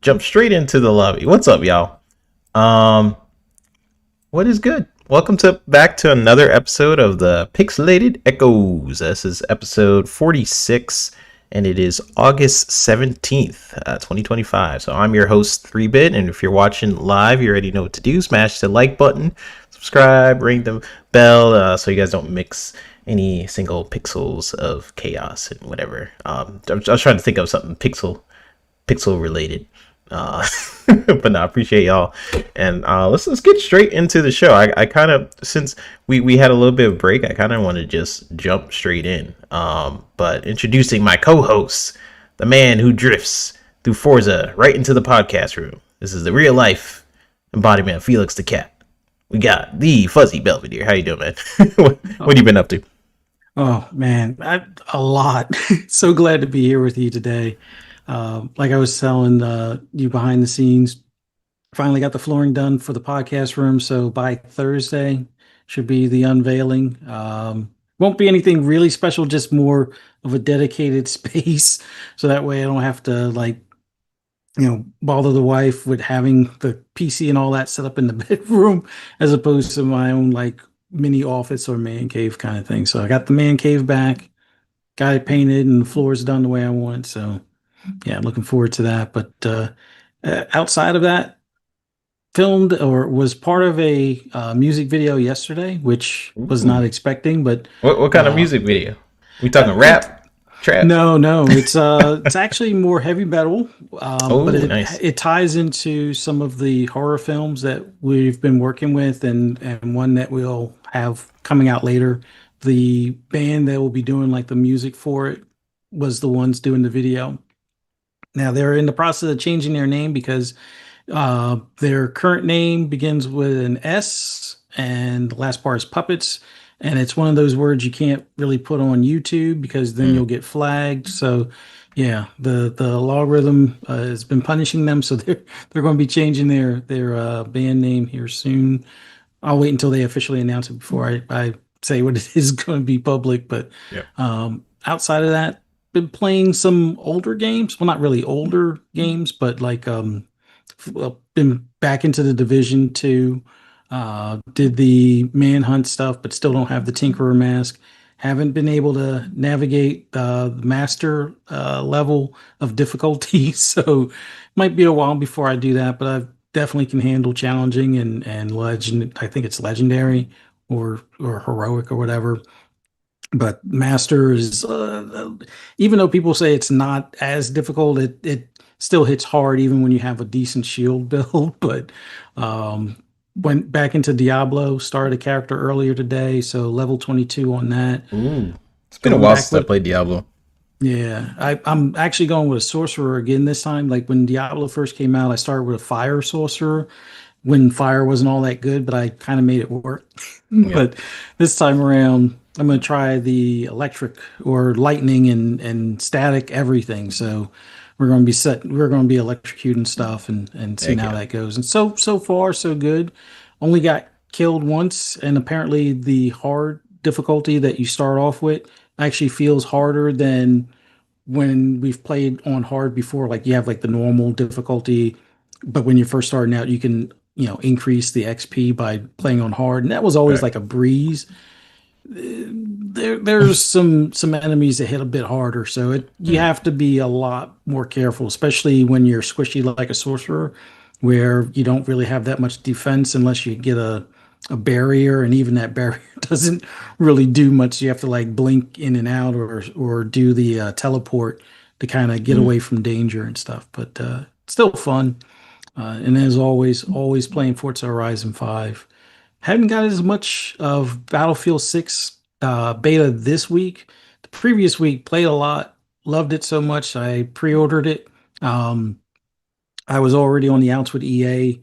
jump straight into the lobby. What's up, y'all? Um, what is good? Welcome to back to another episode of the Pixelated Echoes. This is episode 46, and it is August 17th, 2025. So I'm your host, 3-Bit, and if you're watching live, you already know what to do. Smash the like button, subscribe, ring the bell, so you guys don't mix any single pixels of chaos and whatever. I was trying to think of something pixel related. But no, I appreciate y'all, and let's get straight into the show. I kind of, since we had a little bit of break, I kind of want to just jump straight in. But introducing my co-host, the man who drifts through Forza right into the podcast room. This is the real life embodiment of Felix the Cat. We got the Fuzzy Belvedere. How you doing, man? What have you been up to? Oh man, a lot. So glad to be here with you today. Like I was telling you behind the scenes, finally got the flooring done for the podcast room. So by Thursday should be the unveiling. Won't be anything really special, just more of a dedicated space. So that way I don't have to bother the wife with having the PC and all that set up in the bedroom, as opposed to my own mini office or man cave kind of thing. So I got the man cave back, got it painted, and the floor is done the way I want. So yeah, looking forward to that. But outside of that, filmed or was part of a music video yesterday, which was not expecting. But What kind of music video? We talking rap, trap? no, it's actually more heavy metal. But Nice. it ties into some of the horror films that we've been working with, and one that we'll have coming out later. The band that will be doing the music for it was the ones doing the video. Now they're in the process of changing their name because their current name begins with an S and the last part is puppets. And it's one of those words you can't really put on YouTube because then you'll get flagged. So yeah, the logarithm has been punishing them. So they're going to be changing their band name here soon. I'll wait until they officially announce it before I say what it is going to be public. But outside of that, been playing some older games. Well, not really older games, but been back into the Division 2. Did the Manhunt stuff, but still don't have the Tinkerer mask. Haven't been able to navigate the master level of difficulty, so might be a while before I do that. But I definitely can handle challenging and legend. I think it's legendary or heroic or whatever. But master is even though people say it's not as difficult, it still hits hard even when you have a decent shield build. But went back into Diablo, started a character earlier today, so level 22 on that. Ooh, it's been a while since I played Diablo. Yeah, I'm actually going with a sorcerer again this time. Like when Diablo first came out, I started with a fire sorcerer when fire wasn't all that good, but I kind of made it work. But this time around, I'm going to try the electric or lightning and static everything. So we're going to be electrocuting stuff and seeing how that goes. And so far so good. Only got killed once, and apparently the hard difficulty that you start off with actually feels harder than when we've played on hard before. Like you have the normal difficulty, but when you're first starting out, you can increase the XP by playing on hard, and that was always like a breeze. There's some enemies that hit a bit harder, so you have to be a lot more careful, especially when you're squishy like a sorcerer, where you don't really have that much defense unless you get a barrier, and even that barrier doesn't really do much. You have to blink in and out or do the teleport to kind of get away from danger and stuff. But still fun. And as always playing Forza Horizon 5. Haven't got as much of Battlefield 6 beta this week. The previous week, played a lot. Loved it so much, I pre-ordered it. I was already on the outs with EA.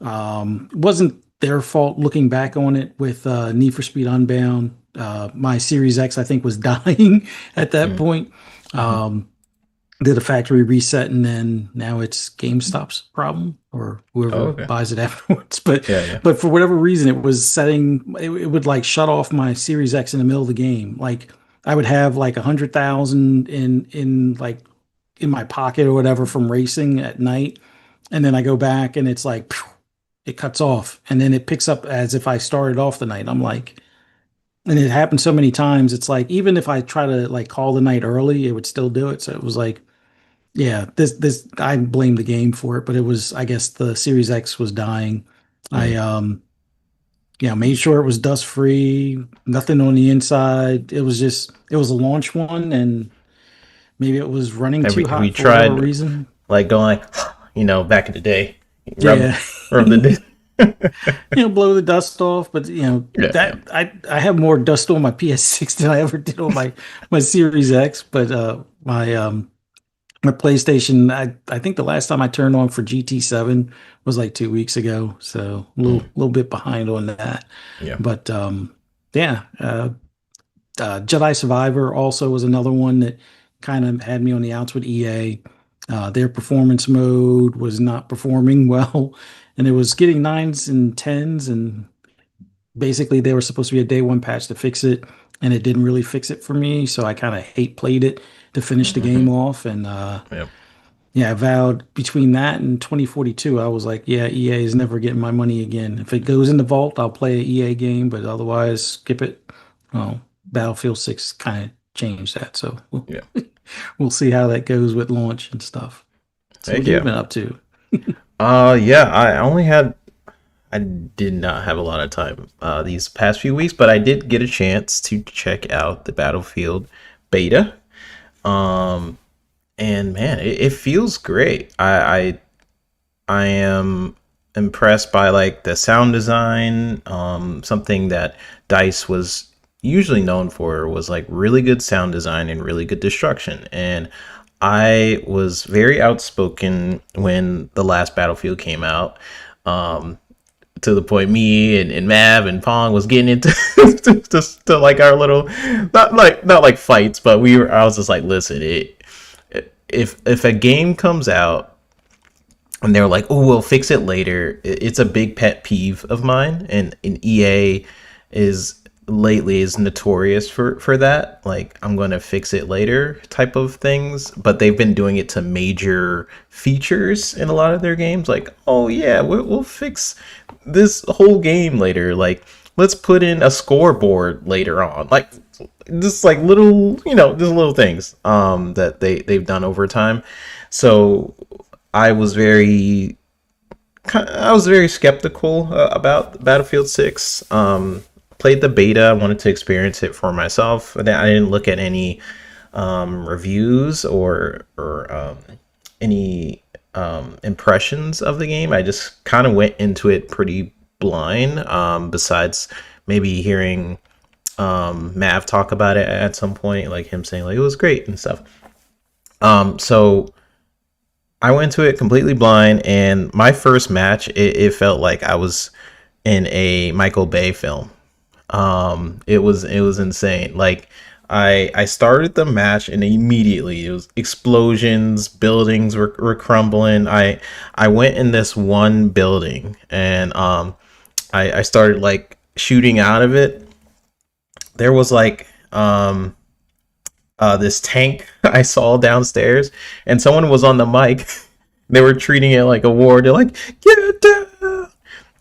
Wasn't their fault looking back on it with Need for Speed Unbound. My Series X, I think, was dying at that point. Did a factory reset, and then now it's GameStop's problem or whoever buys it afterwards. But but for whatever reason, it was setting. It would shut off my Series X in the middle of the game. I would have 100,000 in in my pocket or whatever from racing at night, and then I go back and it's like phew, it cuts off, and then it picks up as if I started off the night. I'm like, and it happened so many times. It's like even if I try to like call the night early, it would still do it. So it was like, yeah, this I blame the game for it, but it was I guess the Series X was dying. I Mm. made sure it was dust free, nothing on the inside. It was just it was a launch one, and maybe it was running Have we, too have we hot for whatever tried reason. like going like, back in the day, rub Yeah, rub the blow the dust off. But yeah, yeah. that I have more dust on my PS6 than I ever did on my Series X. But my PlayStation, I think the last time I turned on for GT7 was like 2 weeks ago, so a Mm, little bit behind on that. yeah. But yeah, Jedi Survivor also was another one that kind of had me on the outs with EA. Their performance mode was not performing well, and it was getting nines and tens, and basically they were supposed to be a day one patch to fix it, and it didn't really fix it for me. So I kind of hate played it to finish the Hmm. game off, and Yeah. yeah, I vowed between that and 2042, I was like, yeah, EA is never getting my money again. If it goes in the vault, I'll play an EA game, but otherwise, skip it. Well, Battlefield 6 kind of changed that, so Yeah. we'll see how that goes with launch and stuff. So, Heck what have you yeah. been up to? Yeah, I did not have a lot of time these past few weeks, but I did get a chance to check out the Battlefield beta. Um, and man, it feels great. I am impressed by like the sound design. Something that DICE was usually known for was like really good sound design and really good destruction. And I was very outspoken when the last Battlefield came out. Um, to the point me and Mav and Pong was getting into to like our little not like fights, but I was just like, listen, if a game comes out and they're like, oh, we'll fix it later, it's a big pet peeve of mine, and EA is lately is notorious for that, like I'm going to fix it later type of things, but they've been doing it to major features in a lot of their games, like, oh yeah, we'll fix this whole game later, like let's put in a scoreboard later on, like just like little, just little things that they've done over time. So I was very I was very skeptical about Battlefield 6. Played the beta. I wanted to experience it for myself. I didn't look at any reviews or any impressions of the game. I just kind of went into it pretty blind. Besides maybe hearing Mav talk about it at some point, like him saying like it was great and stuff. So I went to it completely blind, and my first match, it felt like I was in a Michael Bay film. It was insane. Like I started the match and immediately it was explosions, buildings were crumbling. I went in this one building and I started like shooting out of it. There was like this tank I saw downstairs, and someone was on the mic. They were treating it like a war. They're like, "Get down!"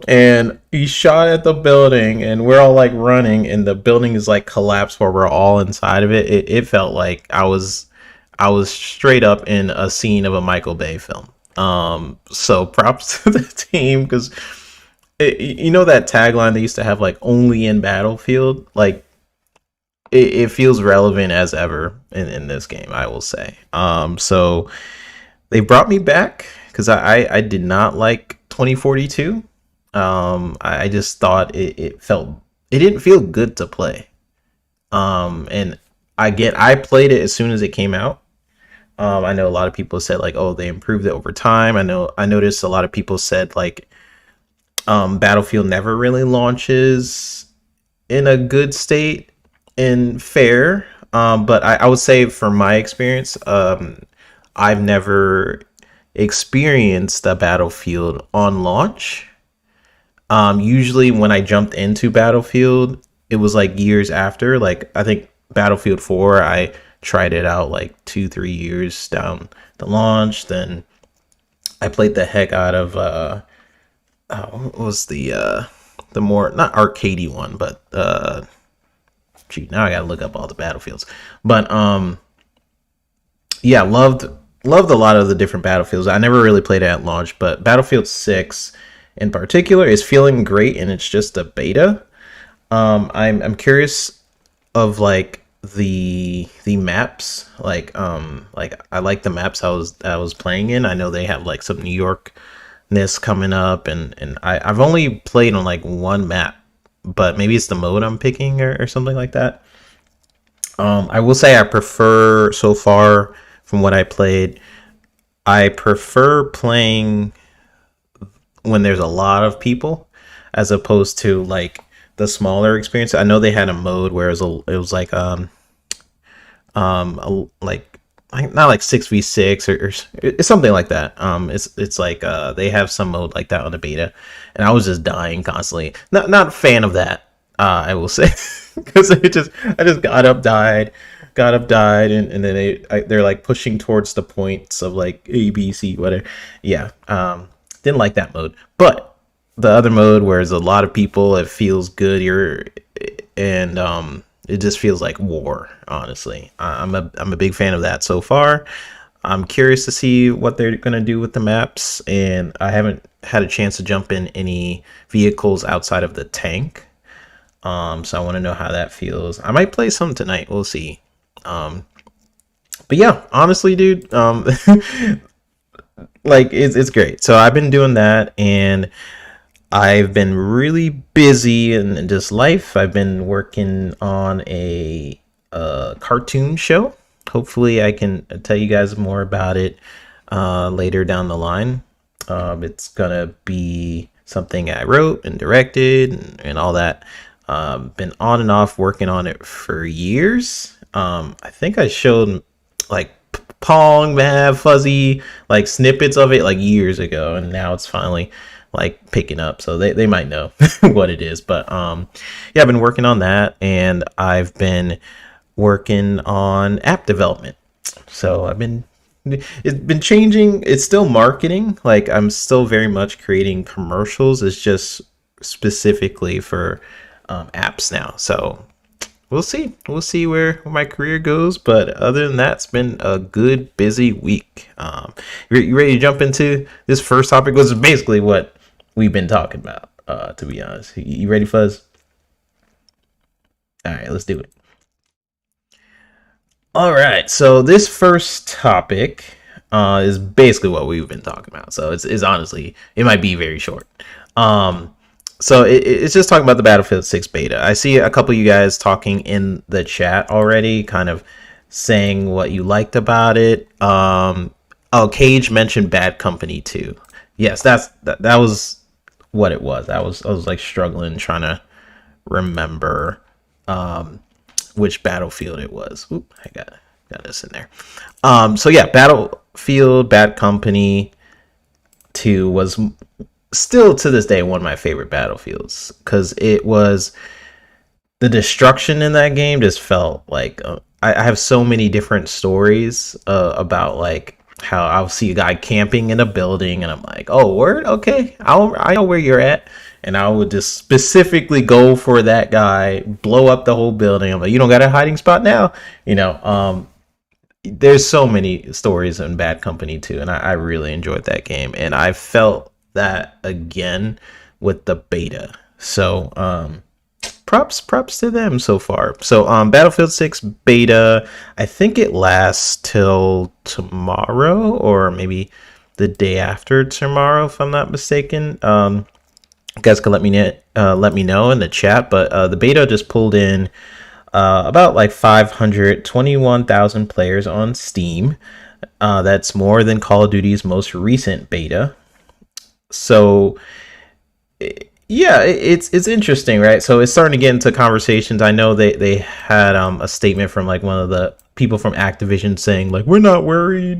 And he shot at the building, and we're all like running, and the building is like collapsed while we're all inside of it. It felt like I was straight up in a scene of a Michael Bay film. So props to the team, because you know that tagline they used to have, like only in Battlefield, like it feels relevant as ever in this game, I will say. So they brought me back because I did not like 2042. I just thought it didn't feel good to play. And I played it as soon as it came out. I know a lot of people said like, oh, they improved it over time. I noticed a lot of people said like, Battlefield never really launches in a good state and fair. But I would say from my experience, I've never experienced a Battlefield on launch. Usually when I jumped into Battlefield, it was like years after. Like I think Battlefield 4, I tried it out like 2-3 years down the launch. Then I played the heck out of what was the more, not arcadey one, but gee, now I gotta look up all the Battlefields. But yeah, loved a lot of the different Battlefields. I never really played it at launch, but Battlefield 6 in particular is feeling great, and it's just a beta. I'm curious of like the maps, like I like the maps I was playing in. I know they have like some New Yorkness coming up, and I've only played on like one map, but maybe it's the mode I'm picking or something like that. I will say I prefer, so far from what I played, I prefer playing when there's a lot of people as opposed to like the smaller experience. I know they had a mode where it was like like not like 6v6 or it's something like that. It's like they have some mode like that on the beta, and I was just dying constantly. Not a fan of that. I will say, because I just got up, died, and then they're like pushing towards the points of like A, B, C, whatever. Yeah, didn't like that mode, but the other mode where there's a lot of people, it feels good. And it just feels like war. Honestly, I'm a big fan of that so far. I'm curious to see what they're gonna do with the maps, and I haven't had a chance to jump in any vehicles outside of the tank. So I want to know how that feels. I might play some tonight. We'll see. But yeah, honestly, dude, like it's great. So I've been doing that, and I've been really busy in just life. I've been working on a cartoon show. Hopefully, I can tell you guys more about it later down the line. It's gonna be something I wrote and directed and all that. Been on and off working on it for years. I think I showed like Pong, Mav, Fuzzy, like snippets of it like years ago, and now it's finally like picking up, so they might know what it is. But yeah, I've been working on that, and I've been working on app development. So it's been changing. It's still marketing, like I'm still very much creating commercials. It's just specifically for apps now. So we'll see where my career goes, but other than that, it's been a good busy week. You ready to jump into this first topic, which is basically what we've been talking about, to be honest. You ready, Fuzz? All right, let's do it. All right, so this first topic is basically what we've been talking about. So it's honestly, it might be very short. So it's just talking about the Battlefield 6 beta. I see a couple of you guys talking in the chat already, kind of saying what you liked about it. Oh, Cage mentioned Bad Company too. Yes, that was what it was. I was like struggling trying to remember which Battlefield it was. Oop, I got this in there. So yeah, Battlefield Bad Company 2 was still to this day one of my favorite Battlefields, because it was, the destruction in that game just felt like I have so many different stories about like how I'll see a guy camping in a building and I'm like, oh word, okay, I know where you're at, and I would just specifically go for that guy, blow up the whole building. I'm like, you don't got a hiding spot now, there's so many stories in Bad Company 2, and I really enjoyed that game, and I felt that again with the beta. So props to them so far. So Battlefield 6 beta, I think it lasts till tomorrow or maybe the day after tomorrow, if I'm not mistaken. You guys can let me know in the chat, but the beta just pulled in about like 521,000 players on Steam. That's more than Call of Duty's most recent beta. So yeah, it's interesting, right? So it's starting to get into conversations. I know they had a statement from like one of the people from Activision saying like, we're not worried,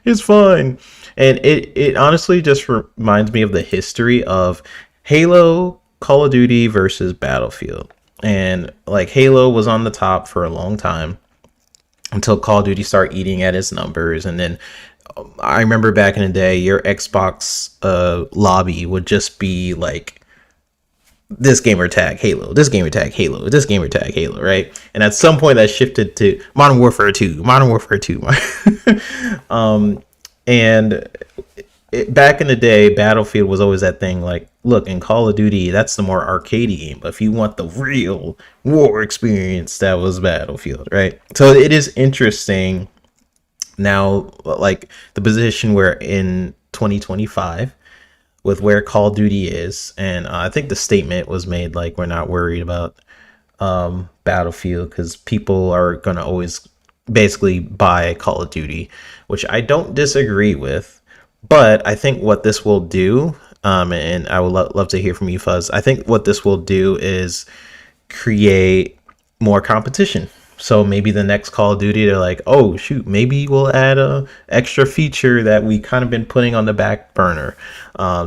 it's fine. And it honestly just reminds me of the history of Halo, Call of Duty versus Battlefield. And like Halo was on the top for a long time, until Call of Duty started eating at its numbers. And then I remember back in the day, your Xbox lobby would just be like this gamer tag Halo, this gamer tag Halo, this gamer tag Halo, right? And at some point that shifted to Modern Warfare 2, Modern Warfare 2. And back in the day, Battlefield was always that thing like, look, in Call of Duty, that's the more arcadey game. But if you want the real war experience, that was Battlefield, right? So it is interesting now, like the position we're in 2025 with where Call of Duty is. And I think the statement was made like, we're not worried about Battlefield because people are going to always basically buy Call of Duty, which I don't disagree with. But I think what this will do, and I would love to hear from you, Fuzz. I think what this will do is create more competition. So maybe the next Call of Duty, they're like, oh shoot, maybe we'll add a extra feature that we kind of been putting on the back burner,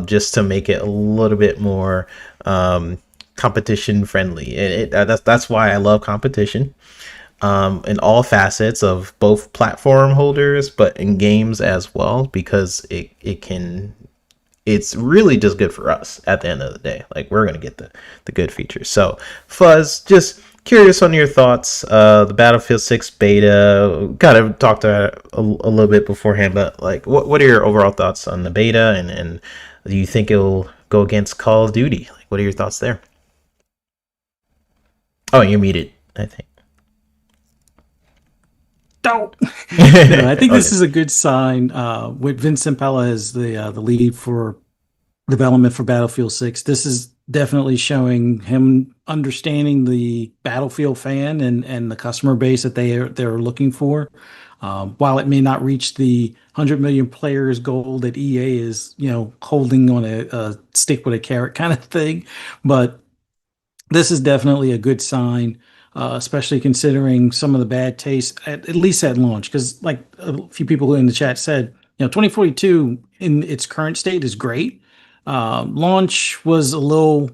just to make it a little bit more competition friendly. And that's why I love competition in all facets of both platform holders, but in games as well, because it's really just good for us at the end of the day. Like, we're going to get the good features. So Fuzz, just curious on your thoughts. The Battlefield 6 beta, kind of talked to a little bit beforehand, but like, what are your overall thoughts on the beta, and do you think it'll go against Call of Duty? Like, what are your thoughts there? Oh, you're muted, I think. Don't. No, I think this Okay. is a good sign. With Vincent Pella as the lead for development for Battlefield 6, this is definitely showing him understanding the Battlefield fan and the customer base that they're looking for. While it may not reach the 100 million players goal that EA is, holding on a stick with a carrot kind of thing, but this is definitely a good sign, especially considering some of the bad taste, at least at launch. Because, like a few people in the chat said, 2042 in its current state is great. Launch was a little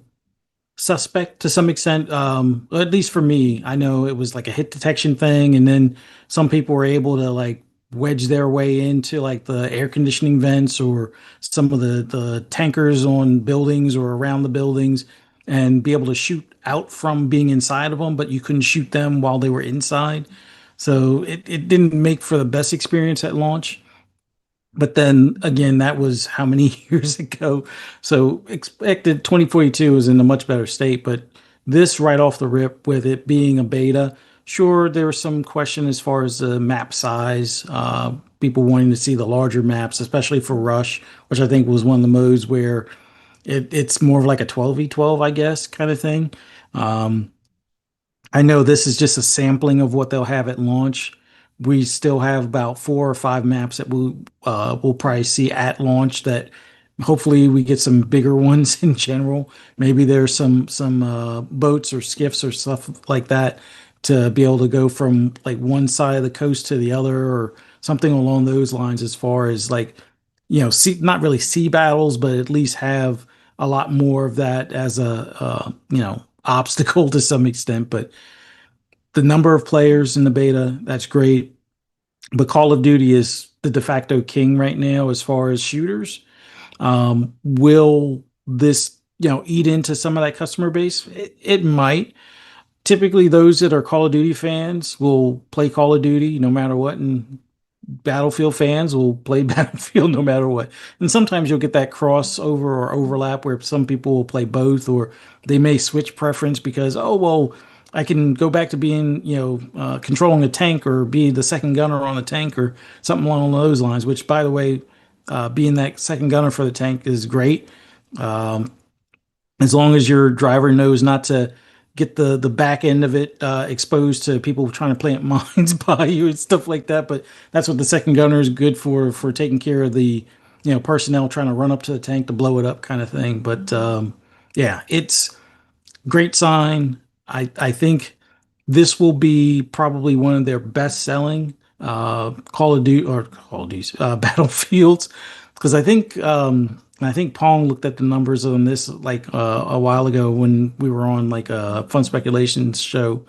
suspect to some extent, at least for me. I know it was like a hit detection thing, and then some people were able to like wedge their way into like the air conditioning vents or some of the tankers on buildings or around the buildings and be able to shoot out from being inside of them, but you couldn't shoot them while they were inside. So it didn't make for the best experience at launch. But then again, that was how many years ago? So expected 2042 is in a much better state, but this right off the rip with it being a beta, sure, there was some question as far as the map size, people wanting to see the larger maps, especially for Rush, which I think was one of the modes where it's more of like a 12v12, I guess, kind of thing. Um, I know this is just a sampling of what they'll have at launch. We still have about 4 or 5 maps that we'll probably see at launch. That hopefully we get some bigger ones in general. Maybe there's some boats or skiffs or stuff like that to be able to go from like one side of the coast to the other or something along those lines. As far as like sea, not really sea battles, but at least have a lot more of that as a obstacle to some extent. But the number of players in the beta, that's great. But Call of Duty is the de facto king right now as far as shooters. Will this, eat into some of that customer base? It might. Typically, those that are Call of Duty fans will play Call of Duty no matter what, and Battlefield fans will play Battlefield no matter what. And sometimes you'll get that crossover or overlap where some people will play both, or they may switch preference because, oh, well, I can go back to being, controlling a tank or be the second gunner on a tank or something along those lines, which, by the way, being that second gunner for the tank is great. Um, as long as your driver knows not to get the back end of it exposed to people trying to plant mines by you and stuff like that. But that's what the second gunner is good for taking care of the personnel trying to run up to the tank to blow it up kind of thing. But yeah, it's great sign. I think this will be probably one of their best selling Call of Duty or Call of Duty Battlefields, because I think Pong looked at the numbers on this like a while ago when we were on like a Fun Speculations show.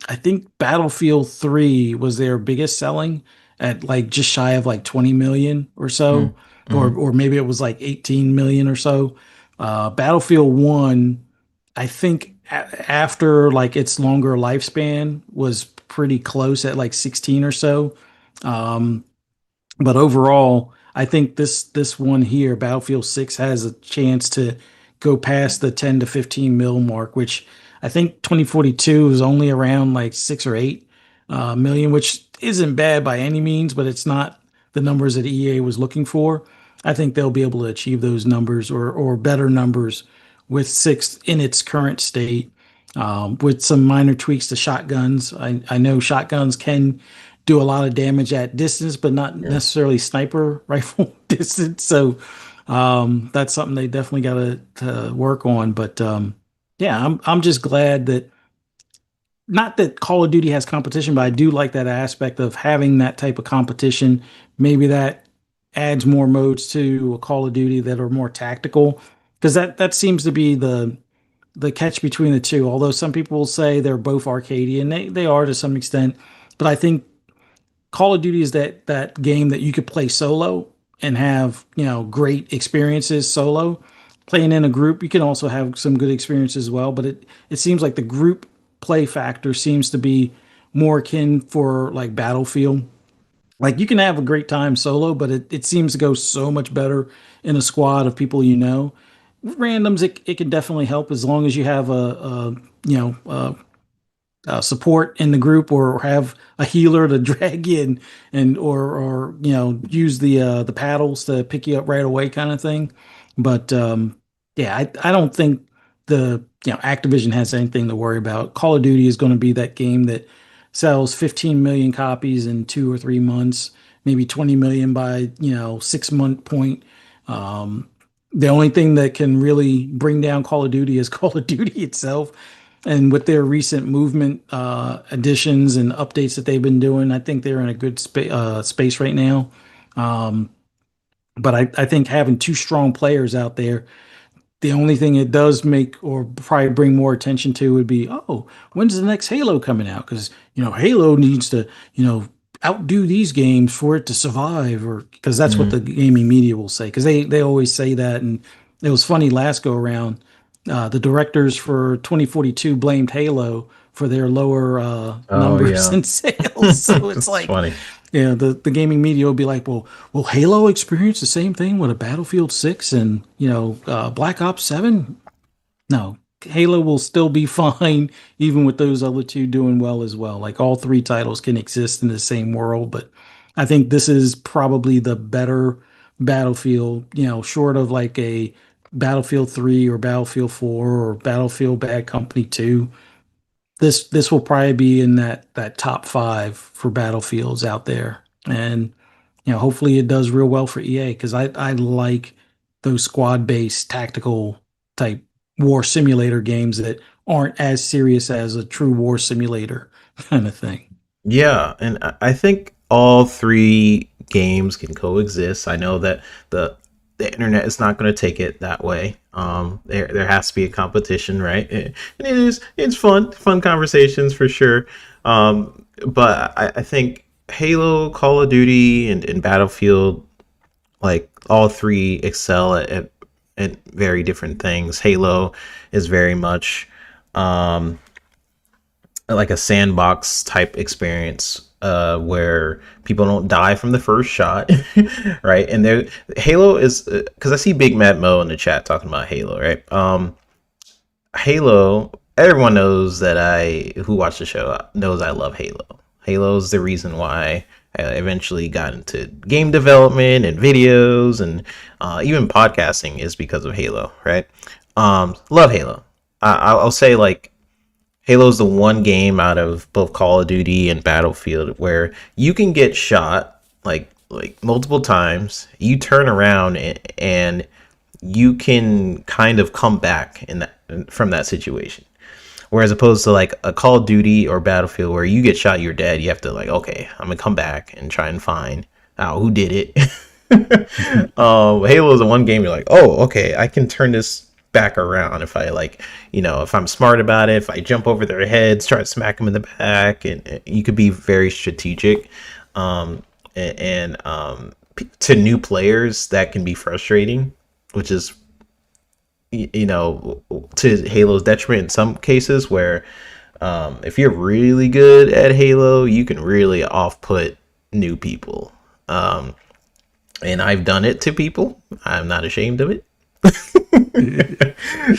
I think Battlefield 3 was their biggest selling at like just shy of like 20 million or so, Mm-hmm. or maybe it was like 18 million or so. Battlefield 1, I think after like its longer lifespan was pretty close at like 16 or so. Um, but overall, I think this one here, Battlefield 6, has a chance to go past the 10 to 15 mil mark, which I think 2042 is only around like 6 or 8 million, which isn't bad by any means, but it's not the numbers that EA was looking for. I think they'll be able to achieve those numbers or better numbers with six in its current state, with some minor tweaks to shotguns. I know shotguns can do a lot of damage at distance, but not Yeah. necessarily sniper rifle distance. So that's something they definitely got to work on. But yeah, I'm just glad that not that Call of Duty has competition, but I do like that aspect of having that type of competition. Maybe that adds more modes to a Call of Duty that are more tactical, because that seems to be the catch between the two. Although some people will say they're both arcadey, and they are to some extent, but I think Call of Duty is that game that you could play solo and have, great experiences solo. Playing in a group, you can also have some good experiences as well, but it seems like the group play factor seems to be more akin for like Battlefield. Like you can have a great time solo, but it seems to go so much better in a squad of people you know. Randoms, it can definitely help as long as you have a support in the group or have a healer to drag in and or use the paddles to pick you up right away kind of thing. But yeah, I don't think the Activision has anything to worry about. Call of Duty is going to be that game that sells 15 million copies in 2 or 3 months, maybe 20 million by 6 month point. Um, the only thing that can really bring down Call of Duty is Call of Duty itself. And with their recent movement additions and updates that they've been doing, I think they're in a good space right now. Um, but I think having two strong players out there, the only thing it does make or probably bring more attention to would be, oh, when's the next Halo coming out? Because Halo needs to outdo these games for it to survive, or because that's what Mm. the gaming media will say. Because they always say that, and it was funny last go around. The directors for 2042 blamed Halo for their lower Oh numbers yeah. and sales. So it's It's like, funny. yeah, the gaming media will be like, well, will Halo experience the same thing with a Battlefield 6 and Black Ops 7? No, Halo will still be fine, even with those other two doing well as well. Like all three titles can exist in the same world, but I think this is probably the better Battlefield, short of like a Battlefield 3 or Battlefield 4 or Battlefield Bad Company 2. This will probably be in that top five for battlefields out there. And hopefully it does real well for EA, because I like those squad based tactical type war simulator games that aren't as serious as a true war simulator kind of thing. Yeah, and I think all three games can coexist. I know that the internet is not going to take it that way. There has to be a competition, right? And it's fun conversations for sure. But I think Halo, Call of Duty, and Battlefield, like all three excel at very different things. Halo is very much um, like a sandbox type experience where people don't die from the first shot, right? And there, Halo is because I see Big Mad Mo in the chat talking about Halo, right? Halo. Everyone knows that who watched the show knows I love Halo. Halo is the reason why I eventually got into game development and videos and even podcasting is because of Halo, right? Love Halo. I'll say like Halo's the one game out of both Call of Duty and Battlefield where you can get shot like multiple times. You turn around and you can kind of come back in that from that situation. Whereas opposed to like a Call of Duty or Battlefield where you get shot, you're dead. You have to like, okay, I'm gonna come back and try and find out who did it. Halo is the one game you're like, oh, okay, I can turn this. back around if I like, if I'm smart about it, if I jump over their heads, try to smack them in the back, and you could be very strategic. To new players, that can be frustrating, which is, to Halo's detriment in some cases, where if you're really good at Halo, you can really off-put new people. And I've done it to people. I'm not ashamed of it.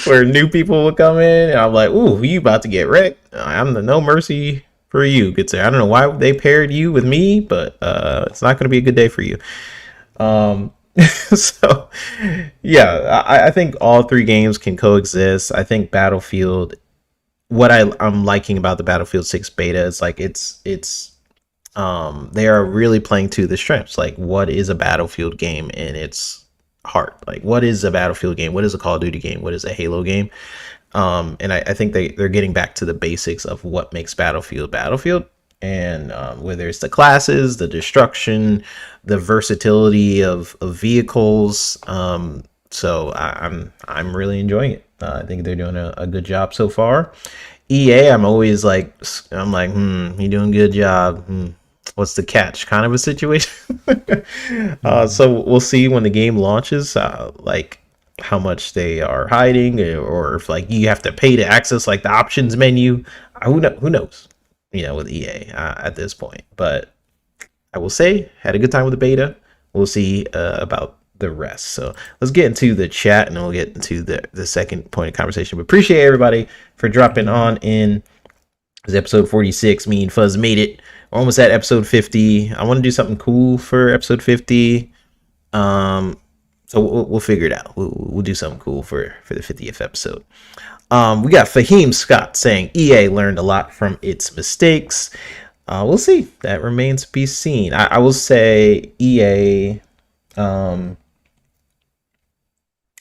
Where new people will come in, and I'm like, "Ooh, you about to get wrecked? I'm the no mercy for you." Good sir. I don't know why they paired you with me, but it's not going to be a good day for you. Um, so yeah, I think all three games can coexist. I think Battlefield. What I'm liking about the Battlefield 6 beta is like they are really playing to the strengths. Like, what is a Battlefield game in its heart? Like, what is a Battlefield game? What is a Call of Duty game? What is a Halo game? And I think they're getting back to the basics of what makes Battlefield. And whether it's the classes, the destruction, the versatility of vehicles. I'm really enjoying it. I think they're doing a good job so far. EA, I'm like, you're doing a good job. What's the catch? Kind of a situation. So we'll see when the game launches, like how much they are hiding, or if like you have to pay to access like the options menu. Who knows? With EA at this point. But I will say, had a good time with the beta. We'll see about the rest. So let's get into the chat, and then we'll get into the second point of conversation. But appreciate everybody for dropping on in. This is episode 46. Me and Fuzz made it. We're almost at episode 50. I want to do something cool for episode 50. So we'll figure it out. We'll do something cool for the 50th episode. We got Fahim Scott saying EA learned a lot from its mistakes. We'll see. That remains to be seen. I will say EA.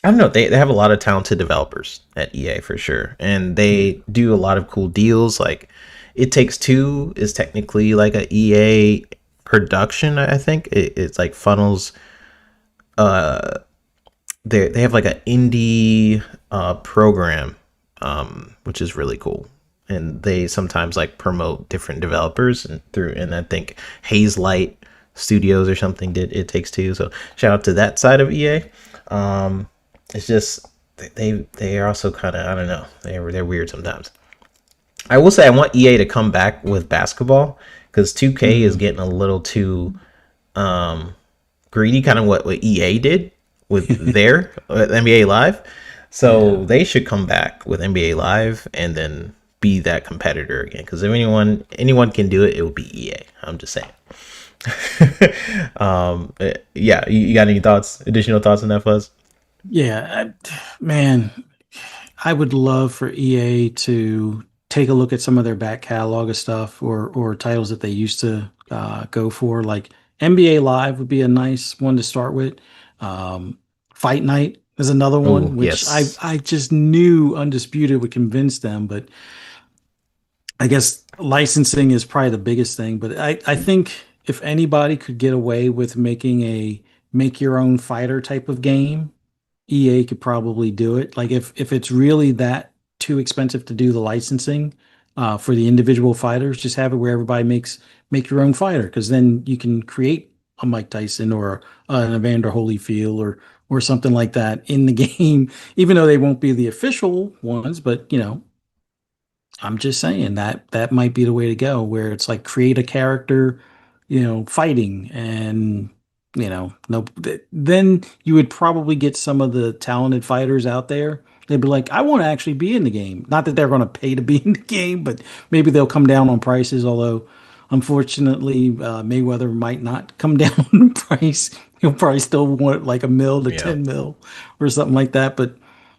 I don't know. They have a lot of talented developers at EA for sure, and they do a lot of cool deals. Like, It Takes Two is technically like a EA production. I think it's like funnels. They have like an indie program, which is really cool, and they sometimes like promote different developers and I think Haze Light Studios or something did It Takes Two. So shout out to that side of EA. It's just they are also kind of, I don't know, they're weird sometimes. I will say I want EA to come back with basketball, because 2K is getting a little too greedy, kind of what EA did with their NBA Live. So they should come back with NBA Live and then be that competitor again. Because if anyone can do it, it will be EA. I'm just saying. Yeah, you got any additional thoughts on that, Fuzz? Yeah, man, I would love for EA to take a look at some of their back catalog of stuff, or titles that they used to go for. Like NBA Live would be a nice one to start with. Fight Night is another one, Oh, which yes. I just knew Undisputed would convince them, but I guess licensing is probably the biggest thing. But I think if anybody could get away with making a make your own fighter type of game, EA could probably do it. Like, if it's really that too expensive to do the licensing for the individual fighters, just have it where everybody make your own fighter, because then you can create a Mike Tyson or an Evander Holyfield or something like that in the game, even though they won't be the official ones. But I'm just saying that might be the way to go, where it's like create a character, fighting, and no, then you would probably get some of the talented fighters out there. They'd be like, I want to actually be in the game. Not that they're going to pay to be in the game, but maybe they'll come down on prices. Although, unfortunately, Mayweather might not come down in price. He'll probably still want like $1 to Yeah. 10 mil or something like that. But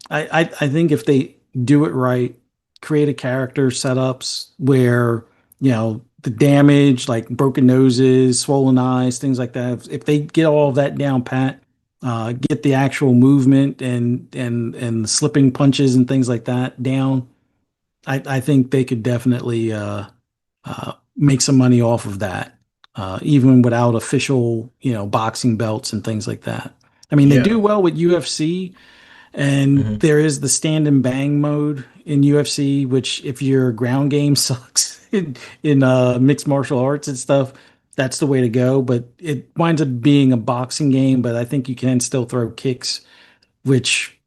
I think if they do it right, create a character setups where the damage, like broken noses, swollen eyes, things like that. If they get all of that down pat, get the actual movement and the slipping punches and things like that down, I think they could definitely make some money off of that, even without official boxing belts and things like that. I mean, they Yeah. do well with UFC And Hmm. there is the stand and bang mode in UFC, which if your ground game sucks in mixed martial arts and stuff, that's the way to go. But it winds up being a boxing game, but I think you can still throw kicks, which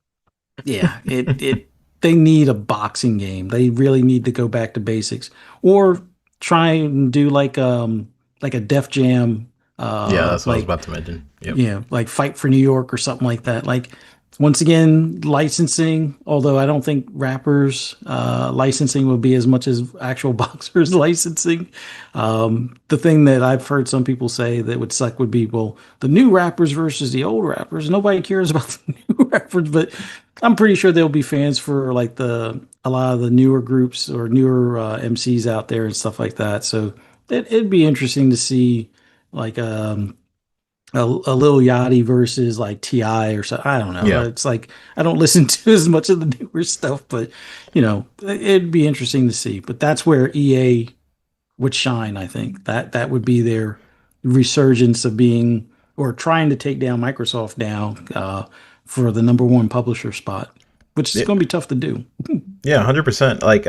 yeah, it they need a boxing game. They really need to go back to basics or try and do like a Def Jam Yeah, that's what I was like about to mention. Yep. like Fight for New York or something like that. Like once again, licensing, although I don't think rappers licensing will be as much as actual boxers licensing. The thing that I've heard some people say that would suck would be, well, the new rappers versus the old rappers. Nobody cares about the new rappers, but I'm pretty sure there'll be fans for like the a lot of the newer groups or newer MCs out there and stuff like that. So it'd be interesting to see like a Lil Yachty versus like Ti or so. I don't know. Yeah. It's like I don't listen to as much of the newer stuff, but it'd be interesting to see. But that's where EA would shine. I think that would be their resurgence of being or trying to take down Microsoft now for the number one publisher spot, which is Yeah, going to be tough to do. yeah, 100%. Like,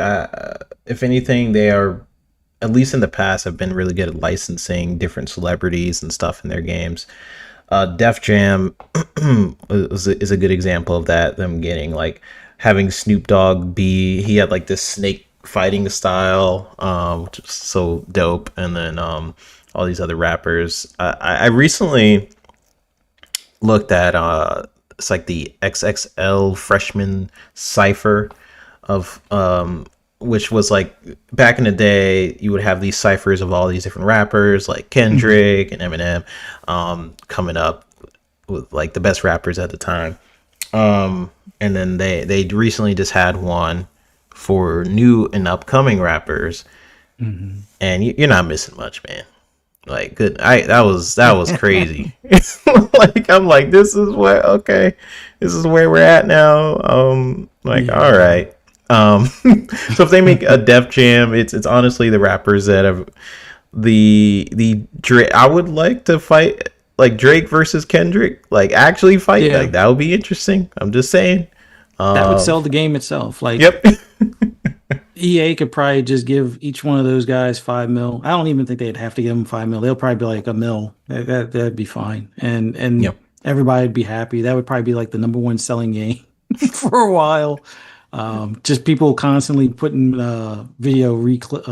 if anything, they are, at least in the past, have been really good at licensing different celebrities and stuff in their games. Def Jam is a good example of that. Them getting like having Snoop Dogg be, he had like this snake fighting style, which is so dope. And then all these other rappers. I recently looked at it's like the XXL freshman cipher of which was like back in the day you would have these ciphers of all these different rappers like Kendrick and Eminem coming up with like the best rappers at the time. And then they recently just had one for new and upcoming rappers, Mhm. and you're not missing much, man. Like good, that was crazy. Like I'm like, this is what, okay, this is where we're at now. Like all Yeah. right. So if they make a Def Jam, it's honestly the rappers that have the Drake. I would like to fight like Drake versus Kendrick, like actually fight. Yeah. Like that would be interesting. I'm just saying. That would Um, sell the game itself. Like yep. EA could probably just give each one of those guys 5 mil. I don't even think they'd have to give them 5 mil. They'll probably be like a mil. That'd be fine, and Yep. everybody'd be happy. That would probably be like the number one selling game for a while. Just people constantly putting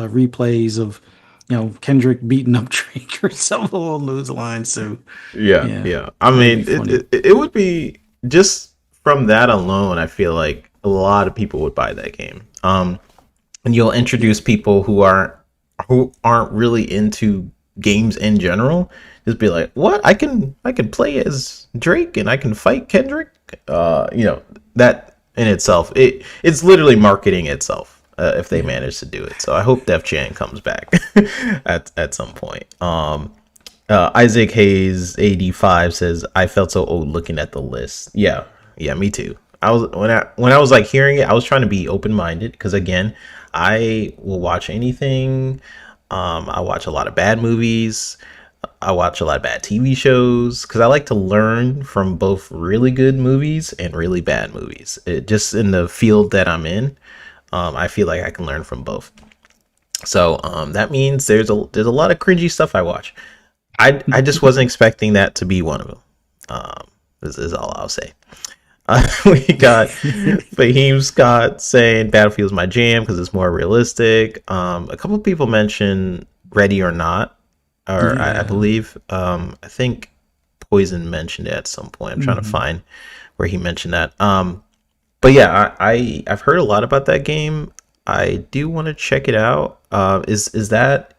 replays of Kendrick beating up Drake or something along those lines. So Yeah, yeah, yeah. I that'd be mean, funny. it would be just from that alone. I feel like a lot of people would buy that game. And you'll introduce people who aren't really into games in general. Just be like, what? I can play as Drake and I can fight Kendrick. That in itself, it's literally marketing itself. If they Yeah. manage to do it, so I hope Def Jam comes back at some point. Isaac Hayes 85 says, "I felt so old looking at the list." Yeah, yeah, me too. I was when I was like hearing it, I was trying to be open minded because again, I will watch anything. I watch a lot of bad movies. I watch a lot of bad TV shows because I like to learn from both really good movies and really bad movies. Just in the field that I'm in, I feel like I can learn from both. So that means there's a lot of cringy stuff I watch. I just wasn't expecting that to be one of them. This is all I'll say. We got Fahim Scott saying Battlefield's my jam because it's more realistic. A couple of people mentioned Ready or Not, or I Yeah. believe I think Poison mentioned it at some point. I'm trying to Mhm. find where he mentioned that. But yeah, I've heard a lot about that game. I do want to check it out. Is that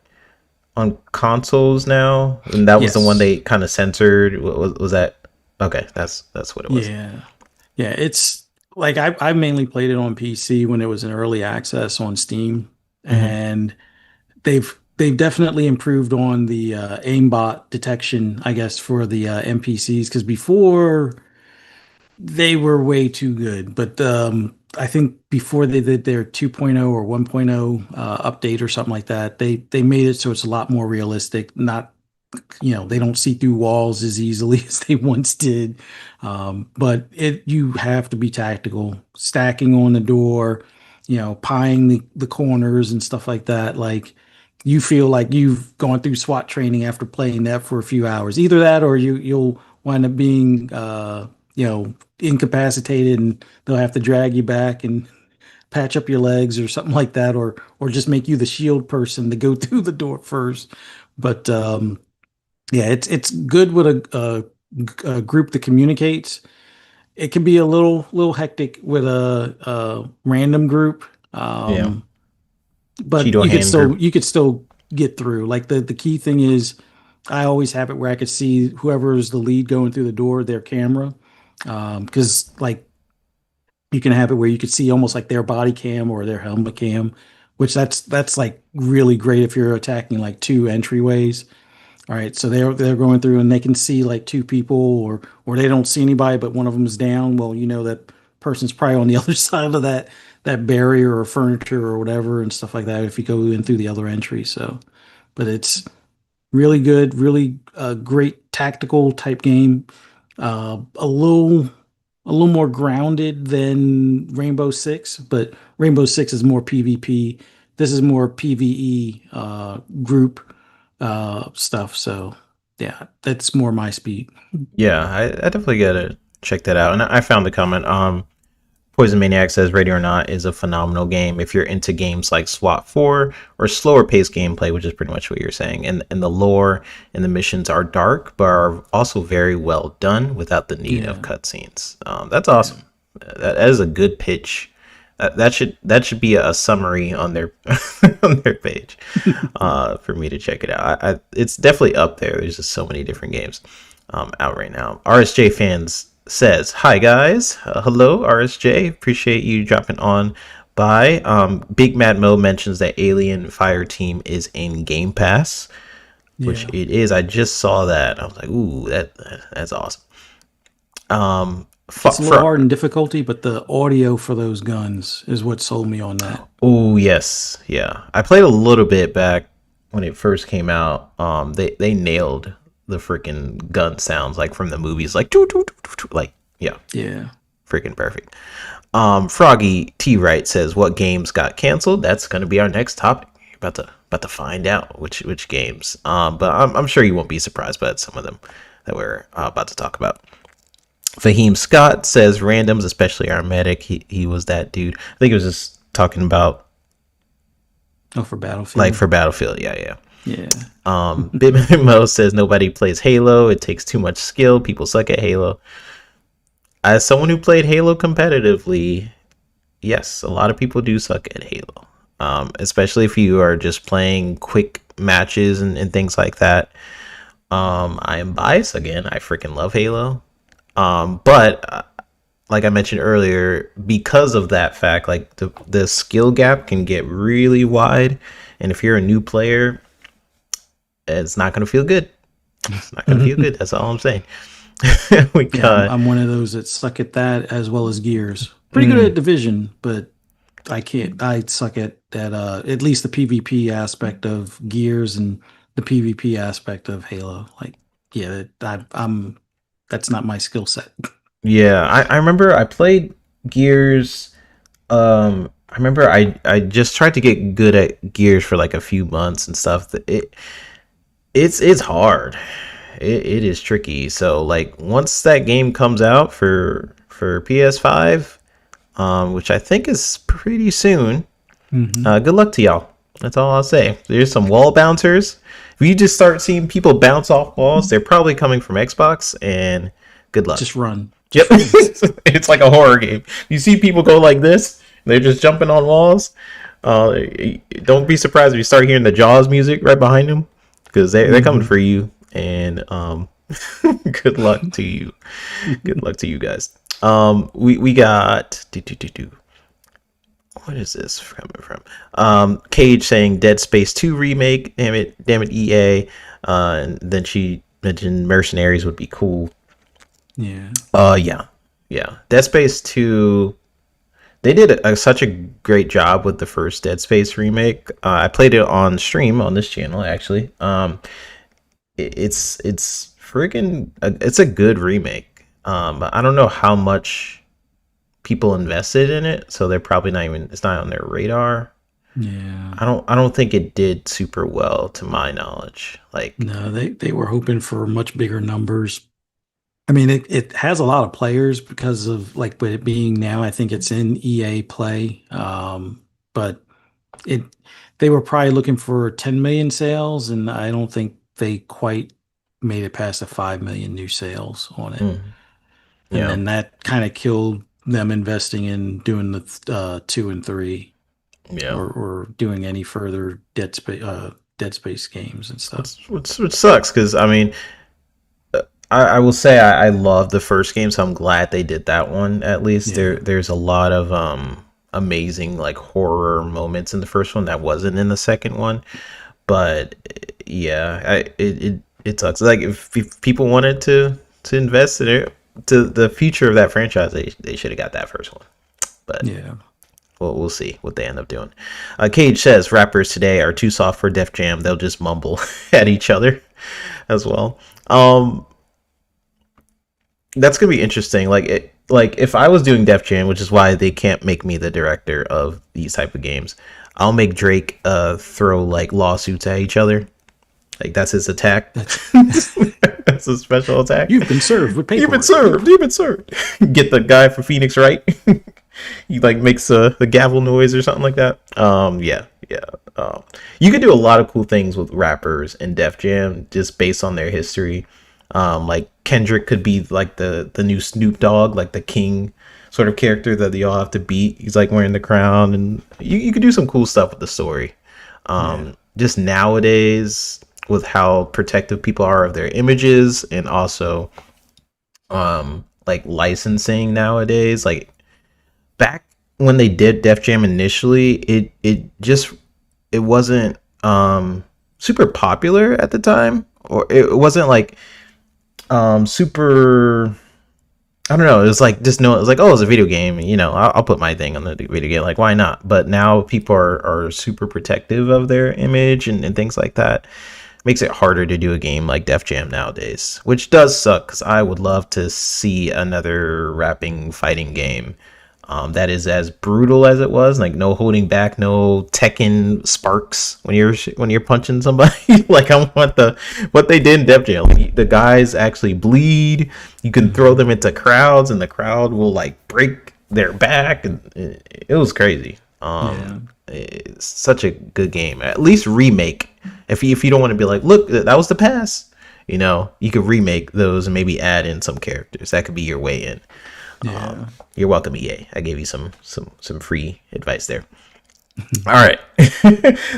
on consoles now? And that was the one Yes. they kind of censored. Was that okay? That's what it was. Yeah. Yeah, it's like I mainly played it on PC when it was in early access on Steam, Hmm. and they've definitely improved on the aimbot detection, I guess, for the NPCs because before they were way too good. But I think before they did their 2.0 or 1.0 update or something like that, they made it so it's a lot more realistic. Not they don't see through walls as easily as they once did. But you have to be tactical, stacking on the door, pieing the corners and stuff like that. Like you feel like you've gone through SWAT training after playing that for a few hours. Either that or you'll wind up being incapacitated, and they'll have to drag you back and patch up your legs or something like that, or just make you the shield person to go through the door first. But yeah, it's good with a group that communicates. It can be a little hectic with a random group, Yeah. but Cheeto hand group. you could still get through. Like the key thing is, I always have it where I could see whoever is the lead going through the door, their camera, because like you can have it where you could see almost like their body cam or their helmet cam, which that's like really great if you're attacking like two entryways. All right, so they're going through and they can see like two people, or they don't see anybody, but one of them is down. Well, that person's probably on the other side of that barrier or furniture or whatever and stuff like that if you go in through the other entry. So, but it's really good, really great tactical type game. A little more grounded than Rainbow Six, but Rainbow Six is more PvP. This is more PvE group stuff. So yeah, that's more my speed. Yeah, I definitely gotta check that out. And I found the comment. Poison Maniac says Ready or Not is a phenomenal game if you're into games like SWAT 4 or slower paced gameplay, which is pretty much what you're saying. And the lore and the missions are dark, but are also very well done without the need of cutscenes. That's awesome. That is a good pitch. That should be a summary on their on their page for me to check it out. It's definitely up there. There's just so many different games out right now. RSJ fans says, hi guys, hello RSJ, appreciate you dropping on by. Big Mad Mo mentions that Alien Fireteam is in Game Pass, which it is. I just saw that. I was like, ooh, that's awesome. It's a little hard in difficulty, but the audio for those guns is what sold me on that. Oh yes, yeah. I played a little bit back when it first came out. They nailed the freaking gun sounds like from the movies, like like yeah, freaking perfect. Froggy T Wright says, what games got canceled? That's going to be our next topic. You're about to find out which games. But I'm sure you won't be surprised by some of them that we're about to talk about. Fahim Scott says randoms, especially our medic. He was that dude. I think he was just talking about for Battlefield. Like for Battlefield, yeah. Yeah. Bib Mo says nobody plays Halo. It takes too much skill. People suck at Halo. As someone who played Halo competitively, yes, a lot of people do suck at Halo. Especially if you are just playing quick matches and things like that. I am biased again. I freaking love Halo. But like I mentioned earlier, because of that fact, like the skill gap can get really wide, and if you're a new player, it's not going to feel good. It's not going to feel good. That's all I'm saying. I'm one of those that suck at that as well as Gears. Pretty good at Division, but I can't. I suck at at least the PvP aspect of Gears and the PvP aspect of Halo. Like, yeah, I'm that's not my skill set. Yeah, I remember I played Gears. I remember I just tried to get good at Gears for like a few months and stuff. It's hard. It is tricky. So like once that game comes out for PS5, which I think is pretty soon, good luck to y'all. That's all I'll say. There's some wall bouncers. If you just start seeing people bounce off walls, they're probably coming from Xbox, and good luck. Just run. Yep. It's like a horror game. You see people go like this, they're just jumping on walls. Don't be surprised if you start hearing the Jaws music right behind them, because they're coming for you, and good luck to you. Good luck to you guys. We got what is this coming from? Cage saying Dead Space 2 remake. Damn it, EA. And then she mentioned Mercenaries would be cool. Yeah. Yeah. Dead Space 2. They did such a great job with the first Dead Space remake. I played it on stream on this channel actually. it's freaking it's a good remake. I don't know how much people invested in it, so they're probably not even, it's not on their radar. Yeah. I don't think it did super well to my knowledge. Like, No, they were hoping for much bigger numbers. I mean, it has a lot of players because of like with it being now, I think it's in EA Play. But it they were probably looking for 10 million sales, and I don't think they quite made it past the 5 million new sales on it. mm, And yeah, then that kind of killed them investing in doing the two and three, yeah. or doing any further Dead Space games and stuff. Which sucks because I mean, I will say I love the first game, so I'm glad they did that one. At least Yeah. there's a lot of amazing like horror moments in the first one that wasn't in the second one. But yeah, it sucks. Like if people wanted to invest in it, to the future of that franchise, they should have got that first one. But Yeah. we'll see what they end up doing. Cage says rappers today are too soft for Def Jam. They'll just mumble at each other as well. That's gonna be interesting. Like if I was doing Def Jam, which is why they can't make me the director of these type of games, I'll make Drake throw like lawsuits at each other. Like that's his attack. That's That's a special attack. You've been served with You've been paperwork. served. You've been served. Get the guy from Phoenix, right? He like makes the gavel noise or something like that. Yeah, yeah. You could do a lot of cool things with rappers and Def Jam just based on their history. Like Kendrick could be like the new Snoop Dogg, like the king sort of character that they all have to beat. He's like wearing the crown, and you could do some cool stuff with the story. Just nowadays, with how protective people are of their images, and also like licensing nowadays, like back when they did Def Jam initially, it wasn't super popular at the time, or it wasn't like super, I don't know, it was like just no, it was like, oh, it's a video game, you know, I'll put my thing on the video game, like why not? But now people are super protective of their image and things like that. Makes it harder to do a game like Def Jam nowadays, which does suck because I would love to see another rapping fighting game that is as brutal as it was, like no holding back, no Tekken sparks when you're punching somebody. Like I want what they did in Def Jam. Like, the guys actually bleed. You can throw them into crowds, and the crowd will like break their back, and it was crazy. Yeah. It's such a good game. At least remake. If you don't want to be like, look, that was the past. You know, you could remake those and maybe add in some characters. That could be your way in. Yeah. You're welcome, EA. I gave you some free advice there. All right,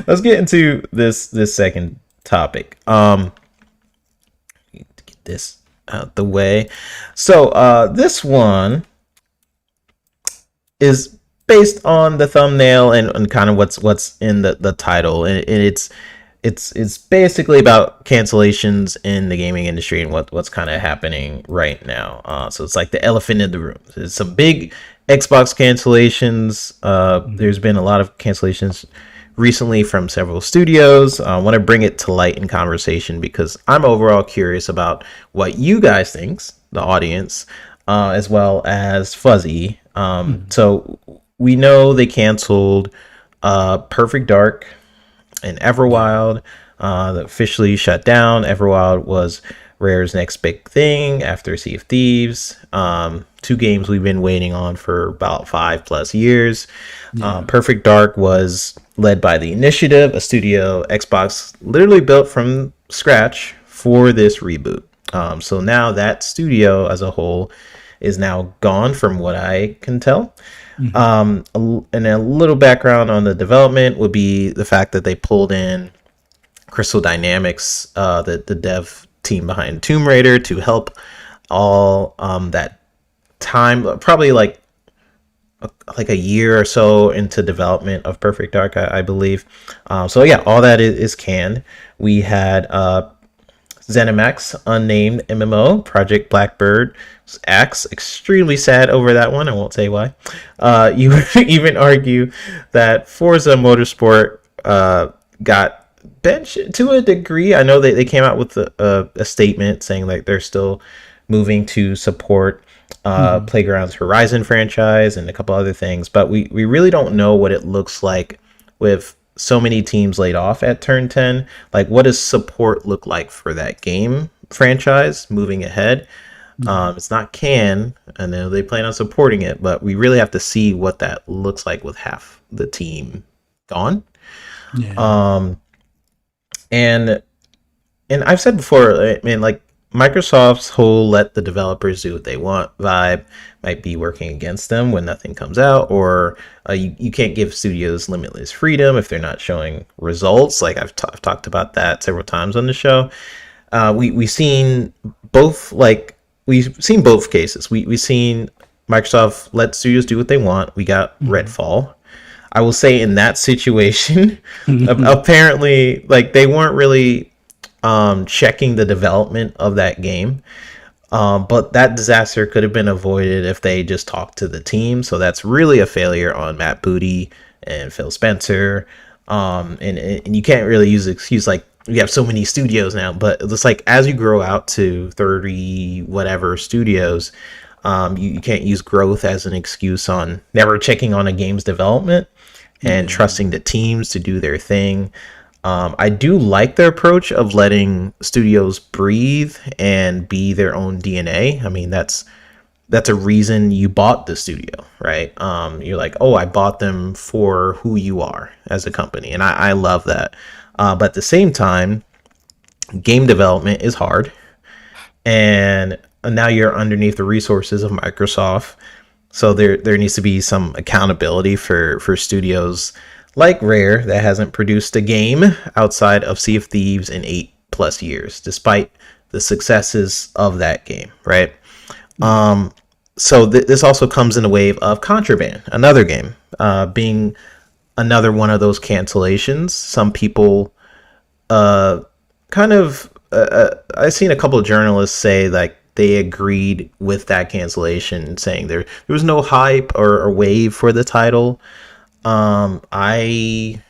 let's get into this second topic. Get this out the way. So this one is based on the thumbnail and kind of what's in the title, and it's basically about cancellations in the gaming industry and what's kind of happening right now. So it's like the elephant in the room. There's some big Xbox cancellations. There's been a lot of cancellations recently from several studios. I want to bring it to light in conversation because I'm overall curious about what you guys think, the audience, as well as Fuzzy. So we know they canceled Perfect Dark and Everwild, that officially shut down. Everwild was Rare's next big thing after Sea of Thieves. Two games we've been waiting on for about 5+ years. Perfect Dark was led by The Initiative, a studio Xbox literally built from scratch for this reboot. So now that studio as a whole is now gone from what I can tell. And a little background on the development would be the fact that they pulled in Crystal Dynamics, the dev team behind Tomb Raider, to help all that time, probably like a year or so into development of Perfect Dark, I believe. So yeah, all that is canned. We had ZeniMax unnamed MMO Project Blackbird acts extremely sad over that one. I won't say why. You even argue that Forza Motorsport got bench to a degree. I know they came out with a statement saying like they're still moving to support Mhm. Playground's Horizon franchise and a couple other things, but we really don't know what it looks like with so many teams laid off at Turn 10. Like, what does support look like for that game franchise moving ahead? Mhm. It's not Can, I know they plan on supporting it, but we really have to see what that looks like with half the team gone. Yeah. Um, and and I've said before, I mean, like Microsoft's whole "let the developers do what they want" vibe might be working against them when nothing comes out, or you can't give studios limitless freedom if they're not showing results. Like I've talked about that several times on the show. We've seen both, like we've seen both cases. We've seen Microsoft let studios do what they want. We got Mhm. Redfall. I will say in that situation, apparently, like they weren't really checking the development of that game. But that disaster could have been avoided if they just talked to the team. So that's really a failure on Matt Booty and Phil Spencer. And you can't really use the excuse like we have so many studios now. But it's like as you grow out to 30 whatever studios, you can't use growth as an excuse on never checking on a game's development and Yeah. trusting the teams to do their thing. I do like their approach of letting studios breathe and be their own DNA. I mean, that's a reason you bought the studio, right? You're like, oh, I bought them for who you are as a company, and I love that. But at the same time, game development is hard, and now you're underneath the resources of Microsoft. So there needs to be some accountability for studios like Rare that hasn't produced a game outside of Sea of Thieves in 8+ years, despite the successes of that game, right? Yeah. So this also comes in a wave of Contraband, another game, being another one of those cancellations. Some people kind of I've seen a couple of journalists say like they agreed with that cancellation, saying there was no hype or wave for the title. I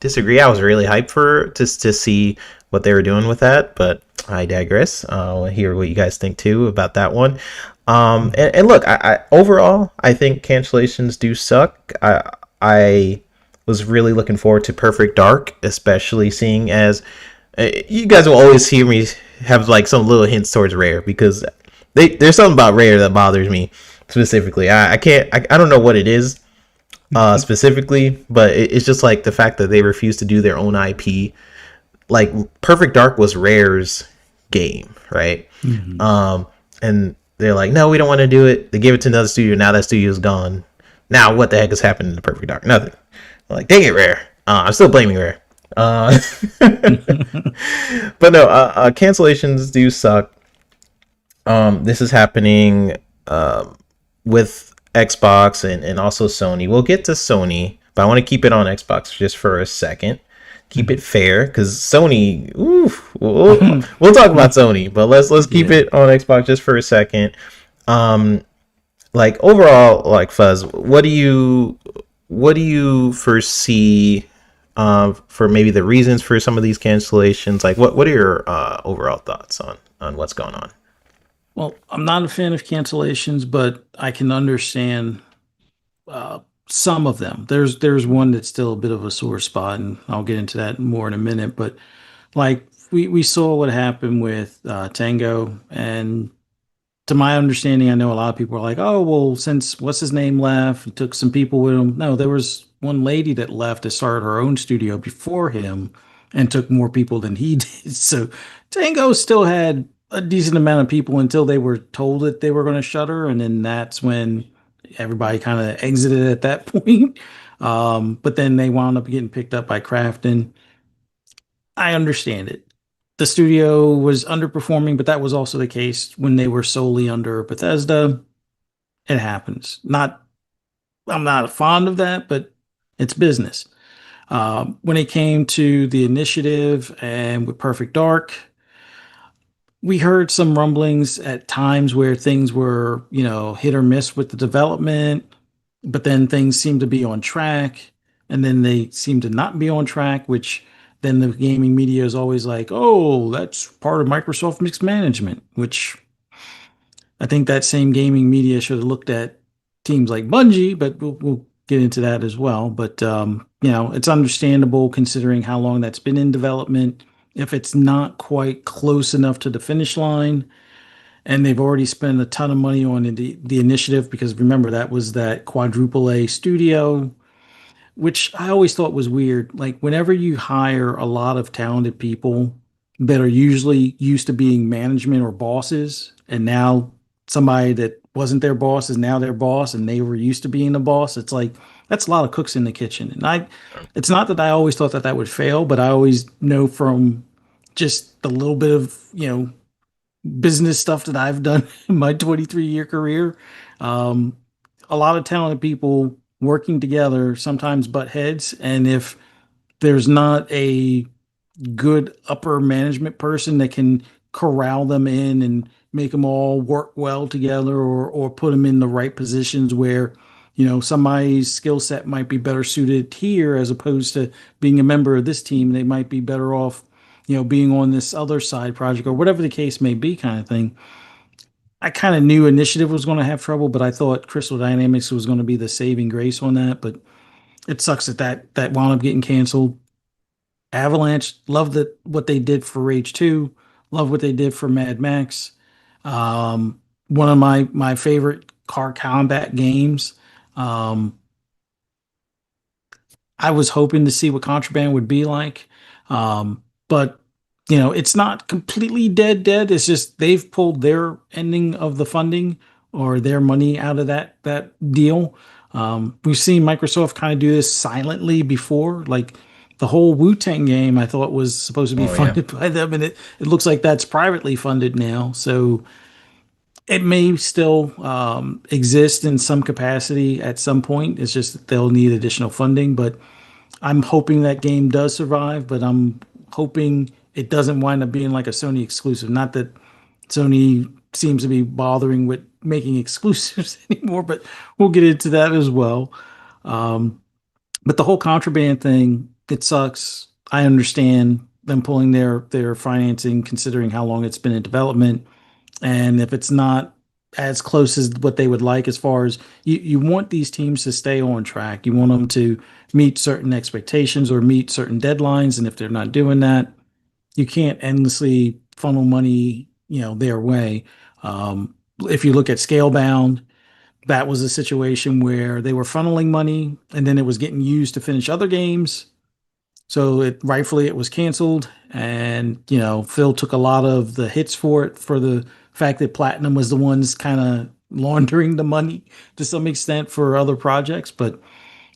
disagree. I was really hyped for just to see what they were doing with that, but I digress. I'll hear what you guys think too about that one. Mhm. And look, I overall I think cancellations do suck. I was really looking forward to Perfect Dark, especially seeing as you guys will always hear me have like some little hints towards Rare because there's something about Rare that bothers me specifically. I can't I don't know what it is specifically, but it's just like the fact that they refuse to do their own IP. Like Perfect Dark was Rare's game, right? Mhm. And they're like, no, we don't want to do it. They gave it to another studio. Now that studio's gone. Now what the heck has happened to Perfect Dark? Nothing. I'm like, dang it, Rare. I'm still blaming Rare. But no, cancellations do suck. This is happening with Xbox and also Sony. We'll get to Sony, but I want to keep it on Xbox just for a second. Keep it Mhm. fair because Sony. Oof, we'll talk about Sony, but let's keep Yeah. it on Xbox just for a second. Like overall, like Fuzz, what do you foresee for maybe the reasons for some of these cancellations? Like, what are your overall thoughts on what's going on? Well, I'm not a fan of cancellations, but I can understand some of them. There's one that's still a bit of a sore spot, and I'll get into that more in a minute. But like we saw what happened with Tango, and to my understanding, I know a lot of people are like, "Oh, well, since what's his name left, he took some people with him." No, there was one lady that left to start her own studio before him, and took more people than he did. So Tango still had a decent amount of people until they were told that they were going to shutter, and then that's when everybody kind of exited at that point. But then they wound up getting picked up by Crafton. I understand it. The studio was underperforming, but that was also the case when they were solely under Bethesda. It happens. Not, I'm not fond of that, but it's business. When it came to the initiative and with Perfect Dark, we heard some rumblings at times where things were, hit or miss with the development, but then things seemed to be on track, and then they seemed to not be on track, which then the gaming media is always like, oh, that's part of Microsoft mixed management, which I think that same gaming media should have looked at teams like Bungie, but we'll get into that as well. But it's understandable considering how long that's been in development. If it's not quite close enough to the finish line, and they've already spent a ton of money on the initiative, because remember that was that quadruple A studio, which I always thought was weird. Like whenever you hire a lot of talented people that are usually used to being management or bosses, and now somebody that wasn't their boss is now their boss, and they were used to being the boss, it's like that's a lot of cooks in the kitchen. And it's not that I always thought that that would fail, but I always know from just the little bit of business stuff that I've done in my 23-year career. Um, a lot of talented people working together sometimes butt heads. And if there's not a good upper management person that can corral them in and make them all work well together, or put them in the right positions where, somebody's skill set might be better suited here as opposed to being a member of this team. They might be better off, being on this other side project or whatever the case may be, kind of thing. I kind of knew Initiative was going to have trouble, but I thought Crystal Dynamics was going to be the saving grace on that. But it sucks that wound up getting canceled. Avalanche, love that what they did for Rage 2, love what they did for Mad Max. One of my favorite car combat games. Um, I was hoping to see what Contraband would be like. But it's not completely dead. It's just they've pulled their ending of the funding or their money out of that deal. We've seen Microsoft kind of do this silently before. Like the whole Wu-Tang game I thought was supposed to be Oh yeah. funded by them, and it looks like that's privately funded now. So it may still exist in some capacity at some point. It's just that they'll need additional funding. But I'm hoping that game does survive, but I'm hoping it doesn't wind up being like a Sony exclusive. Not that Sony seems to be bothering with making exclusives anymore, but we'll get into that as well. But the whole Contraband thing, it sucks. I understand them pulling their financing considering how long it's been in development. And if it's not as close as what they would like, as far as you want these teams to stay on track, you want them to meet certain expectations or meet certain deadlines. And if they're not doing that, you can't endlessly funnel money, their way. If you look at Scalebound, that was a situation where they were funneling money and then it was getting used to finish other games. So it was canceled, and Phil took a lot of the hits for it, for the fact that Platinum was the ones kind of laundering the money to some extent for other projects. But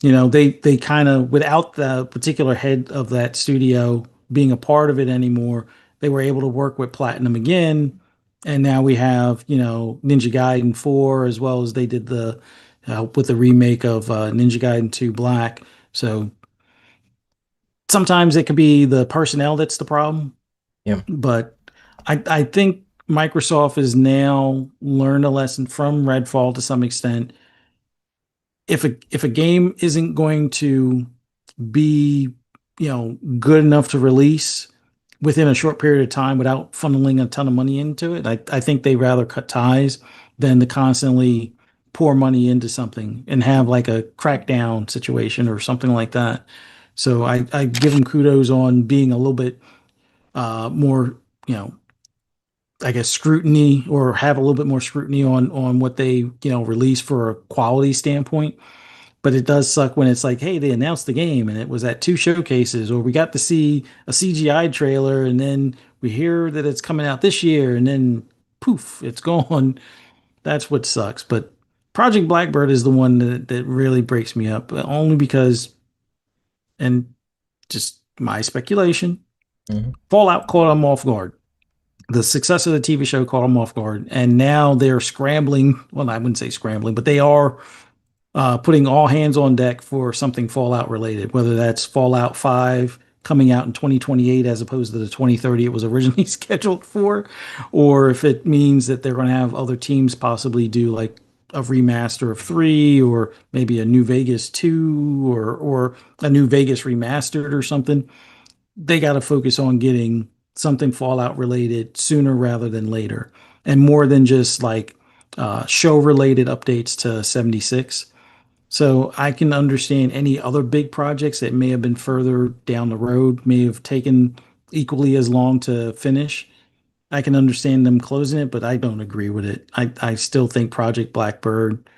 they kind of, without the particular head of that studio being a part of it anymore, they were able to work with Platinum again, and now we have Ninja Gaiden 4, as well as they did the with the remake of Ninja Gaiden 2 Black. So sometimes it could be the personnel that's the problem, Yeah. but I think Microsoft has now learned a lesson from Redfall to some extent. If a game isn't going to be good enough to release within a short period of time without funneling a ton of money into it, I think they rather cut ties than to constantly pour money into something and have like a crackdown situation or something like that. So I give them kudos on being a little bit more, I guess, scrutiny, or have a little bit more scrutiny on what they release for a quality standpoint. But it does suck when it's like, hey, they announced the game and it was at two showcases, or we got to see a CGI trailer and then we hear that it's coming out this year and then poof, it's gone. That's what sucks. But Project Blackbird is the one that really breaks me up, only because, and just my speculation, Hmm. Fallout caught them off guard. The success of the TV show caught them off guard. And now they're scrambling. Well, I wouldn't say scrambling, but they are putting all hands on deck for something Fallout related, whether that's Fallout 5 coming out in 2028 as opposed to the 2030 it was originally scheduled for, or if it means that they're going to have other teams possibly do like a remaster of 3, or maybe a New Vegas 2, or a New Vegas remastered or something. they got to focus on getting something Fallout related sooner rather than later, and more than just like show related updates to 76. So I can understand any other big projects that may have been further down the road, may have taken equally as long to finish. I can understand them closing it, but I don't agree with it. I still think Project Blackbird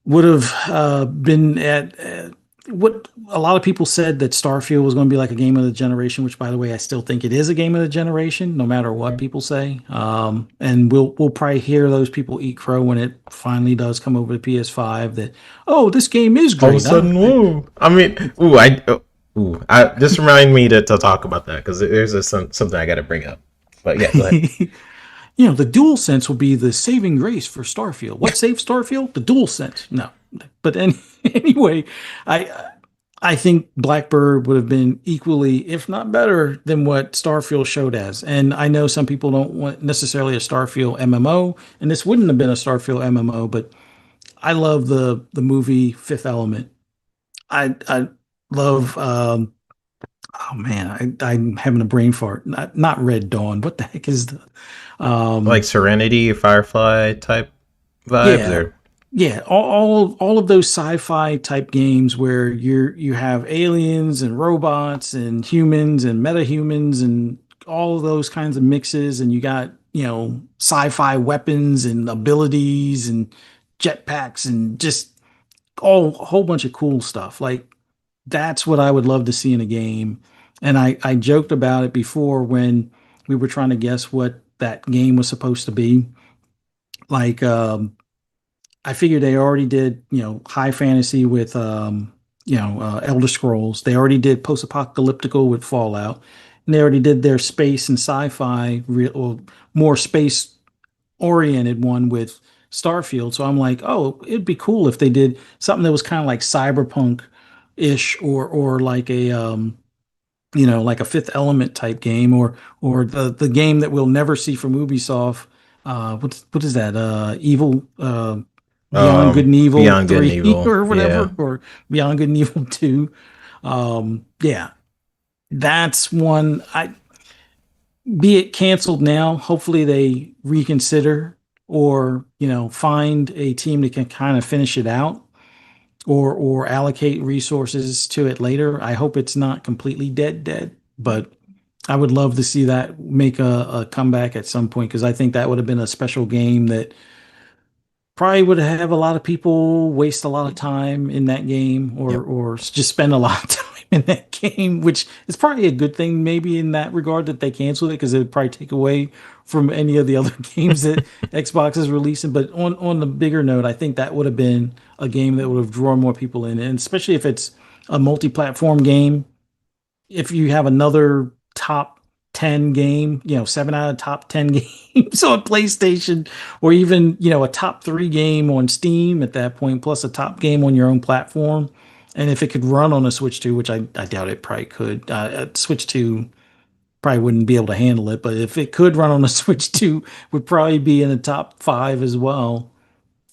would have been at what a lot of people said that Starfield was going to be like a game of the generation, which, by the way, I still think it is a game of the generation, no matter what people say. And we'll probably hear those people eat crow when it finally does come over to PS5. That oh, this game is All of a great. sudden, woo! I mean, just remind me to talk about that because there's something I got to bring up. But yeah, go ahead. The dual sense will be the saving grace for Starfield. What saves Starfield? The dual sense. No, but anyway, I think Blackbird would have been equally, if not better, than what Starfield showed as. And I know some people don't want necessarily a Starfield MMO, and this wouldn't have been a Starfield MMO, but I love the movie Fifth Element. I love oh man, I'm having a brain fart. Not Red Dawn. What the heck is the Like Serenity, Firefly type vibes, yeah, or yeah, all of those sci-fi type games where you have aliens and robots and humans and metahumans and all of those kinds of mixes, and you got, sci-fi weapons and abilities and jetpacks and just a whole bunch of cool stuff. Like that's what I would love to see in a game. And I joked about it before when we were trying to guess what that game was supposed to be. Like I figured they already did, high fantasy with, Elder Scrolls. They already did post-apocalyptical with Fallout, and they already did their space and sci-fi, or more space-oriented one with Starfield. So I'm like, oh, it'd be cool if they did something that was kind of like cyberpunk-ish, or like a, like a Fifth Element type game, or the game that we'll never see from Ubisoft. What is that? Evil. Beyond Good and Evil Beyond Good and 3 Evil. or Yeah. whatever, or Beyond Good and Evil 2. Yeah, that's one. Be it canceled now. Hopefully they reconsider, or find a team that can kind of finish it out, or allocate resources to it later. I hope it's not completely dead, but I would love to see that make a comeback at some point, because I think that would have been a special game that probably would have a lot of people waste a lot of time in that game, or Yep. or just spend a lot of time in that game, which is probably a good thing maybe in that regard that they canceled it, because it would probably take away from any of the other games that Xbox is releasing. But on the bigger note, I think that would have been a game that would have drawn more people in, and especially if it's a multi-platform game. If you have another top 10 game, 7 out of top 10 games on PlayStation, or even, a top 3 game on Steam at that point, plus a top game on your own platform. And if it could run on a Switch 2, which I doubt it probably could, Switch 2 probably wouldn't be able to handle it. But if it could run on a Switch 2, would probably be in the top 5 as well.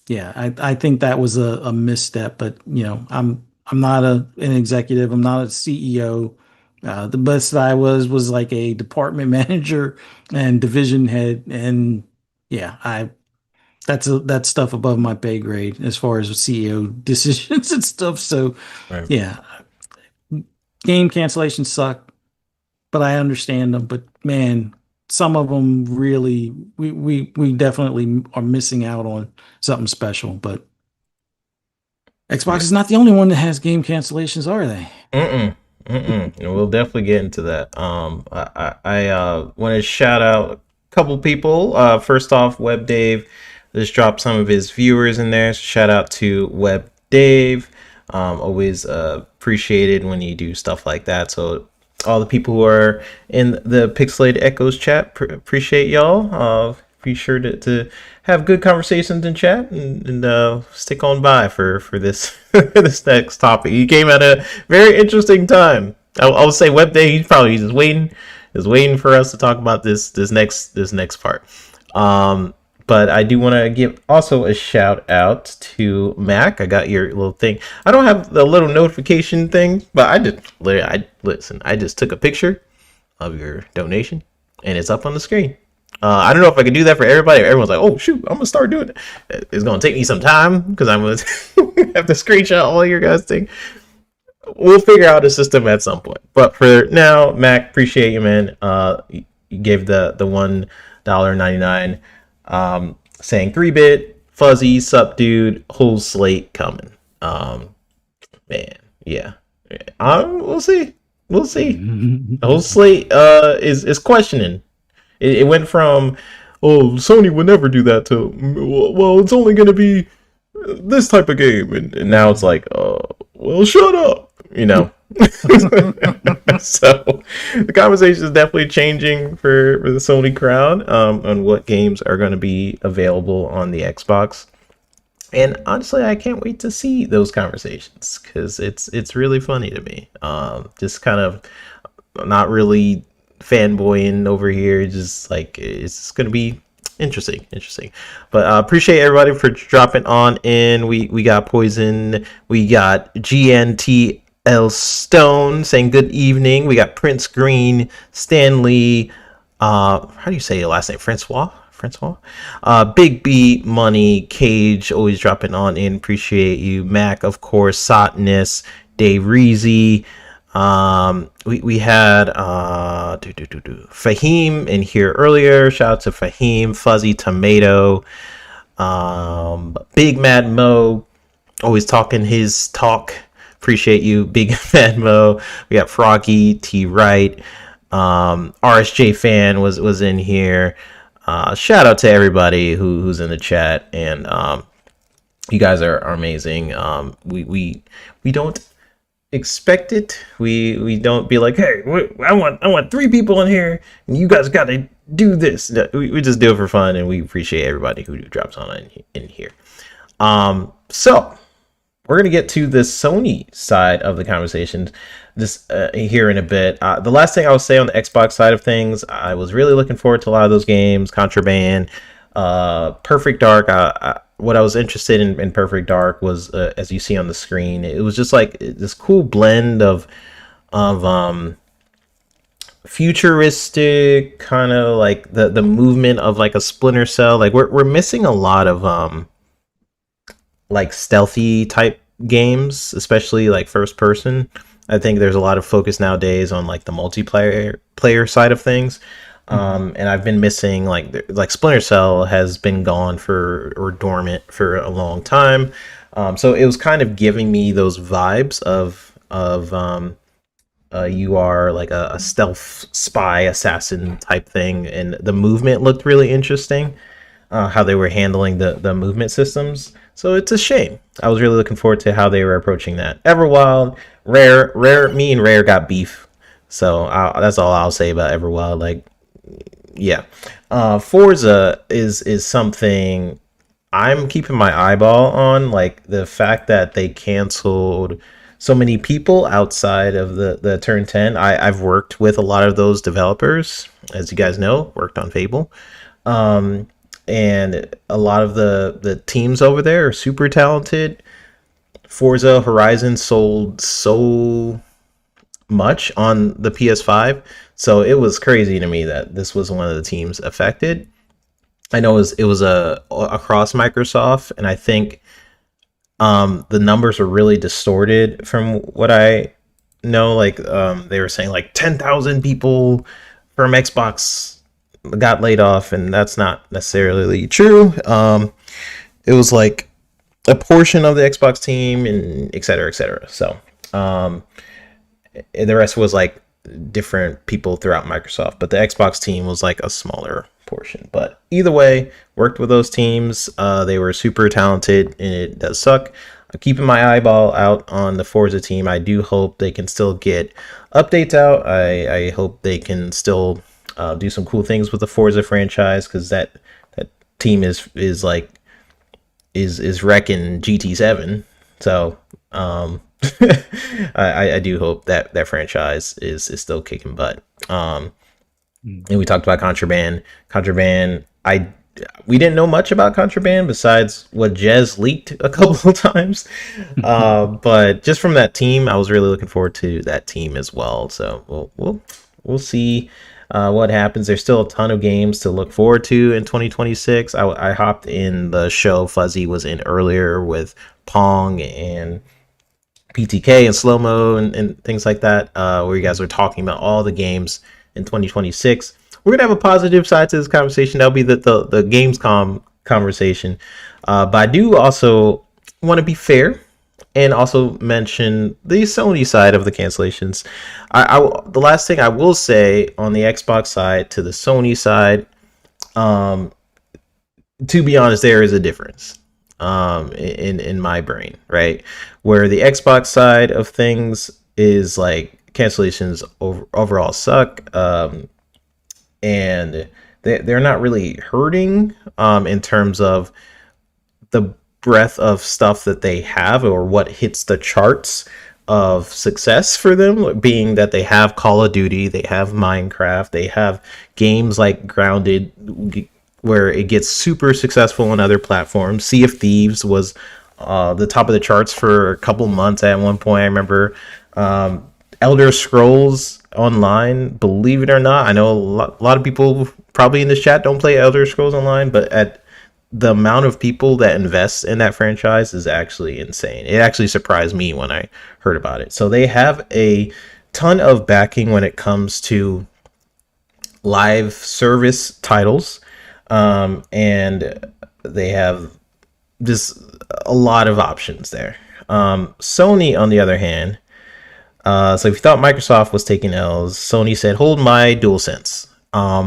Yeah, I think that was a misstep, but I'm not an executive. I'm not a CEO. The best that I was like a department manager and division head, and yeah, that's stuff above my pay grade as far as CEO decisions and stuff. So Right. yeah, game cancellations suck, but I understand them. But man, some of them really, we definitely are missing out on something special. But Xbox Yeah. is not the only one that has game cancellations, are they? Mm-mm. Mm-mm. And we'll definitely get into that. I want to shout out a couple people. First off, Web Dave just dropped some of his viewers in there. So shout out to Web Dave. Always appreciated when you do stuff like that. So all the people who are in the Pixelated Echoes chat, appreciate y'all. Be sure to have good conversations in chat, and stick on by for this this next topic. You came at a very interesting time. I'll say Web Day. He's probably just waiting for us to talk about this next part. But I do want to give also a shout out to Mac. I got your little thing. I don't have the little notification thing, but I just took a picture of your donation, and it's up on the screen. I don't know if I can do that for everybody. Everyone's like, "Oh shoot, I'm gonna start doing it." It's gonna take me some time because I'm gonna have to screenshot all your guys' thing. We'll figure out a system at some point. But for now, Mac, appreciate you, man. You gave the $1.99, saying 3-bit fuzzy sup dude whole slate coming. Man, yeah. We'll see. The whole slate is questioning. It went from, oh, Sony would never do that, to, well, it's only going to be this type of game, and now it's like, well, shut up, you know. So the conversation is definitely changing for the Sony crowd on what games are going to be available on the Xbox. And honestly, I can't wait to see those conversations because it's really funny to me. Just kind of not really fanboying over here. Just like it's going to be interesting. But appreciate everybody for dropping on in. We got Poison. We got GNTL Stone saying good evening. We got Prince Green, Stanley. How do you say your last name? Francois. Big B Money Cage always dropping on in. Appreciate you. Mac, of course. Sotness, Dave Reezy. We had Fahim in here earlier. Shout out to Fahim. Fuzzy Tomato. Big Mad Mo always talking his talk. Appreciate you, Big Mad Mo. We got Froggy T Wright. RSJ fan was in here. Shout out to everybody who's in the chat, and you guys are amazing. We don't expect it. We don't be like, hey, I want 3 people in here, and you guys got to do this. No, we just do it for fun, and we appreciate everybody who drops on in here. So we're gonna get to the Sony side of the conversation this here in a bit. The last thing I will say on the Xbox side of things, I was really looking forward to a lot of those games. Contraband, Perfect Dark. What I was interested in Perfect Dark was, as you see on the screen, it was just like this cool blend of futuristic, kind of like the movement of like a Splinter Cell. Like we're missing a lot of like stealthy type games, especially like first person. I think there's a lot of focus nowadays on like the player side of things. And I've been missing like Splinter Cell has been gone or dormant for a long time. So it was kind of giving me those vibes of you are like a stealth spy assassin type thing, and the movement looked really interesting. How they were handling the movement systems. So it's a shame. I was really looking forward to how they were approaching that. Everwild, me and Rare got beef. So that's all I'll say about Everwild. Like, yeah. Forza is something I'm keeping my eyeball on. Like the fact that they canceled so many people outside of the Turn 10. I've worked with a lot of those developers, as you guys know, worked on Fable. And a lot of the teams over there are super talented. Forza Horizon sold so much on the PS5, so it was crazy to me that this was one of the teams affected. I know it was across Microsoft, and I think the numbers were really distorted from what I know. Like they were saying like 10,000 people from Xbox got laid off, and that's not necessarily true. It was like a portion of the Xbox team, and et cetera, et cetera. So the rest was like different people throughout Microsoft, but the Xbox team was like a smaller portion. But either way, worked with those teams. They were super talented, and it does suck. I'm keeping my eyeball out on the Forza team. I do hope they can still get updates out. I hope they can still do some cool things with the Forza franchise, because that team is wrecking GT7. So I do hope that franchise is still kicking butt. And we talked about Contraband. I we didn't know much about Contraband besides what Jez leaked a couple of times. But just from that team, I was really looking forward to that team as well. So we'll see what happens. There's still a ton of games to look forward to in 2026. I hopped in the show Fuzzy was in earlier with Pong and PTK and Slow Mo and things like that, where you guys were talking about all the games in 2026. We're gonna have a positive side to this conversation. That'll be the Gamescom conversation. But I do also want to be fair and also mention the Sony side of the cancellations. The last thing I will say on the Xbox side to the Sony side, to be honest, there is a difference in my brain, right? Where the Xbox side of things is like cancellations overall suck, and they're not really hurting in terms of the breadth of stuff that they have or what hits the charts of success for them, being that they have Call of Duty, they have Minecraft, they have games like Grounded, where it gets super successful on other platforms. Sea of Thieves was the top of the charts for a couple months at one point. I remember Elder Scrolls Online, believe it or not. I know a lot of people probably in this chat don't play Elder Scrolls Online, but at the amount of people that invest in that franchise is actually insane. It actually surprised me when I heard about it. So they have a ton of backing when it comes to live service titles. And they have just a lot of options there. Sony, on the other hand, so if you thought Microsoft was taking L's, Sony said, hold my DualSense.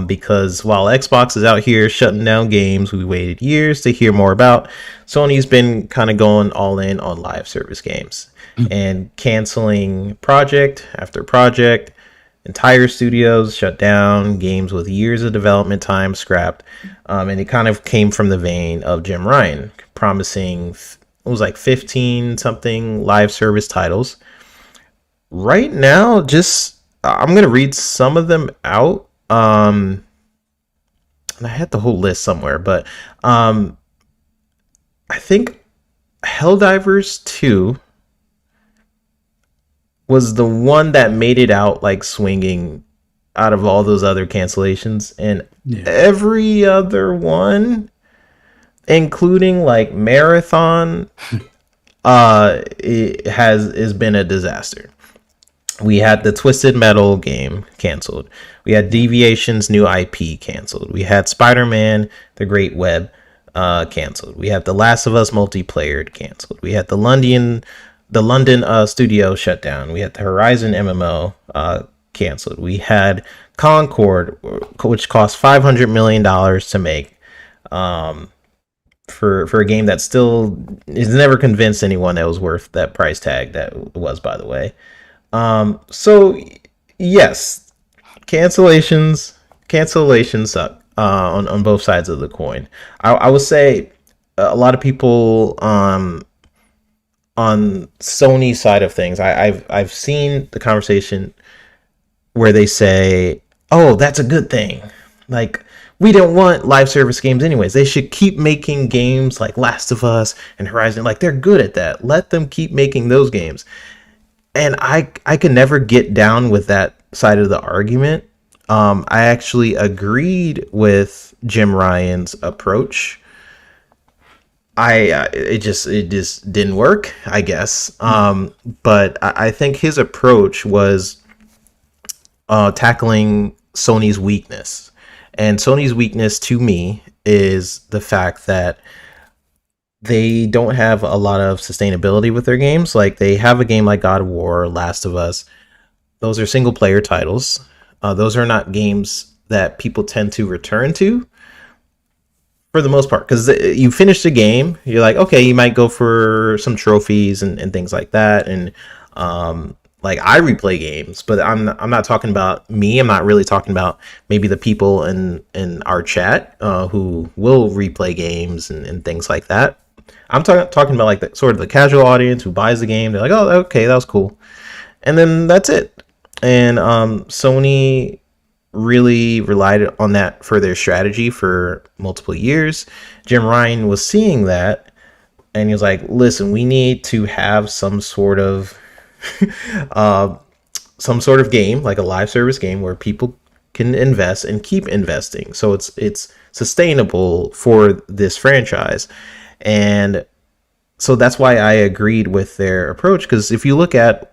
Because while Xbox is out here shutting down games we waited years to hear more about, Sony's been kind of going all in on live service games and canceling project after project. Entire studios shut down, games with years of development time scrapped, and it kind of came from the vein of Jim Ryan promising it was like 15 something live service titles. Right now, just I'm gonna read some of them out. And I had the whole list somewhere, but I think Helldivers 2 was the one that made it out like swinging out of all those other cancellations, and every other one, including like Marathon, it has been a disaster. We had the Twisted Metal game canceled. We had Deviation's new IP canceled. We had Spider-Man: The Great Web canceled. We had The Last of Us multiplayer canceled. We had the London studio shut down. We had the Horizon MMO canceled. We had Concord, which cost $500 million to make, for a game that still has never convinced anyone that was worth that price tag that was, by the way. So yes, cancellations suck on both sides of the coin. I would say a lot of people on Sony side of things, I've seen the conversation where they say, "Oh, that's a good thing. Like, we don't want live service games anyways. They should keep making games like Last of Us and Horizon. Like, they're good at that. Let them keep making those games." And I could never get down with that side of the argument. I actually agreed with Jim Ryan's approach. It just didn't work, I guess. But I think his approach was tackling Sony's weakness. And Sony's weakness to me is the fact that they don't have a lot of sustainability with their games. Like, they have a game like God of War, Last of Us. Those are single player titles. Those are not games that people tend to return to for the most part, because you finish the game, you're like, okay, you might go for some trophies and things like that. And like, I replay games, but I'm not talking about me. I'm not really talking about maybe the people in our chat who will replay games and things like that. I'm talking about like the sort of the casual audience who buys the game. They're like, oh, okay, that was cool, and then that's it. And Sony really relied on that for their strategy for multiple years. Jim Ryan was seeing that, and he was like, "Listen, we need to have uh, some sort of game, like a live service game, where people can invest and keep investing, so it's sustainable for this franchise." And so that's why I agreed with their approach, because if you look at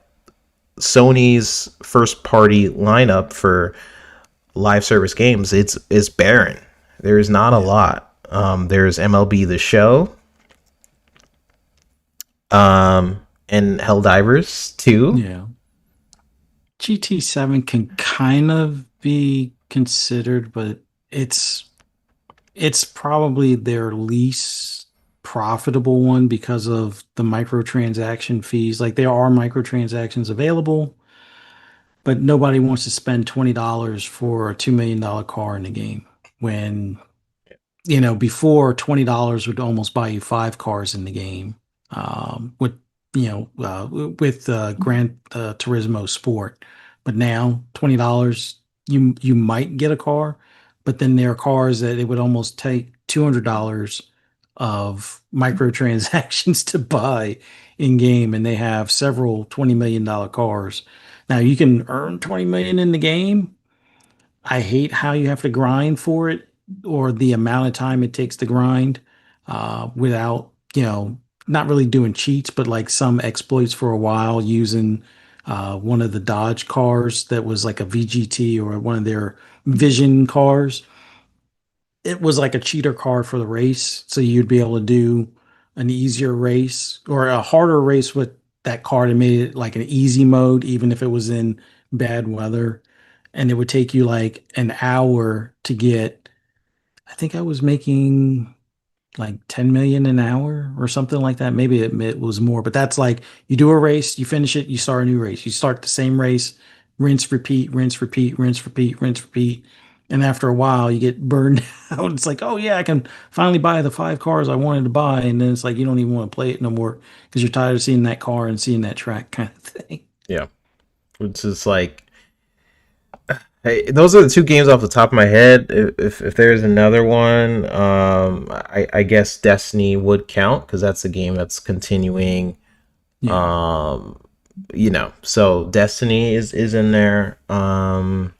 Sony's first party lineup for live service games, it's barren. There's not a lot. There's MLB The Show, and Helldivers 2. Yeah. GT7 can kind of be considered, but it's probably their least profitable one because of the microtransaction fees. Like, there are microtransactions available, but nobody wants to spend $20 for a $2 million car in the game when, before $20 would almost buy you 5 cars in the game. With Gran Turismo Sport, but now $20 you might get a car, but then there are cars that it would almost take $200 of microtransactions to buy in game, and they have several $20 million cars. Now you can earn 20 million in the game. I hate how you have to grind for it, or the amount of time it takes to grind without, not really doing cheats, but like some exploits for a while using one of the Dodge cars that was like a VGT or one of their Vision cars. It was like a cheater car for the race. So you'd be able to do an easier race or a harder race with that car that made it like an easy mode, even if it was in bad weather. And it would take you like an hour to get, I think I was making like 10 million an hour or something like that. Maybe it was more, but that's like you do a race, you finish it, you start a new race. You start the same race, rinse, repeat, rinse, repeat, rinse, repeat, rinse, repeat. And after a while, you get burned out. It's like, oh yeah, I can finally buy the 5 cars I wanted to buy. And then it's like, you don't even want to play it no more because you're tired of seeing that car and seeing that track kind of thing. Yeah, which is like, hey, those are the two games off the top of my head. If there's another one, I guess Destiny would count because that's a game that's continuing. Yeah. So Destiny is in there. And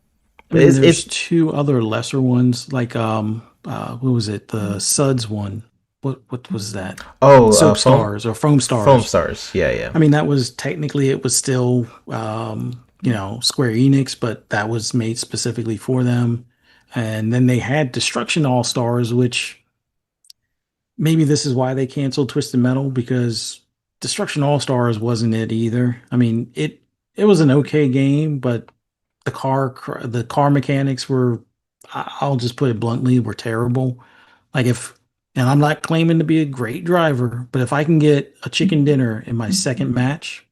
there's two other lesser ones, like what was it? The Suds one. What was that? Soap Stars or Foam Stars. Foam Stars. Yeah, yeah. I mean, that was technically, it was still Square Enix, but that was made specifically for them. And then they had Destruction All Stars, which maybe this is why they canceled Twisted Metal, because Destruction All Stars wasn't it either. I mean, it was an okay game, but the car mechanics were, I'll just put it bluntly, were terrible. Like, and I'm not claiming to be a great driver, but if I can get a chicken dinner in my second match,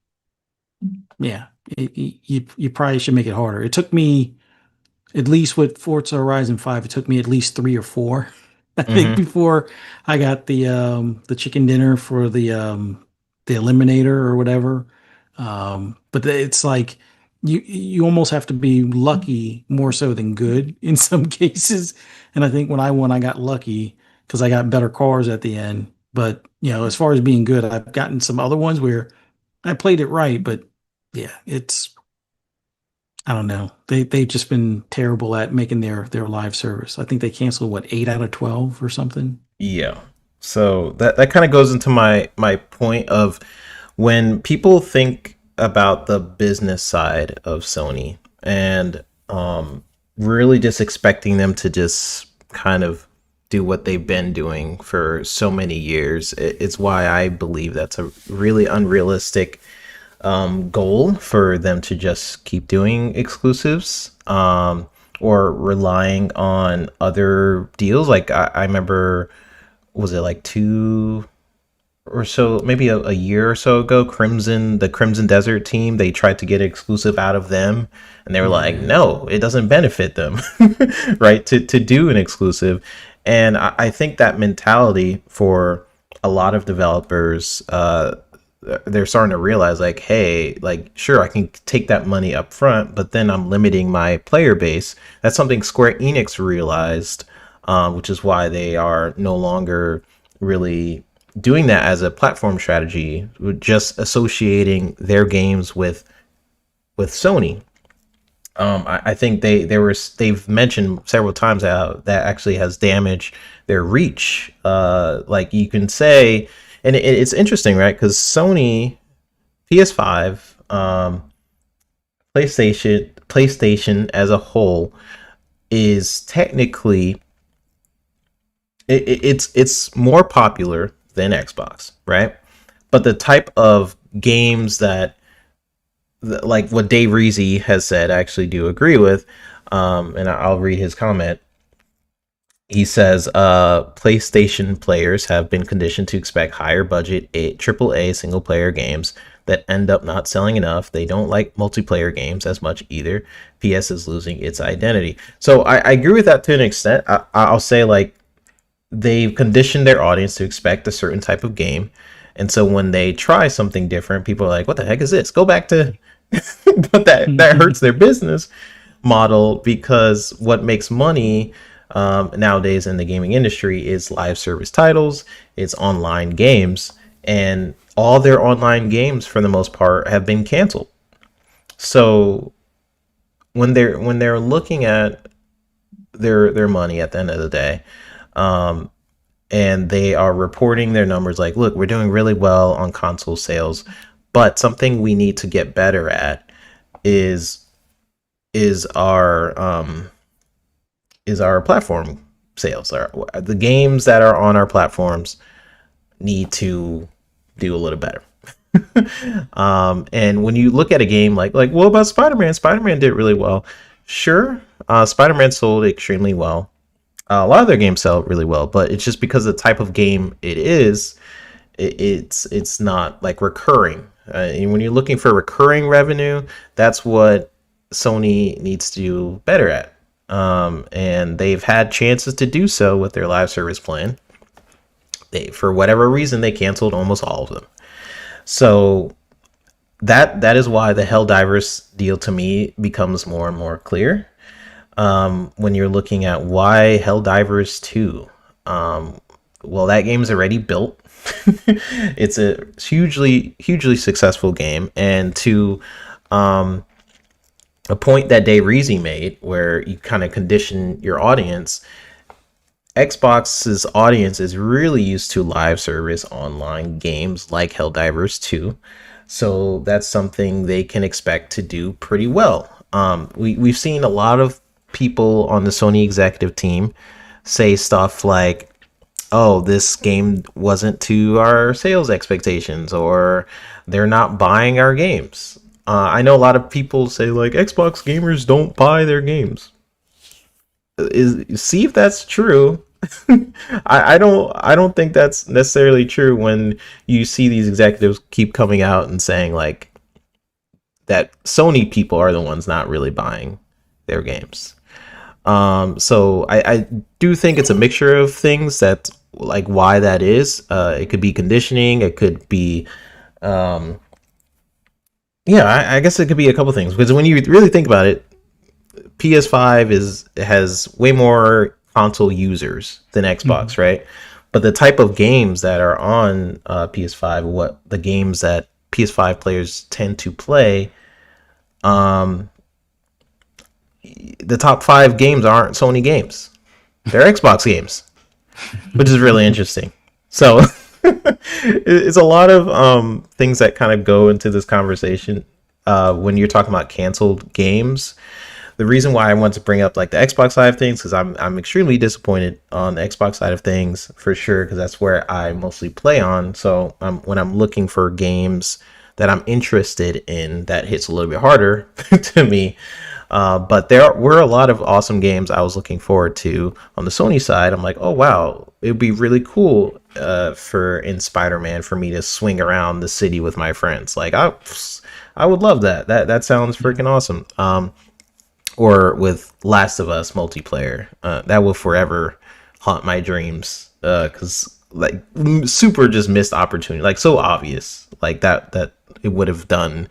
yeah, you probably should make it harder. It took me, at least with Forza Horizon 5, it took me at least 3 or 4, I think, before I got the chicken dinner for the eliminator or whatever. But it's like you almost have to be lucky more so than good in some cases. And I think when I won, I got lucky because I got better cars at the end. But as far as being good, I've gotten some other ones where I played it right, but yeah, I don't know. They've just been terrible at making their live service. I think they canceled 8 out of 12 or something. Yeah. So that kind of goes into my point of when people think about the business side of Sony and really just expecting them to just kind of do what they've been doing for so many years. It's why I believe that's a really unrealistic goal for them to just keep doing exclusives or relying on other deals. Like I remember, was it like 2 or so, maybe a year or so ago, the Crimson Desert team, they tried to get exclusive out of them, and they were like, no, it doesn't benefit them, right, to do an exclusive. And I think that mentality for a lot of developers they're starting to realize like, hey, like sure I can take that money up front, but then I'm limiting my player base. That's something Square Enix realized, which is why they are no longer really doing that as a platform strategy, just associating their games with Sony. I think they've mentioned several times how that actually has damaged their reach. Like you can say, and it's interesting, right? Because Sony, PS5, PlayStation as a whole is technically it's more popular than Xbox, right? But the type of games that like what Dave Reezy has said, I actually do agree with. And I'll read his comment. He says, PlayStation players have been conditioned to expect higher budget AAA single player games that end up not selling enough. They don't like multiplayer games as much either. PS is losing its identity. So I agree with that to an extent. I'll say like they've conditioned their audience to expect a certain type of game. And so when they try something different, people are like, what the heck is this? Go back to but that hurts their business model because what makes money nowadays in the gaming industry is live service titles, it's online games, and all their online games for the most part have been canceled. So when they're looking at their money at the end of the day, um, and they are reporting their numbers like, look, we're doing really well on console sales, but something we need to get better at is is our um is our platform sales. The games that are on our platforms need to do a little better. And when you look at a game like what about Spider-Man? Spider-Man did really well. Sure, Spider-Man sold extremely well. A lot of their games sell really well, but it's just because of the type of game it is, it's not like recurring. And when you're looking for recurring revenue, that's what Sony needs to do better at. And they've had chances to do so with their live service plan. For whatever reason, they canceled almost all of them. So that is why the Helldivers deal to me becomes more and more clear. When you're looking at why Helldivers 2, well, that game's already built. It's a hugely successful game, and to a point that Dave Reezy made, where you kind of condition your audience. Xbox's audience is really used to live service online games like Helldivers 2, so that's something they can expect to do pretty well. We've seen a lot of people on the Sony executive team say stuff like, oh, this game wasn't to our sales expectations, or they're not buying our games. I know a lot of people say like Xbox gamers don't buy their games. See if that's true. I don't think that's necessarily true when you see these executives keep coming out and saying like that Sony people are the ones not really buying their games. So I do think it's a mixture of things that like why that is. It could be conditioning. It could be, yeah, I guess it could be a couple things because when you really think about it, PS5 has way more console users than Xbox, right? But the type of games that are on PS5, what the games that PS5 players tend to play, the top 5 games aren't Sony games. They're Xbox games, which is really interesting. So it's a lot of things that kind of go into this conversation when you're talking about canceled games. The reason why I want to bring up like the Xbox side of things, because I'm extremely disappointed on the Xbox side of things for sure, because that's where I mostly play on. So when I'm looking for games that I'm interested in, that hits a little bit harder to me. But there were a lot of awesome games I was looking forward to on the Sony side. I'm like, oh wow, it would be really cool for in Spider-Man for me to swing around the city with my friends. Like I would love that. That sounds freaking awesome. Or with Last of Us multiplayer, that will forever haunt my dreams. Because like super just missed opportunity, like so obvious, like that it would have done,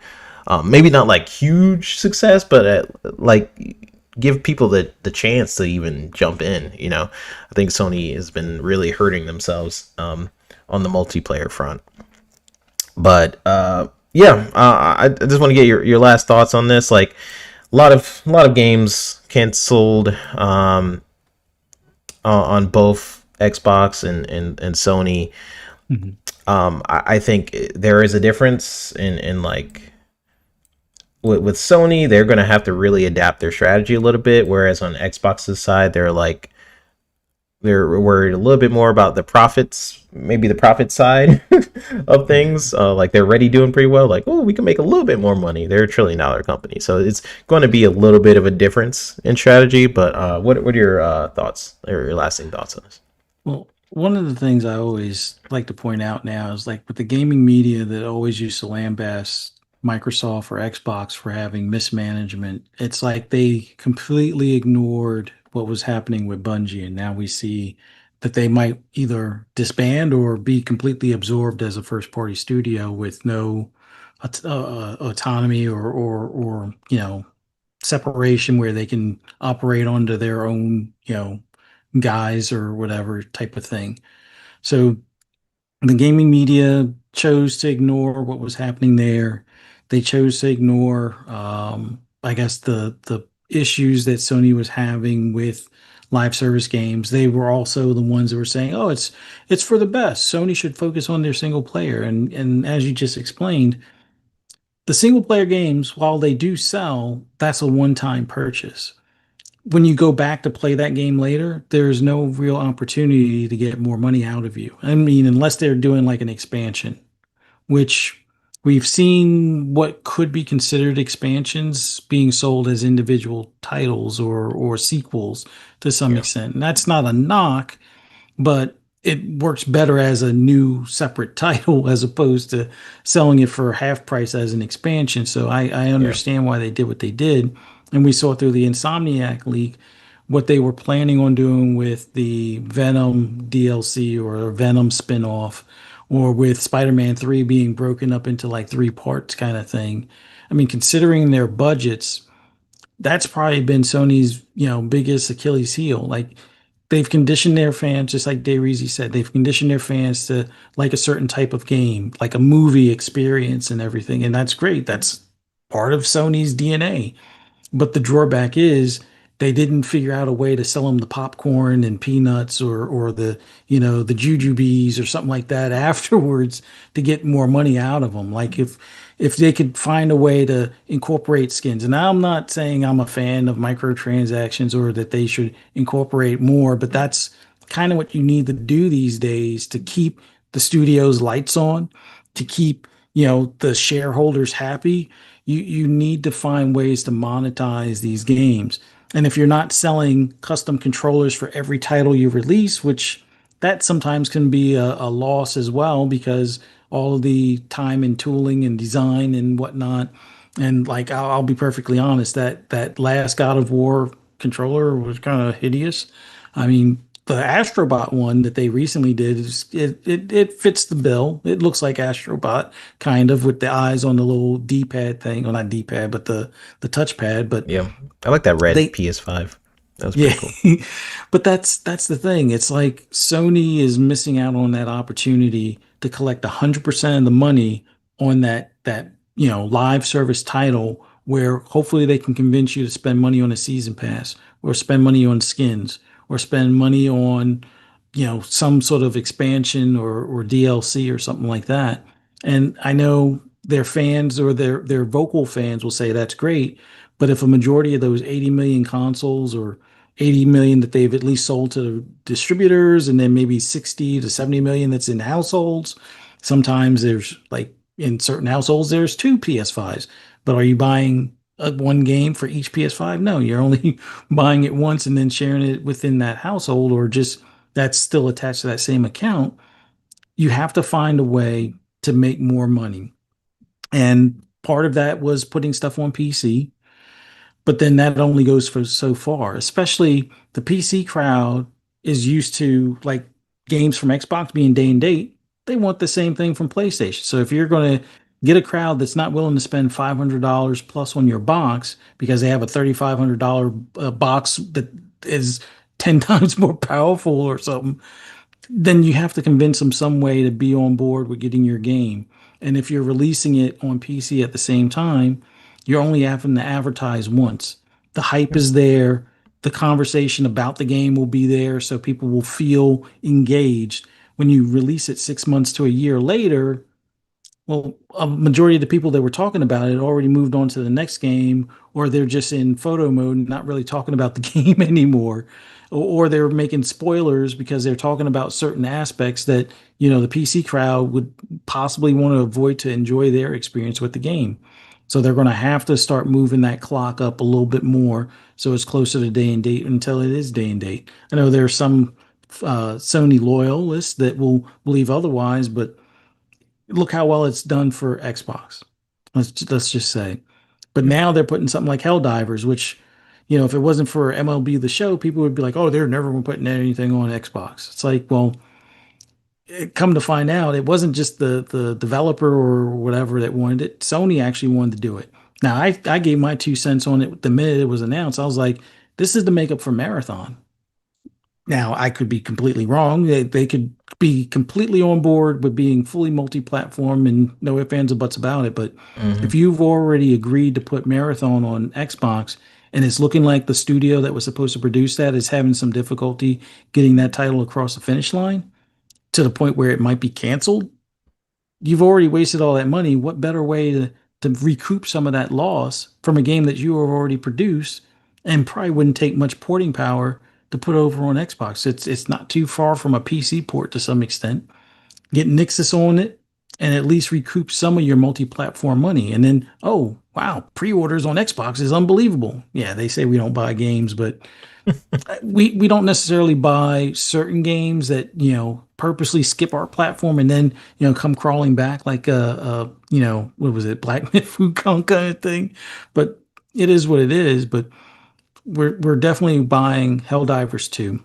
maybe not like huge success, but like give people the chance to even jump in. I think Sony has been really hurting themselves on the multiplayer front. But yeah, I just want to get your last thoughts on this. Like a lot of games canceled on both Xbox and Sony. Mhm. I think there is a difference in like with Sony, they're going to have to really adapt their strategy a little bit, whereas on Xbox's side, they're worried a little bit more about the profits, maybe the profit side of things. Like they're already doing pretty well. Like, oh, we can make a little bit more money. They're $1 trillion company, so it's going to be a little bit of a difference in strategy. But what are your thoughts or your lasting thoughts on this? Well, one of the things I always like to point out now is like with the gaming media that always used to lambast Microsoft or Xbox for having mismanagement, it's like they completely ignored what was happening with Bungie. And now we see that they might either disband or be completely absorbed as a first party studio with no autonomy or, separation where they can operate onto their own, guys or whatever type of thing. So the gaming media chose to ignore what was happening there. They chose to ignore, I guess, the issues that Sony was having with live service games. They were also the ones that were saying, "Oh, it's for the best. Sony should focus on their single player." And as you just explained, the single player games, while they do sell, that's a one time purchase. When you go back to play that game later, there's no real opportunity to get more money out of you. I mean, unless they're doing like an expansion, which we've seen what could be considered expansions being sold as individual titles or sequels to some Yeah, extent. And that's not a knock, but it works better as a new separate title as opposed to selling it for half price as an expansion. So I yeah, understand why they did what they did. And we saw through the Insomniac leak what they were planning on doing with the Venom DLC or Venom spinoff, or with Spider-Man 3 being broken up into like three parts kind of thing. I mean, considering their budgets, that's probably been Sony's, biggest Achilles heel. Like they've conditioned their fans, just like DayReezy said, they've conditioned their fans to like a certain type of game, like a movie experience and everything. And that's great. That's part of Sony's DNA. But the drawback is they didn't figure out a way to sell them the popcorn and peanuts or the the jujubes or something like that afterwards to get more money out of them. Like if they could find a way to incorporate skins. And I'm not saying I'm a fan of microtransactions or that they should incorporate more, but that's kind of what you need to do these days to keep the studio's lights on, to keep the shareholders happy. You need to find ways to monetize these games. And if you're not selling custom controllers for every title you release, which that sometimes can be a loss as well because all of the time and tooling and design and whatnot. And like I'll be perfectly honest, that last God of War controller was kind of hideous. I mean, the Astrobot one that they recently did is it fits the bill. It looks like Astrobot kind of with the eyes on the little D-pad thing, or not D-pad, but the touchpad. But yeah. I like that red they PS5. That was yeah, pretty cool. but that's the thing. It's like Sony is missing out on that opportunity to collect 100% of the money on that live service title, where hopefully they can convince you to spend money on a season pass or spend money on skins or spend money on some sort of expansion or DLC or something like that. And I know their fans or their vocal fans will say that's great, but if a majority of those 80 million consoles or 80 million that they've at least sold to distributors, and then maybe 60 to 70 million that's in households. Sometimes there's like in certain households, there's two PS5s, but are you buying one game for each PS5? No, you're only buying it once and then sharing it within that household, or just that's still attached to that same account. You have to find a way to make more money. And part of that was putting stuff on PC, but then that only goes for so far. Especially the PC crowd is used to like games from Xbox being day and date, they want the same thing from PlayStation. So if you're going to get a crowd that's not willing to spend $500 plus on your box because they have a $3,500 box that is 10 times more powerful or something, then you have to convince them some way to be on board with getting your game. And if you're releasing it on PC at the same time, you're only having to advertise once. The hype is there. The conversation about the game will be there, so people will feel engaged. When you release it 6 months to a year later, well, a majority of the people that were talking about it already moved on to the next game, or they're just in photo mode and not really talking about the game anymore. Or they're making spoilers because they're talking about certain aspects that, the PC crowd would possibly want to avoid to enjoy their experience with the game. So they're going to have to start moving that clock up a little bit more so it's closer to day and date until it is day and date. I know there are some Sony loyalists that will believe otherwise, but look how well it's done for Xbox. Let's just say. But now they're putting something like Helldivers, which, if it wasn't for MLB The Show, people would be like, "Oh, they're never going to put anything on Xbox." It's like, well, come to find out, it wasn't just the developer or whatever that wanted it. Sony actually wanted to do it. Now, I gave my 2 cents on it the minute it was announced. I was like, "This is the makeup for Marathon." Now, I could be completely wrong. They could be completely on board with being fully multi-platform and no ifs, ands, or buts about it. But Hmm. if you've already agreed to put Marathon on Xbox and it's looking like the studio that was supposed to produce that is having some difficulty getting that title across the finish line to the point where it might be canceled, you've already wasted all that money. What better way to recoup some of that loss from a game that you have already produced and probably wouldn't take much porting power to put over on Xbox? It's not too far from a PC port to some extent. Get Nixus on it and at least recoup some of your multi-platform money. And then, oh wow, pre-orders on Xbox is unbelievable. Yeah, they say we don't buy games, but we don't necessarily buy certain games that purposely skip our platform and then come crawling back like what was it, Black Myth Wukong kind of thing. But it is what it is. But we're definitely buying Helldivers 2.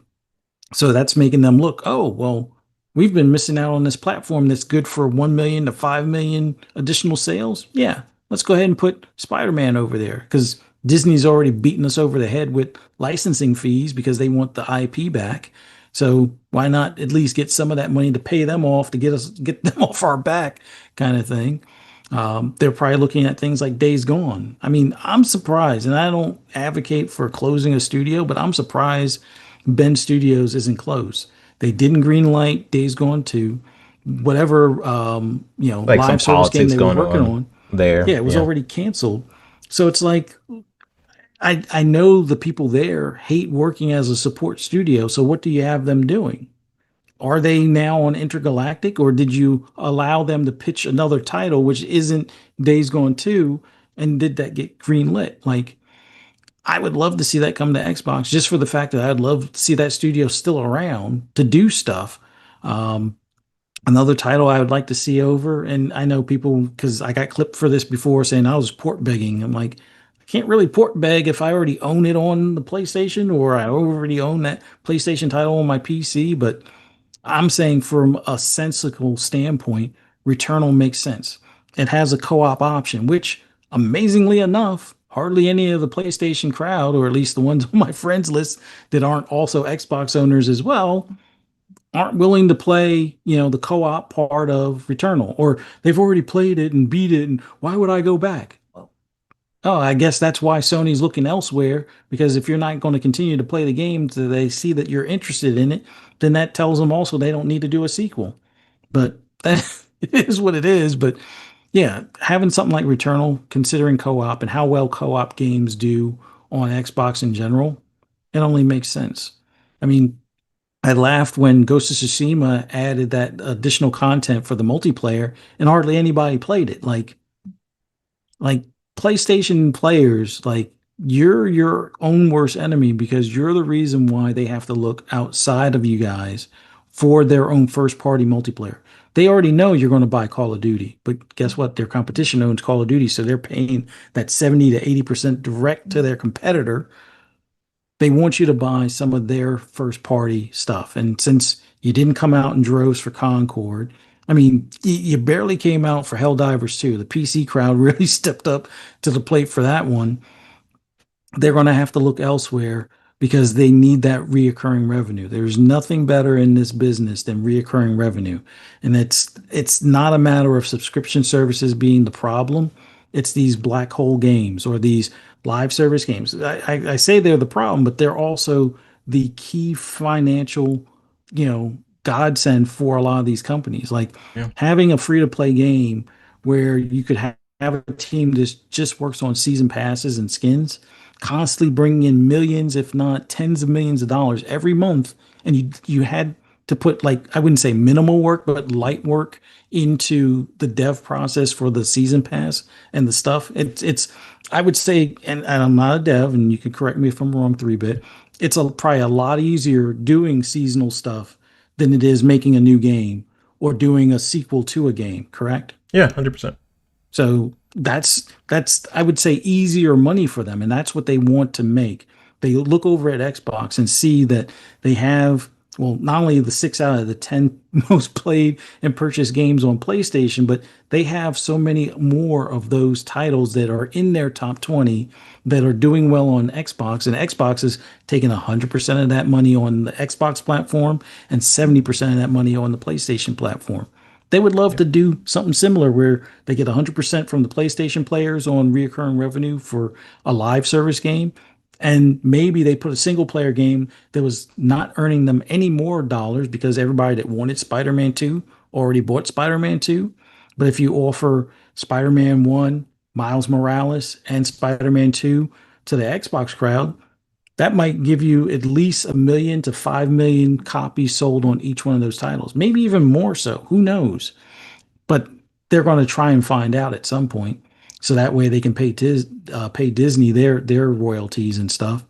So that's making them look, oh, well, we've been missing out on this platform that's good for 1 million to 5 million additional sales. Yeah, let's go ahead and put Spider-Man over there because Disney's already beaten us over the head with licensing fees because they want the IP back. So why not at least get some of that money to pay them off to get them off our back kind of thing. They're probably looking at things like Days Gone. I mean, I'm surprised, and I don't advocate for closing a studio, but I'm surprised Ben Studios isn't closed. They didn't greenlight Days Gone 2. Whatever Like some live service game politics they were going working on on, yeah, there. it was Yeah. already canceled. So it's like I know the people there hate working as a support studio. So what do you have them doing? Are they now on Intergalactic, or did you allow them to pitch another title which isn't Days Gone 2, and did that get greenlit? Like, I would love to see that come to Xbox just for the fact that I'd love to see that studio still around to do stuff. Um, Another title I would like to see over, and I know people because I got clipped for this before saying I was port begging. I'm like, I can't really port beg if I already own it on the PlayStation or I already own that PlayStation title on my PC. But I'm saying from a sensical standpoint, Returnal makes sense. It has a co-op option, which amazingly enough, hardly any of the PlayStation crowd, or at least the ones on my friends list that aren't also Xbox owners as well, aren't willing to play, the co-op part of Returnal, or they've already played it and beat it, and why would I go back? Oh, I guess that's why Sony's looking elsewhere, because if you're not going to continue to play the game, so they see that you're interested in it, then that tells them also they don't need to do a sequel. But that it is what it is. But yeah, having something like Returnal, considering co-op and how well co-op games do on Xbox in general, it only makes sense. I mean, I laughed when Ghost of Tsushima added that additional content for the multiplayer, and hardly anybody played it. Like PlayStation players, like you're your own worst enemy because you're the reason why they have to look outside of you guys for their own first party multiplayer. They already know you're going to buy Call of Duty, but guess what? Their competition owns Call of Duty, so they're paying that 70 to 80% direct to their competitor. They want you to buy some of their first party stuff. And since You didn't come out in droves for Concord. I mean, you barely came out for Helldivers 2. The PC crowd really stepped up to the plate for that one. They're going to have to look elsewhere because they need that reoccurring revenue. There's nothing better in this business than reoccurring revenue. And it's not a matter of subscription services being the problem. It's these black hole games or these live service games. I say they're the problem, but they're also the key financial, godsend for a lot of these companies. Like Yeah. having a free to play game where you could have a team that just works on season passes and skins, constantly bringing in millions, if not tens of millions of dollars every month, and you had to put, like, I wouldn't say minimal work, but light work into the dev process for the season pass and the stuff. It's I would say, and I'm not a dev, and you can correct me if I'm wrong, 3-bit. It's probably a lot easier doing seasonal stuff than it is making a new game or doing a sequel to a game. Correct? Yeah, 100%. So that's I would say easier money for them, and that's what they want to make. They look over at Xbox and see that they have, well, not only the 6 out of the 10 most played and purchased games on PlayStation, but they have so many more of those titles that are in their top 20 that are doing well on Xbox, and Xbox is taking 100% of that money on the Xbox platform and 70% of that money on the PlayStation platform. They would love Yeah. to do something similar where they get 100% from the PlayStation players on recurring revenue for a live service game. And maybe they put a single player game that was not earning them any more dollars because everybody that wanted Spider Man 2 already bought Spider Man 2. But if you offer Spider Man 1, Miles Morales, and Spider Man 2 to the Xbox crowd, that might give you at least 1 million to 5 million copies sold on each one of those titles, maybe even more so. Who knows? But they're going to try and find out at some point, so that way they can pay Disney their royalties and stuff.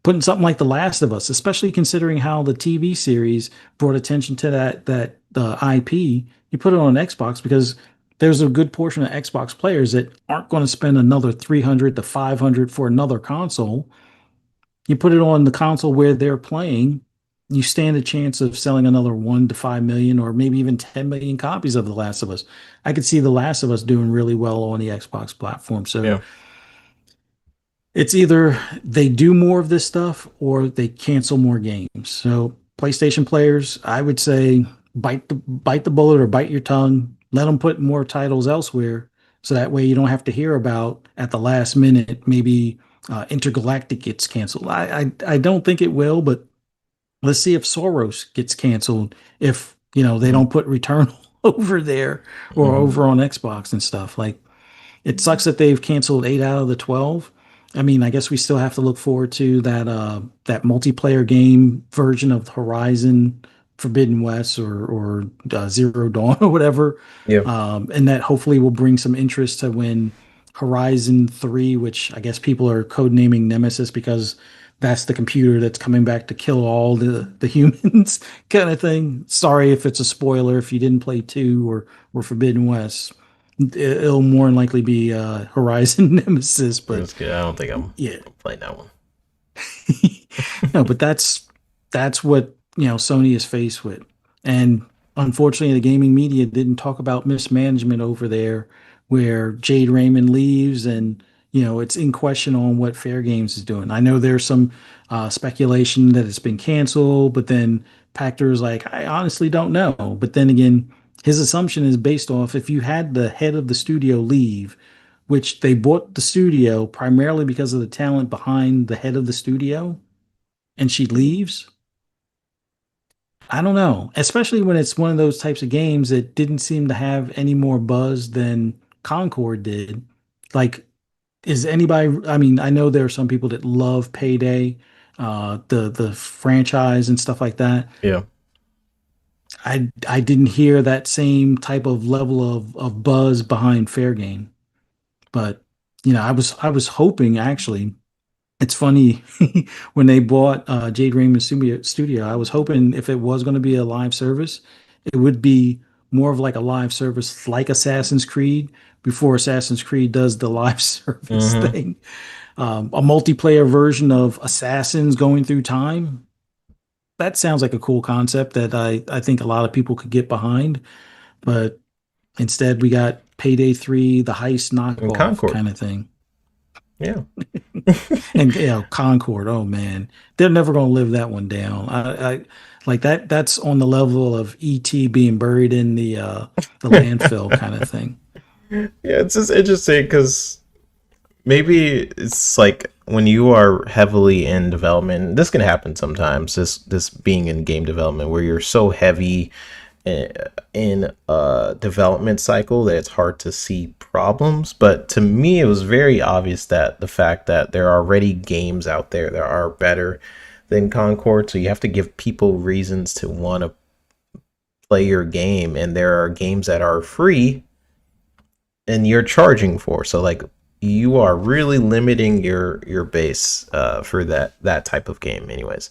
Putting something like The Last of Us, especially considering how the TV series brought attention to that IP, you put it on Xbox because there's a good portion of Xbox players that aren't going to spend another 300 to 500 for another console. You put it on the console where they're playing, you stand a chance of selling another 1 to 5 million or maybe even 10 million copies of The Last of Us. I could see The Last of Us doing really well on the Xbox platform. So Yeah. it's either they do more of this stuff or they cancel more games. So PlayStation players, I would say bite the bullet or bite your tongue. Let them put more titles elsewhere, so that way you don't have to hear about at the last minute maybe Intergalactic gets canceled. I don't think it will, but let's see if Soros gets canceled if they don't put Returnal over there or Mm-hmm. over on Xbox and stuff. Like, it sucks that they've canceled 8 out of the 12. I mean, I guess we still have to look forward to that multiplayer game version of Horizon Forbidden West or Zero Dawn or whatever, Yeah. and that hopefully will bring some interest to when Horizon 3, which I guess people are codenaming Nemesis because that's the computer that's coming back to kill all the humans kind of thing. Sorry if it's a spoiler if you didn't play 2 or Forbidden West. It'll more than likely be Horizon Nemesis, but That's good. I don't think I'm yeah, playing that one. no, but that's what Sony is faced with, and unfortunately, the gaming media didn't talk about mismanagement over there, where Jade Raymond leaves, and it's in question on what Fair Games is doing. I know there's some speculation that it's been canceled, but then Pactor's like, I honestly don't know. But then again, his assumption is based off if you had the head of the studio leave, which they bought the studio primarily because of the talent behind the head of the studio, and she leaves. I don't know, especially when it's one of those types of games that didn't seem to have any more buzz than Concord did. Like, is anybody? I mean, I know there are some people that love Payday, the franchise and stuff like that. Yeah. I didn't hear that same type of level of buzz behind Fair Game, but I was hoping actually. It's funny when they bought Jade Raymond Studio. I was hoping if it was going to be a live service, it would be more of like a live service like Assassin's Creed before Assassin's Creed does the live service Mm-hmm. thing. A multiplayer version of Assassins going through time. that sounds like a cool concept that I think a lot of people could get behind. But instead, we got Payday 3, the heist And knockoff Concord. kind of thing. Yeah. And Concord, oh man, they're never going to live that one down. I like that. That's on the level of ET being buried in the landfill kind of thing. Yeah, it's just interesting because maybe it's like when you are heavily in development, this can happen sometimes. This being in game development, where you're so heavy in a development cycle that it's hard to see problems. But to me, it was very obvious that the fact that there are already games out there that are better than Concord, so you have to give people reasons to want to play your game, and there are games that are free and you're charging for. So like you are really limiting your base for that type of game anyways.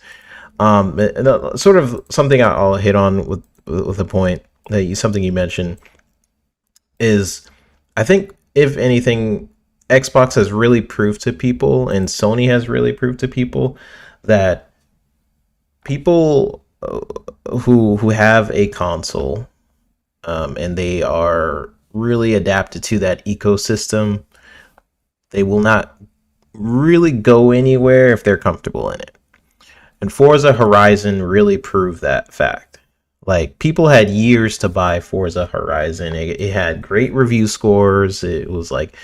Sort of something I'll hit on with a point that something you mentioned is, I think if anything, Xbox has really proved to people and Sony has really proved to people that people who have a console, and they are really adapted to that ecosystem, they will not really go anywhere if they're comfortable in it. And Forza Horizon really proved that fact. Like, people had years to buy Forza Horizon. It had great review scores. It was like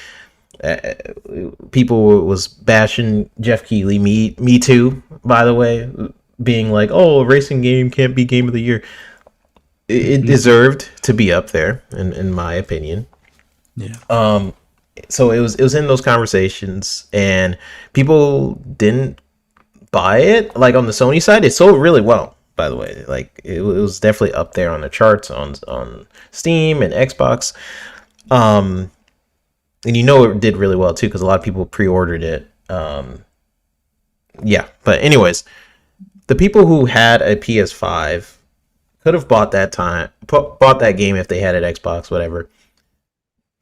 people was bashing Jeff Keighley, me too, by the way, being like, "Oh, a racing game can't be game of the year." It deserved to be up there, in my opinion. Yeah. So it was in those conversations, and people didn't buy it. Like on the Sony side, it sold really well, by the way. Like it was definitely up there on the charts on Steam and Xbox. And it did really well too because a lot of people pre-ordered it. Yeah, but anyways, the people who had a PS5 could have bought that game if they had it Xbox, whatever.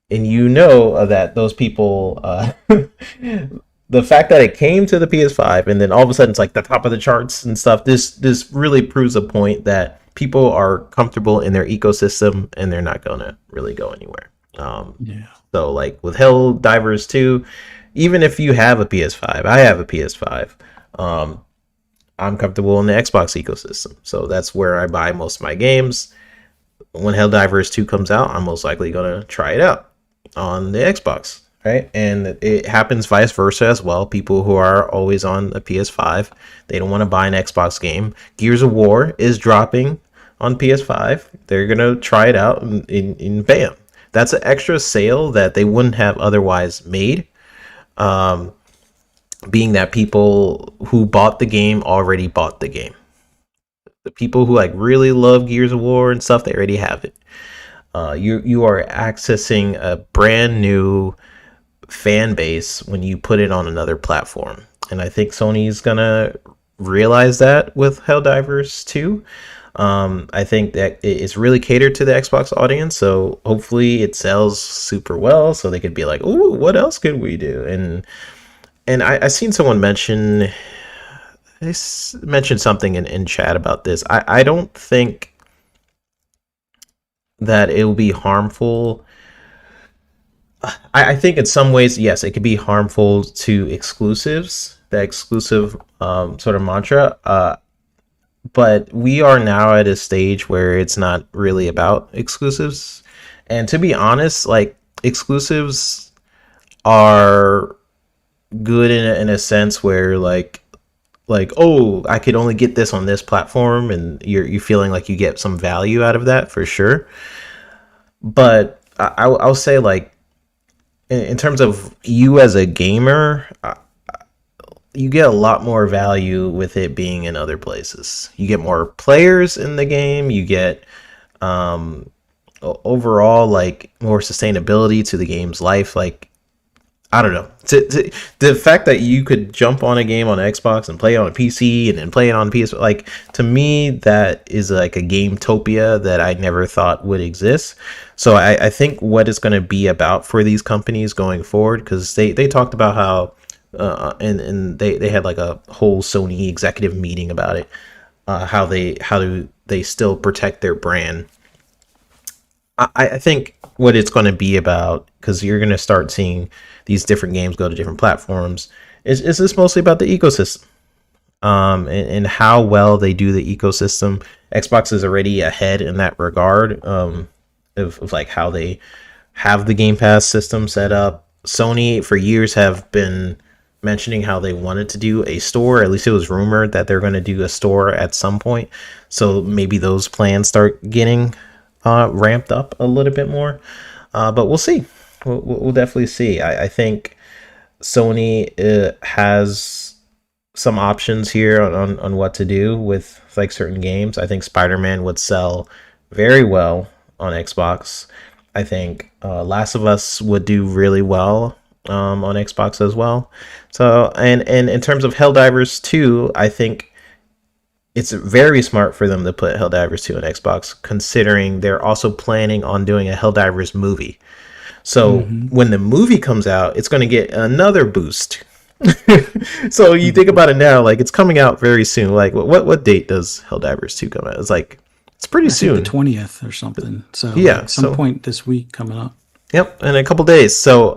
And that those people, the fact that it came to the PS5 and then all of a sudden it's like the top of the charts and stuff, this really proves a point that people are comfortable in their ecosystem and they're not gonna really go anywhere. Yeah. So like with Helldivers 2, even if you have a PS5, I have a PS5, I'm comfortable in the Xbox ecosystem. So that's where I buy most of my games. When Helldivers 2 comes out, I'm most likely going to try it out on the Xbox, right? And it happens vice versa as well. People who are always on a PS5, they don't want to buy an Xbox game. Gears of War is dropping on PS5. They're going to try it out and bam. That's an extra sale that they wouldn't have otherwise made. Being that people who bought the game already bought the game. The people who like really love Gears of War and stuff, they already have it. You are accessing a brand new fan base when you put it on another platform. And I think Sony's gonna realize that with Helldivers 2. I think that it's really catered to the Xbox audience, so hopefully it sells super well so they could be like, "Ooh, what else could we do?" And I seen someone mention something in chat about this. I don't think that it will be harmful. I think in some ways, yes, it could be harmful to exclusives, the exclusive sort of mantra. But we are now at a stage where it's not really about exclusives. And to be honest, like exclusives are good in a sense where like oh, I could only get this on this platform, and you're feeling like you get some value out of that for sure. But I'll say like in terms of you as a gamer, you get a lot more value with it being in other places. You get more players in the game. You get overall like more sustainability to the game's life. Like I don't know. The fact that you could jump on a game on Xbox and play it on a PC and then play it on PS, like to me that is like a gametopia that I never thought would exist. So I think what it's going to be about for these companies going forward, because they talked about how and they had like a whole Sony executive meeting about it. how do they still protect their brand. I think what it's going to be about, because you're going to start seeing these different games go to different platforms, is this mostly about the ecosystem, and how well they do the ecosystem. Xbox is already ahead in that regard, of like how they have the Game Pass system set up. Sony for years have been mentioning how they wanted to do a store. At least it was rumored that they're going to do a store at some point. So maybe those plans start getting ramped up a little bit more. But we'll see. We'll definitely see. I think Sony has some options here on what to do with like certain games. I think Spider-Man would sell very well on Xbox. I think Last of Us would do really well on Xbox as well. So, and in terms of Helldivers 2, I think it's very smart for them to put Helldivers 2 on Xbox, considering they're also planning on doing a Helldivers movie. So Hmm. when the movie comes out, it's going to get another boost. So you think about it now, like it's coming out very soon. Like what date does Helldivers 2 come out? It's like it's pretty I think the soon. 20th or something. So Yeah, like some so point this week coming up. yep, in a couple days. So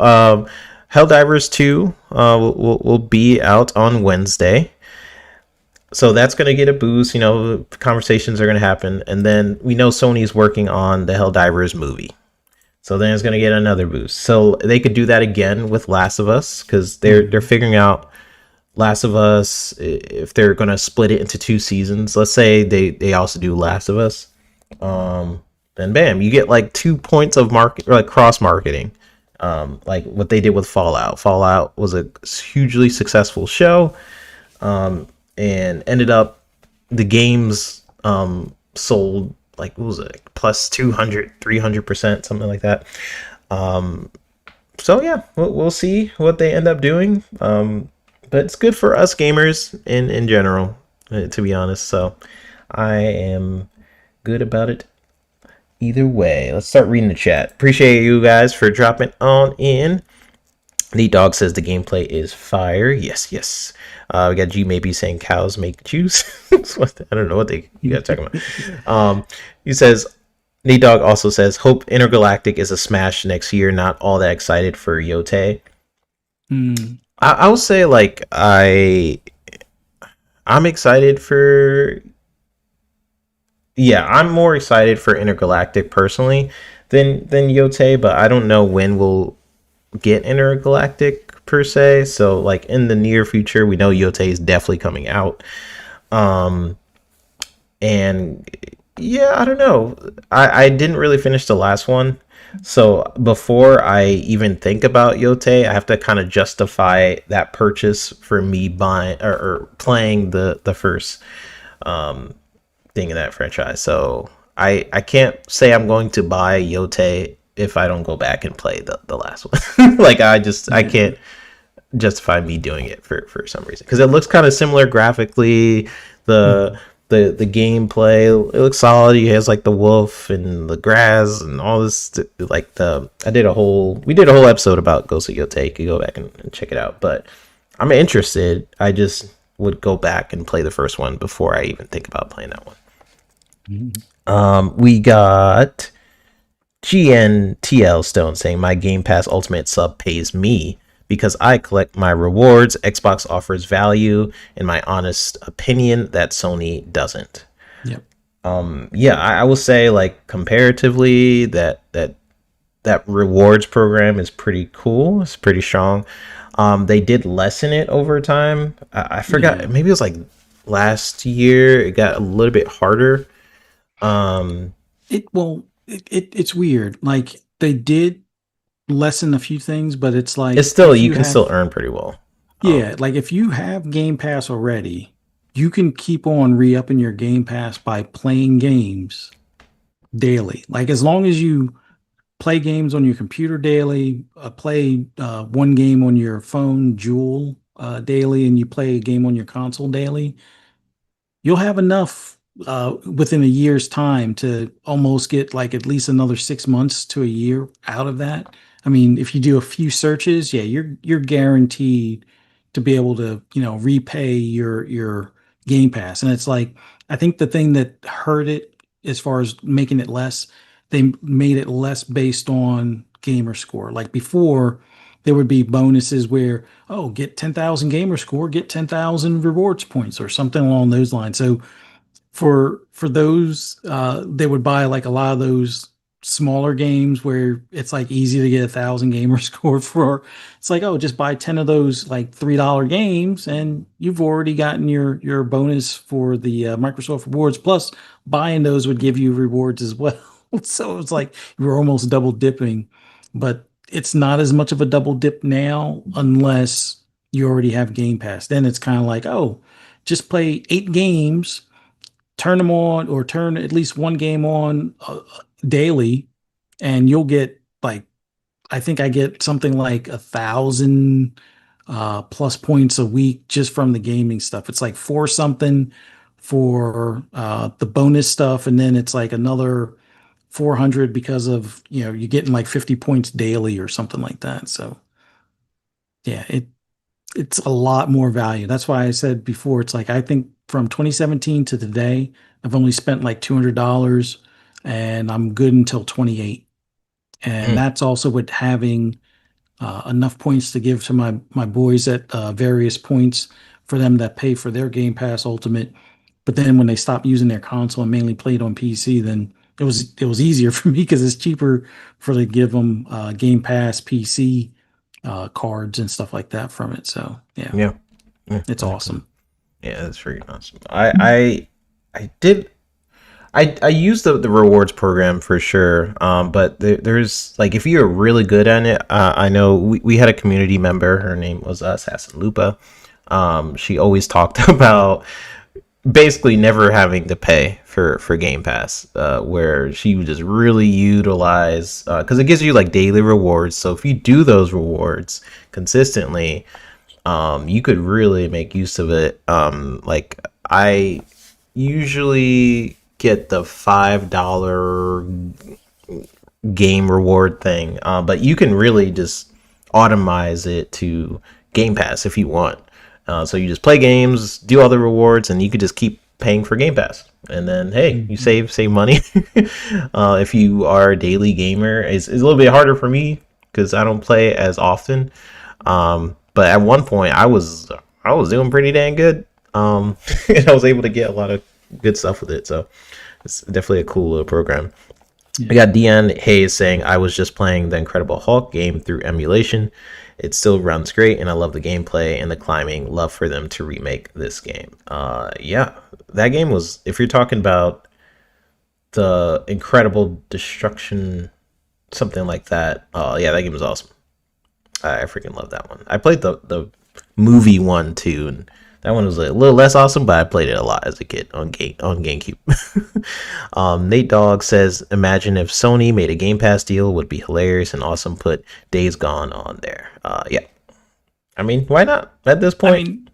Helldivers 2 will be out on Wednesday. So that's going to get a boost. You know, conversations are going to happen. And then we know Sony's working on the Helldivers movie. So then it's going to get another boost. So they could do that again with Last of Us, because they're Hmm. figuring out Last of Us, if they're going to split it into 2 seasons. Let's say they also do Last of Us. Then bam, you get like 2 points of market, or like cross marketing. Like what they did with Fallout. Fallout was a hugely successful show, and ended up the games sold like, what was it, plus 200, 300%, something like that. So yeah, we'll see what they end up doing. But it's good for us gamers in general, to be honest. So I am good about it either way. Let's start reading the chat. Appreciate you guys for dropping on in. Neat Dog says the gameplay is fire. Yes, yes. We got G maybe saying cows make juice. I don't know what you guys talking about. He says, Neat Dog also says, hope Intergalactic is a smash next year. Not all that excited for Yote. Mm. I will say, like, I'm excited for, yeah, I'm more excited for Intergalactic personally than Yote, but I don't know when we'll get Intergalactic per se. So like in the near future, we know Yote is definitely coming out. Um and yeah, I don't know. I didn't really finish the last one. So before I even think about Yote, I have to kind of justify that purchase for me buying or playing the first thing in that franchise. So I can't say I'm going to buy Yote if I don't go back and play the last one. Like I Yeah. can't justify me doing it for some reason, because it looks kind of similar graphically. The Mhm. the gameplay, it looks solid. He has like the wolf and the grass and all this. Like we did a whole episode about Ghost of Yote. You could go back and check it out. But I'm interested. I just would go back and play the first one before I even think about playing that one. Mhm. We got GNTL Stone saying my Game Pass Ultimate sub pays me because I collect my rewards. Xbox offers value, in my honest opinion, that Sony doesn't. Yep. Yeah, I will say, like, comparatively, that rewards program is pretty cool. It's pretty strong. They did lessen it over time. I forgot. Yeah. Maybe it was like last year. It got a little bit harder. Um, It's weird. Like they did lessen a few things, but it's it's like still, you can still earn pretty well. Um, yeah, like if you have Game Pass already, you can keep on re-upping your Game Pass by playing games daily. Like as long as you play games on your computer daily, play one game on your phone, Jewel, daily, and you play a game on your console daily, you'll have enough within a year's time to almost get like at least another 6 months to a year out of that. I mean, if you do a few searches, yeah, you're guaranteed to be able to, repay your Game Pass. And it's like I think the thing that hurt it as far as making it less, they made it less based on gamer score. Like before, there would be bonuses where, oh, get 10,000 gamer score, get 10,000 rewards points or something along those lines. So for those they would buy like a lot of those smaller games where it's like easy to get 1,000 gamer score for. It's like, oh, just buy 10 of those like $3 games and you've already gotten your bonus for the Microsoft rewards, plus buying those would give you rewards as well. So it's like you were almost double dipping, but it's not as much of a double dip now unless you already have Game Pass. Then it's kind of like, oh, just play 8 games, turn them on, or turn at least one game on daily, and you'll get like, I think I get something like 1,000 plus points a week just from the gaming stuff. It's like four something for the bonus stuff, and then it's like another 400 because of, you're getting like 50 points daily or something like that. So yeah, it's a lot more value. That's why I said before, it's like I think from 2017 to today, I've only spent like $200 and I'm good until 28. And Mm, that's also with having enough points to give to my boys at various points for them that pay for their Game Pass Ultimate. But then when they stopped using their console and mainly played on PC, then it was easier for me because it's cheaper for to give them Game Pass PC cards and stuff like that from it. So yeah, yeah, yeah, it's that makes sense. awesome. Yeah, that's freaking awesome. I did I use the rewards program for sure. But there's like if you're really good at it, I know we had a community member. Her name was Assassin Lupa. She always talked about basically never having to pay for Game Pass, where she would just really utilize because it gives you like daily rewards. So if you do those rewards consistently, you could really make use of it. Like I usually get the $5 game reward thing, but you can really just automize it to Game Pass if you want. So you just play games, do all the rewards, and you could just keep paying for Game Pass. And then hey, you Mhm. save money. If you are a daily gamer, it's a little bit harder for me because I don't play as often. But at one point, I was doing pretty dang good. And I was able to get a lot of good stuff with it. So it's definitely a cool little program. I Yeah. got Deanne Hayes saying, I was just playing the Incredible Hulk game through emulation. It still runs great, and I love the gameplay and the climbing. Love for them to remake this game. Yeah, that game was, if you're talking about the Incredible Destruction, something like that. Yeah, that game was awesome. I freaking love that one. I played the movie one too, and that one was a little less awesome, but I played it a lot as a kid on GameCube. Nate Dogg says, "Imagine if Sony made a Game Pass deal, would be hilarious and awesome. Put Days Gone on there." Yeah, I mean, why not at this I point? mean,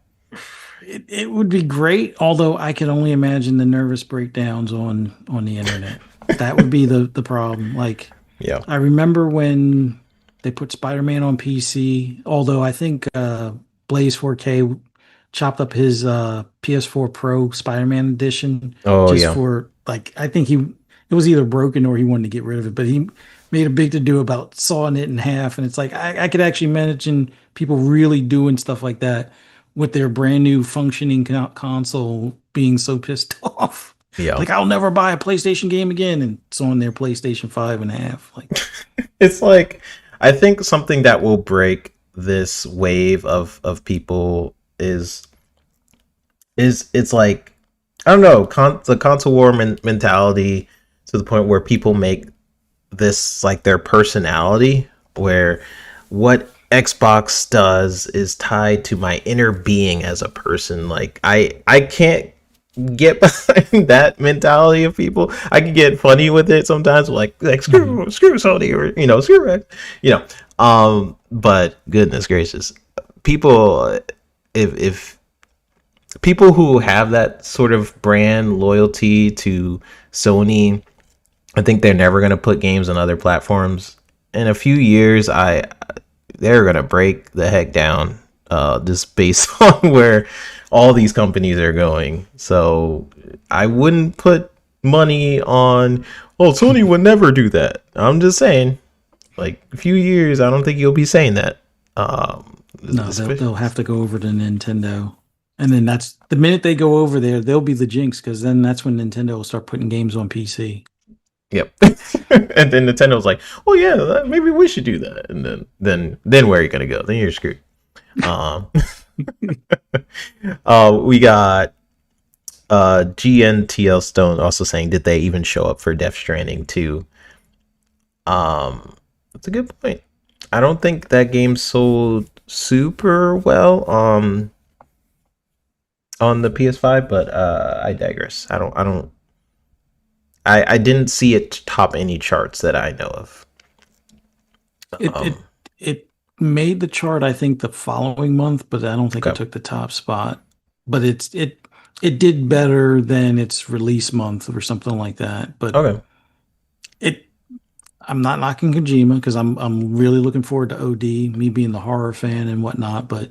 it would be great, although I can only imagine the nervous breakdowns on the internet. That would be the problem. Like Yeah. I remember when they put Spider-Man on PC, although I think Blaze 4K chopped up his PS4 Pro Spider-Man edition Oh just yeah. for like, I think it was either broken or he wanted to get rid of it, but he made a big to do about sawing it in half. And it's like I could actually imagine people really doing stuff like that with their brand new functioning console being so pissed off. Yeah. Like, I'll never buy a PlayStation game again, and it's on their PlayStation 5 and a half. Like, It's like I think something that will break this wave of people is it's like I don't know the console war mentality to the point where people make this like their personality, where what Xbox does is tied to my inner being as a person. Like I can't get behind that mentality of people. I can get funny with it sometimes, like mhm. screw Sony, or screw X, you know. But goodness gracious, people, if people who have that sort of brand loyalty to Sony, I think they're never gonna put games on other platforms. In a few years, they're gonna break the heck down. just based on where all these companies are going. So I wouldn't put money on, oh, Sony would never do that. I'm just saying, like a few years, I don't think you'll be saying that. No, they'll have to go over to Nintendo, and then that's the minute they go over there, they'll be the jinx because then that's when Nintendo will start putting games on PC. Yep. And then Nintendo's like, "Oh yeah, maybe we should do that." And then where are you gonna go? Then you're screwed. Um, we got GNTL Stone also saying, did they even show up for Death Stranding 2? That's a good point. I don't think that game sold super well on the PS5, but I digress. I didn't see it top any charts that I know of. It made the chart, I think, the following month, but I don't think it took the top spot. But it did better than its release month or something like that. But I'm not knocking Kojima because I'm really looking forward to OD, me being the horror fan and whatnot. But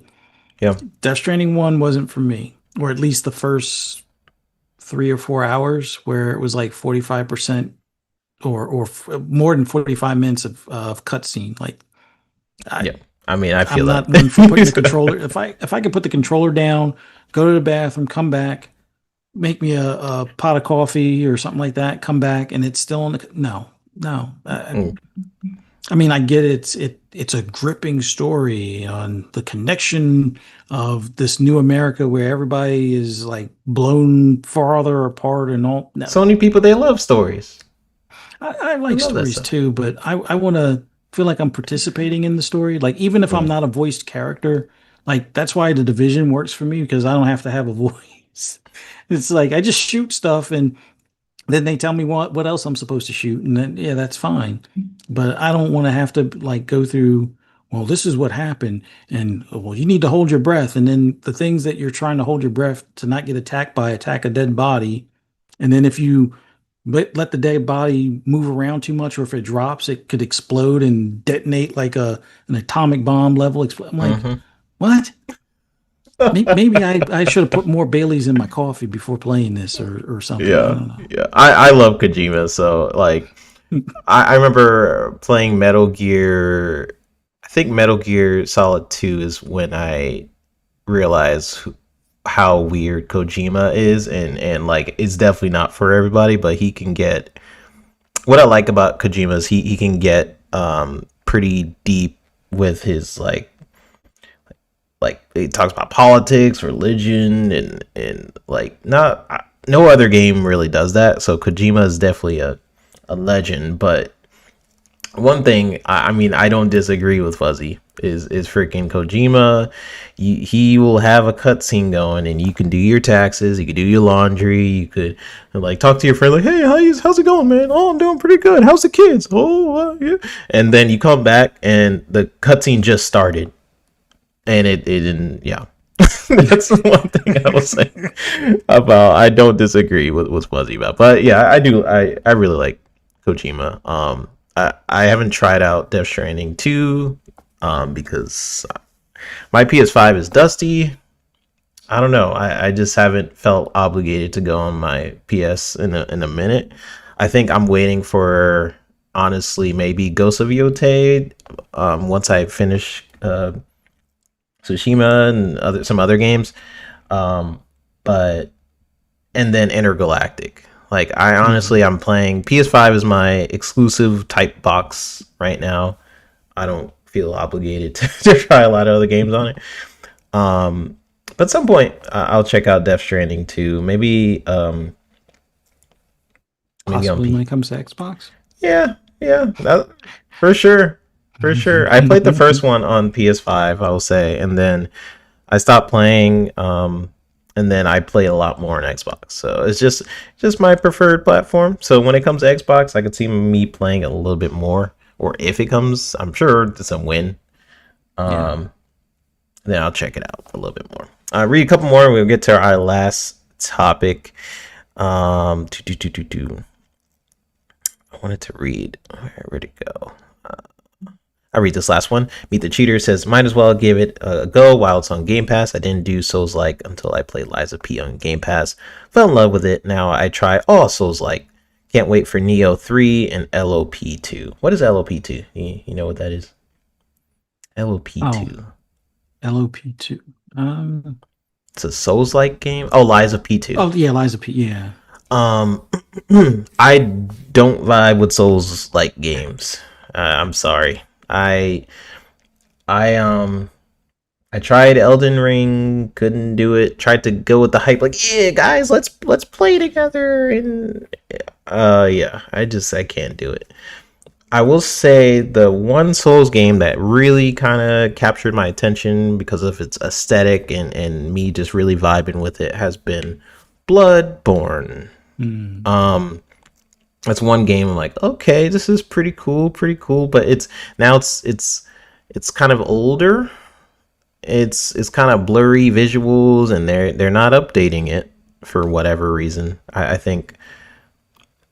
yeah, Death Stranding 1 wasn't for me, or at least the first 3 or 4 hours where it was like 45% or more than 45 minutes of cutscene. Like, I mean, I feel I'm not one for putting the controller. If I could put the controller down, go to the bathroom, come back, make me a pot of coffee or something like that, come back, and it's still on the no. I mean, I get it's a gripping story on the connection of this new America where everybody is like blown farther apart and all. No. Sony people, they love stories. I like stories too, but I want to feel like I'm participating in the story. Like, even if I'm not a voiced character, like that's why The Division works for me because I don't have to have a voice. It's like I just shoot stuff and then they tell me what else I'm supposed to shoot, and then yeah, that's fine. But I don't want to have to like go through, well, this is what happened, and well, you need to hold your breath, and then the things that you're trying to hold your breath to not get attacked by attack a dead body, and then if you let the dead body move around too much, or if it drops, it could explode and detonate like an atomic bomb level. I'm like, what? Maybe I should have put more Baileys in my coffee before playing this or something. Yeah, I don't know. yeah. I love Kojima, so like I remember playing Metal Gear. I think Metal Gear Solid 2 is when I realized how weird Kojima is, and like it's definitely not for everybody, but he can get, what I like about Kojima is he can get pretty deep with his like he talks about politics, religion, and like no other game really does that. So Kojima is definitely a legend. But one thing, I mean, I don't disagree with Fuzzy is freaking Kojima. He will have a cutscene going, and you can do your taxes, you can do your laundry, you could like talk to your friend like, hey, how's it going, man? Oh, I'm doing pretty good. How's the kids? Oh, yeah. And then you come back, and the cutscene just started. And it didn't, yeah. That's the one thing I will say about. I don't disagree with Fuzzy about, but yeah, I do. I really like Kojima. I haven't tried out Death Stranding 2, because my PS5 is dusty. I don't know. I just haven't felt obligated to go on my PS in a minute. I think I'm waiting for, honestly, maybe Ghost of Yotei. Once I finish Tsushima and some other games, but and then Intergalactic. Like I honestly, I'm playing PS5 is my exclusive type box right now. I don't feel obligated to try a lot of other games on it. But at some point, I'll check out Death Stranding 2. Maybe possibly when it comes to Xbox. Yeah, for sure. For sure. I played the first one on PS5, I will say, and then I stopped playing, and then I play a lot more on Xbox. So it's just my preferred platform. So when it comes to Xbox, I could see me playing a little bit more. Or if it comes, I'm sure it's a win. Then I'll check it out a little bit more. Read a couple more, and we'll get to our last topic. I wanted to read. Where'd it go? I read this last one. Meet the Cheater says, might as well give it a go while it's on Game Pass. I didn't do Souls-like until I played Lies of P on Game Pass. Fell in love with it. Now I try all Souls-like. Can't wait for Neo 3 and LOP2. What is LOP2? You know what that is? LOP2. Oh, LOP2. It's a Souls-like game. Oh, Lies of P2. Oh yeah, Liza P. Yeah. I don't vibe with Souls-like games. I'm sorry. I tried Elden Ring, couldn't do it. Tried to go with the hype, like, yeah, guys, let's play together, and yeah, I can't do it. I will say the one Souls game that really kind of captured my attention because of its aesthetic and me just really vibing with it has been Bloodborne. That's one game I'm like, okay, this is pretty cool, but it's kind of older. It's kind of blurry visuals, and they're not updating it for whatever reason. I think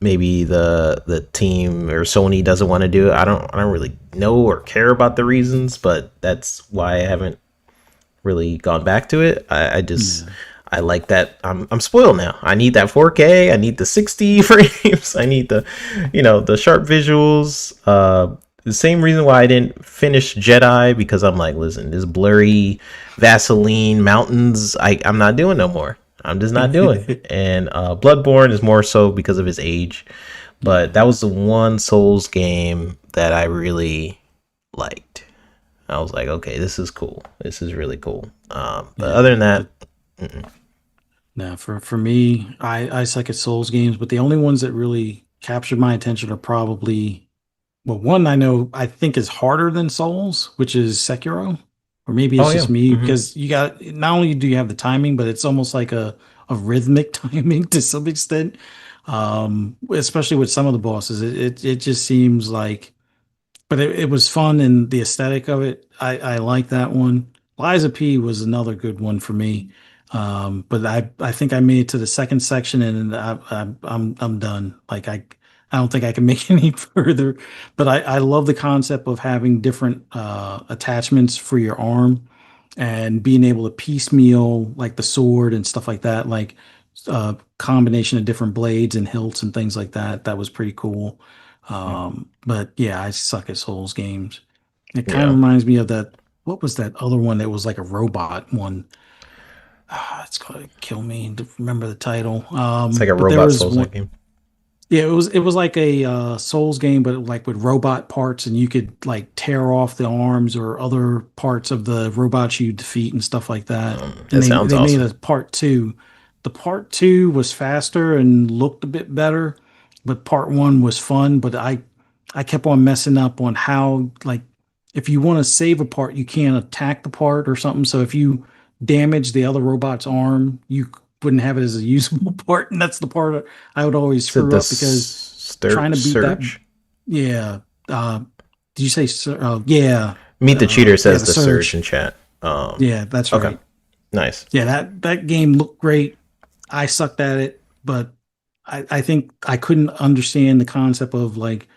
maybe the team or Sony doesn't want to do it. I don't really know or care about the reasons, but that's why I haven't really gone back to it. I like that. I'm spoiled now. I need that 4K. I need the 60 frames. I need the sharp visuals. The same reason why I didn't finish Jedi, because I'm like, listen, this blurry Vaseline mountains, I'm not doing no more. I'm just not doing it. And Bloodborne is more so because of his age. But that was the one Souls game that I really liked. I was like, okay, this is cool. This is really cool. But other than that, now for me, I suck at Souls games, but the only ones that really captured my attention are probably, well, one I think is harder than Souls, which is Sekiro. Or maybe it's just me, because you got, not only do you have the timing, but it's almost like a rhythmic timing to some extent. Especially with some of the bosses. It just seems like, but it was fun, and the aesthetic of it, I like that one. Liza P was another good one for me. But I think I made it to the second section, and I'm done. Like I don't think I can make any further. But I love the concept of having different attachments for your arm, and being able to piecemeal like the sword and stuff like that, like combination of different blades and hilts and things like that. That was pretty cool. But yeah, I suck at Souls games. It kind of reminds me of that. What was that other one that was like a robot one? It's gonna kill me to remember the title. it's like a robot Souls game. Yeah, it was like a Souls game, but like with robot parts, and you could like tear off the arms or other parts of the robots you defeat and stuff like that. And sounds they awesome. made a part two. The part two was faster and looked a bit better, but part one was fun. But I kept on messing up on how, like, if you want to save a part, you can't attack the part or something. So if you damage the other robot's arm, you wouldn't have it as a usable part, and that's the part I would always screw up, because trying to beat Surge? that. Yeah. Did you say? Yeah. Meet the Cheater says the Surge. Surge in chat. Yeah, that's right. Okay, nice. Yeah, that game looked great. I sucked at it, but I think I couldn't understand the concept of, like,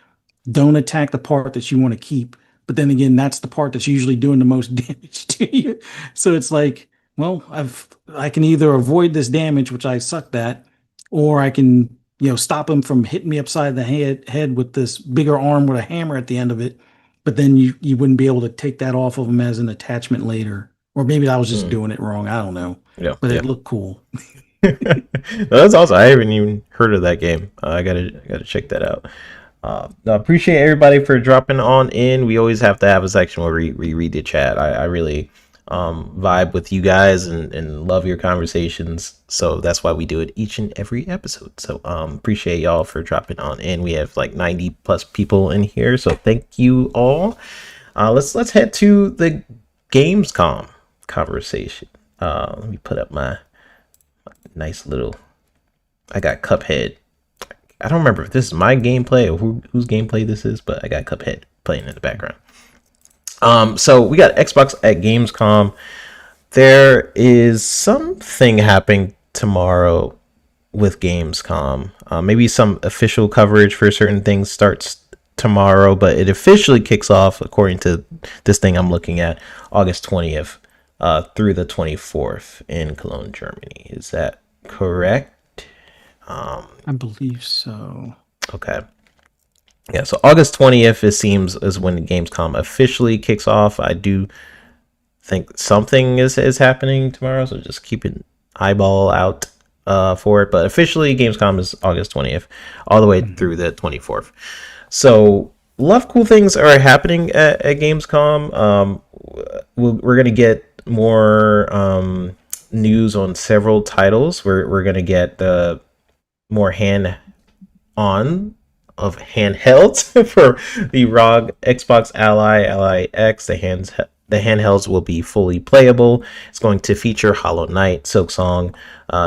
don't attack the part that you want to keep. But then again, that's the part that's usually doing the most damage to you. So it's like, well, I can either avoid this damage, which I sucked at, or I can, stop him from hitting me upside the head with this bigger arm with a hammer at the end of it. But then you wouldn't be able to take that off of him as an attachment later. Or maybe I was just doing it wrong. I don't know. Yeah, but it looked cool. That's awesome. I haven't even heard of that game. I gotta check that out. I appreciate everybody for dropping on in. We always have to have a section where we read the chat. I really vibe with you guys and love your conversations. So that's why we do it each and every episode. So appreciate y'all for dropping on in. We have like 90 plus people in here. So thank you all. Let's head to the Gamescom conversation. Let me put up my nice little, I got Cuphead. I don't remember if this is my gameplay or whose gameplay this is, but I got Cuphead playing in the background. So we got Xbox at Gamescom. There is something happening tomorrow with Gamescom. Maybe some official coverage for certain things starts tomorrow, but it officially kicks off, according to this thing I'm looking at, August 20th through the 24th in Cologne, Germany. Is that correct? I believe so. Okay. Yeah, so August 20th, it seems, is when Gamescom officially kicks off. I do think something is happening tomorrow, so just keep an eyeball out for it. But officially, Gamescom is August 20th, all the way through the 24th. So a lot of cool things are happening at Gamescom. We're going to get more news on several titles. We're going to get the more hand-on of handhelds for the ROG Xbox Ally X. The handhelds will be fully playable. It's going to feature Hollow Knight, Silksong,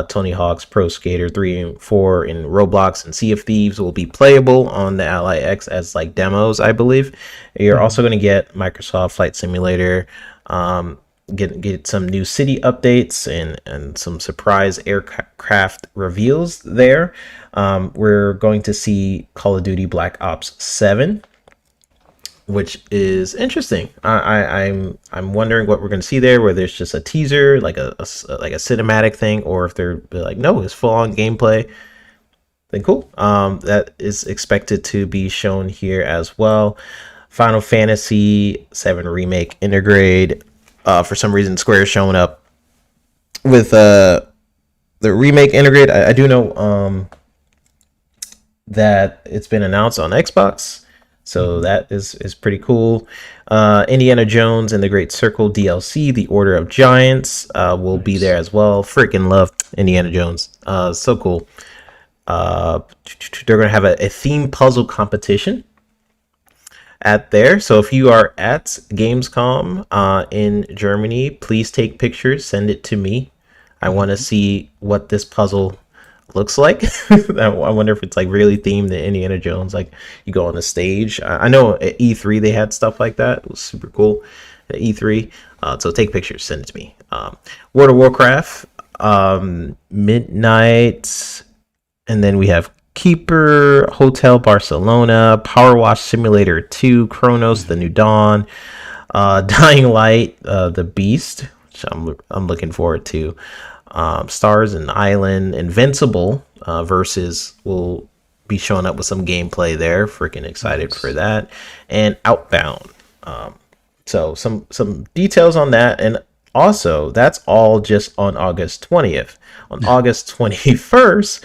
Tony Hawk's Pro Skater 3 and 4, in Roblox and Sea of Thieves will be playable on the Ally X as like demos, I believe. You're also going to get Microsoft Flight Simulator, get some new city updates and some surprise aircraft reveals there. We're going to see Call of Duty Black Ops 7, which is interesting. I'm wondering what we're going to see there, whether it's just a teaser, like a cinematic thing, or if they're like, no, it's full on gameplay. Then cool. That is expected to be shown here as well. Final Fantasy 7 Remake Intergrade. For some reason, Square is showing up with the remake Intergrade. I do know that it's been announced on Xbox. So that is pretty cool. Indiana Jones and the Great Circle DLC, The Order of Giants, will be there as well. Freaking love Indiana Jones. So cool. They're going to have a theme puzzle competition at there. So if you are at Gamescom in Germany, please take pictures. Send it to me. I want to see what this puzzle looks like. I wonder if it's like really themed to Indiana Jones, like you go on a stage. I know at E3 they had stuff like that. It was super cool at E3. So take pictures, send it to me. World of Warcraft, Midnight, and then we have Keeper, Hotel Barcelona, Power Wash Simulator 2, Chronos, The New Dawn, Dying Light, The Beast, which I'm looking forward to. Stars and Island, Invincible versus will be showing up with some gameplay there. Freaking excited for that. And Outbound. So some details on that. And also, that's all just on August 20th. On August 21st,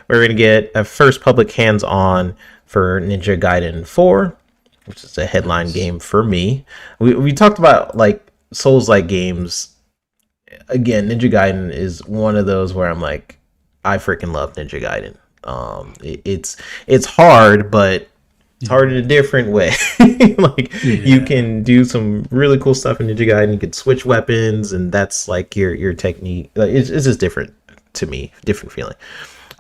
we're going to get a first public hands-on for Ninja Gaiden 4, which is a headline game for me. We talked about like Souls-like games. Again, Ninja Gaiden is one of those where I'm like, I freaking love Ninja Gaiden. It's hard, but it's hard in a different way. You can do some really cool stuff in Ninja Gaiden. You can switch weapons, and that's like your technique. It's just different to me, different feeling.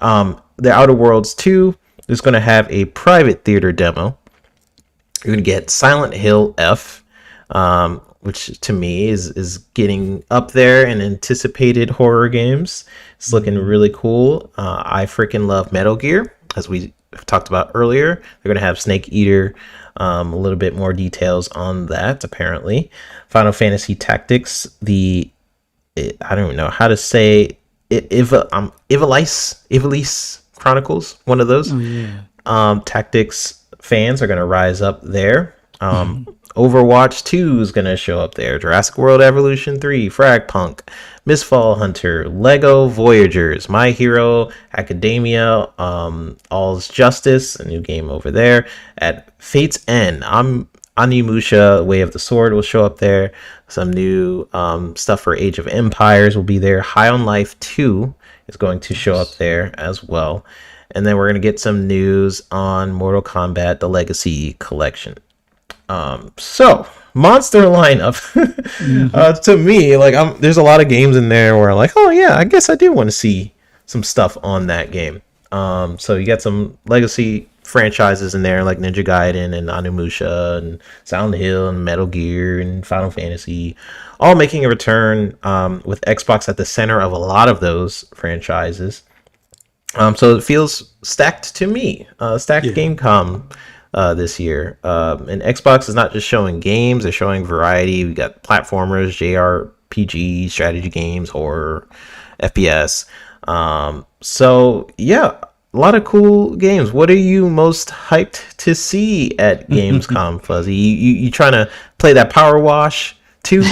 The Outer Worlds 2 is going to have a private theater demo. You're going to get Silent Hill F, which to me is getting up there in anticipated horror games. It's looking really cool. I freaking love Metal Gear, as we talked about earlier. They're going to have Snake Eater, a little bit more details on that, apparently. Final Fantasy Tactics, I don't even know how to say it, Ivalice Chronicles, one of those. Tactics fans are going to rise up there. Overwatch 2 is going to show up there. Jurassic World Evolution 3, Fragpunk, Mistfall Hunter, Lego Voyagers, My Hero Academia, All's Justice, a new game over there. At Fate's End, Onimusha, Way of the Sword will show up there. Some new stuff for Age of Empires will be there. High on Life 2 is going to show up there as well. And then we're going to get some news on Mortal Kombat, the Legacy Collection. So monster lineup. To me, like there's a lot of games in there where I'm like, oh yeah, I guess I do want to see some stuff on that game. So you got some legacy franchises in there like Ninja Gaiden and Onimusha and Silent Hill and Metal Gear and Final Fantasy, all making a return, with Xbox at the center of a lot of those franchises. So it feels stacked to me. Stacked Gamescom. this year. And Xbox is not just showing games; they're showing variety. We got platformers, JRPG, strategy games, horror, FPS. So yeah, a lot of cool games. What are you most hyped to see at Gamescom, Fuzzy? You trying to play that Power Wash too?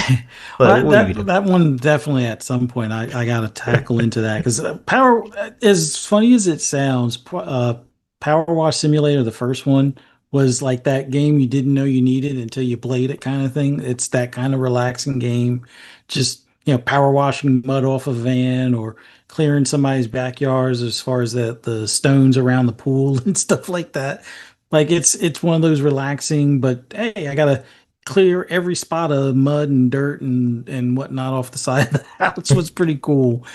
What are you That doing? that one definitely at some point I got to tackle into that because Power, as funny as it sounds, Power Wash Simulator, the first one, was like that game you didn't know you needed until you played it kind of thing. It's that kind of relaxing game, just power washing mud off a van or clearing somebody's backyards as far as the stones around the pool and stuff like that. Like it's one of those relaxing, but hey, I gotta clear every spot of mud and dirt and whatnot off the side of the house was pretty cool.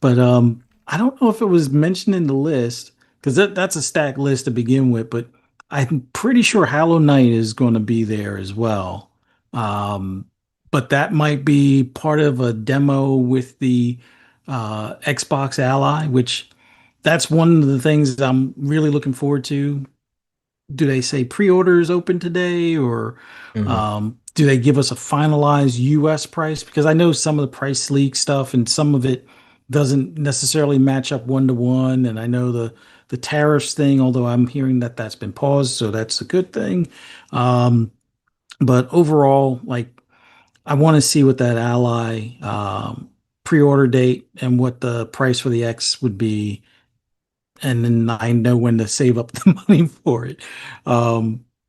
But I don't know if it was mentioned in the list because that's a stacked list to begin with. But I'm pretty sure Hollow Knight is going to be there as well. Um, but that might be part of a demo with the Xbox Ally, which that's one of the things I'm really looking forward to. Do they say pre-orders open today, or Hmm. do they give us a finalized US price? Because I know some of the price leak stuff and some of it doesn't necessarily match up one to one. And I know the tariffs thing, although I'm hearing that that's been paused, so that's a good thing. Um, but overall, like I want to see what that Ally pre-order date and what the price for the X would be, and then I know when to save up the money for it.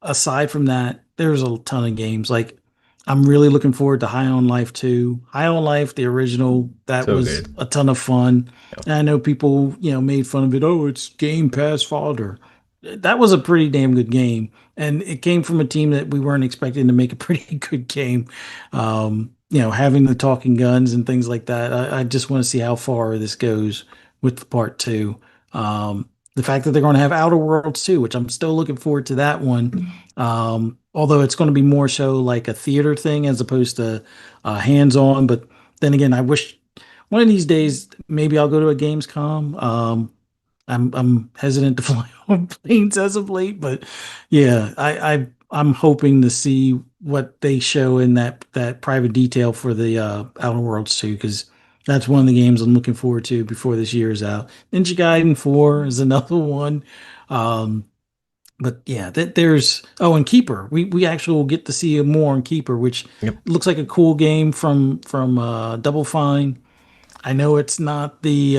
Aside from that, there's a ton of games. Like I'm really looking forward to High on Life 2. High on Life, the original, that So was good. a ton of fun. Yeah. And I know people, made fun of it. Oh, it's Game Pass fodder. That was a pretty damn good game. And it came from a team that we weren't expecting to make a pretty good game. Having the talking guns and things like that. I just want to see how far this goes with the part two. The fact that they're going to have Outer Worlds too, which I'm still looking forward to that one. Although it's going to be more so like a theater thing as opposed to hands-on. But then again, I wish one of these days maybe I'll go to a Gamescom. I'm hesitant to fly on planes as of late, but yeah, I'm hoping to see what they show in that private detail for the Outer Worlds too, because that's one of the games I'm looking forward to before this year is out. Ninja Gaiden 4 is another one. Um, but yeah, there's and Keeper. We actually will get to see more on Keeper, which Yep. looks like a cool game from Double Fine. I know it's not the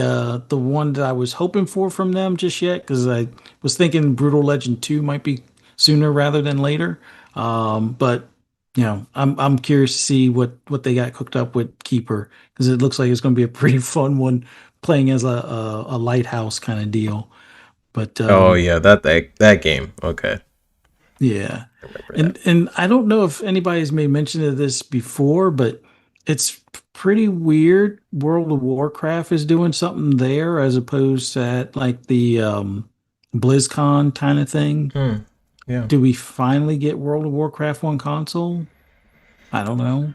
one that I was hoping for from them just yet because I was thinking Brutal Legend 2 might be sooner rather than later. But I'm curious to see what they got cooked up with Keeper because it looks like it's going to be a pretty fun one playing as a lighthouse kind of deal. But Oh yeah, that game. Okay, yeah. I remember that. And I don't know if anybody's made mention of this before, but it's pretty weird. World of Warcraft is doing something there as opposed to at like the BlizzCon kind of thing. Hmm. Yeah, Do we finally get World of Warcraft on console? I don't know.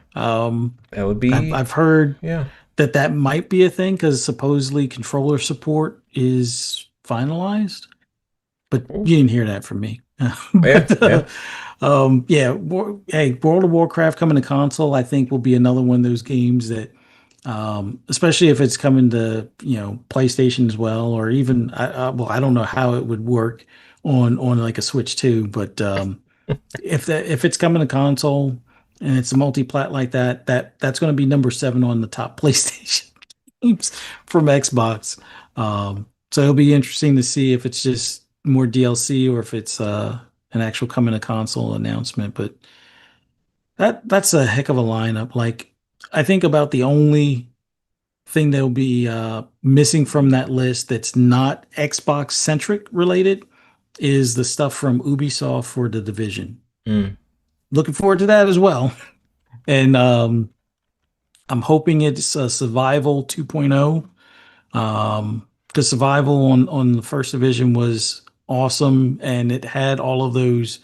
that would I've be. heard Yeah. that might be a thing because supposedly controller support is finalized. But Ooh. you didn't hear that from me. Yeah. But Yeah. yeah, hey, World of Warcraft coming to console, I think will be another one of those games that, especially if it's coming to PlayStation as well, or even well, I don't know how it would work on like a Switch too, but if it's coming to console and it's a multi-plat like that, that's going to be number seven on the top PlayStation games from Xbox. So it'll be interesting to see if it's just more DLC or if it's an actual coming to console announcement. But that's a heck of a lineup. Like I think about the only thing that will be missing from that list that's not Xbox centric related is the stuff from Ubisoft for The Division. Mm. Looking forward to that as well. And I'm hoping it's a Survival 2.0. The Survival on the first division was awesome, and it had all of those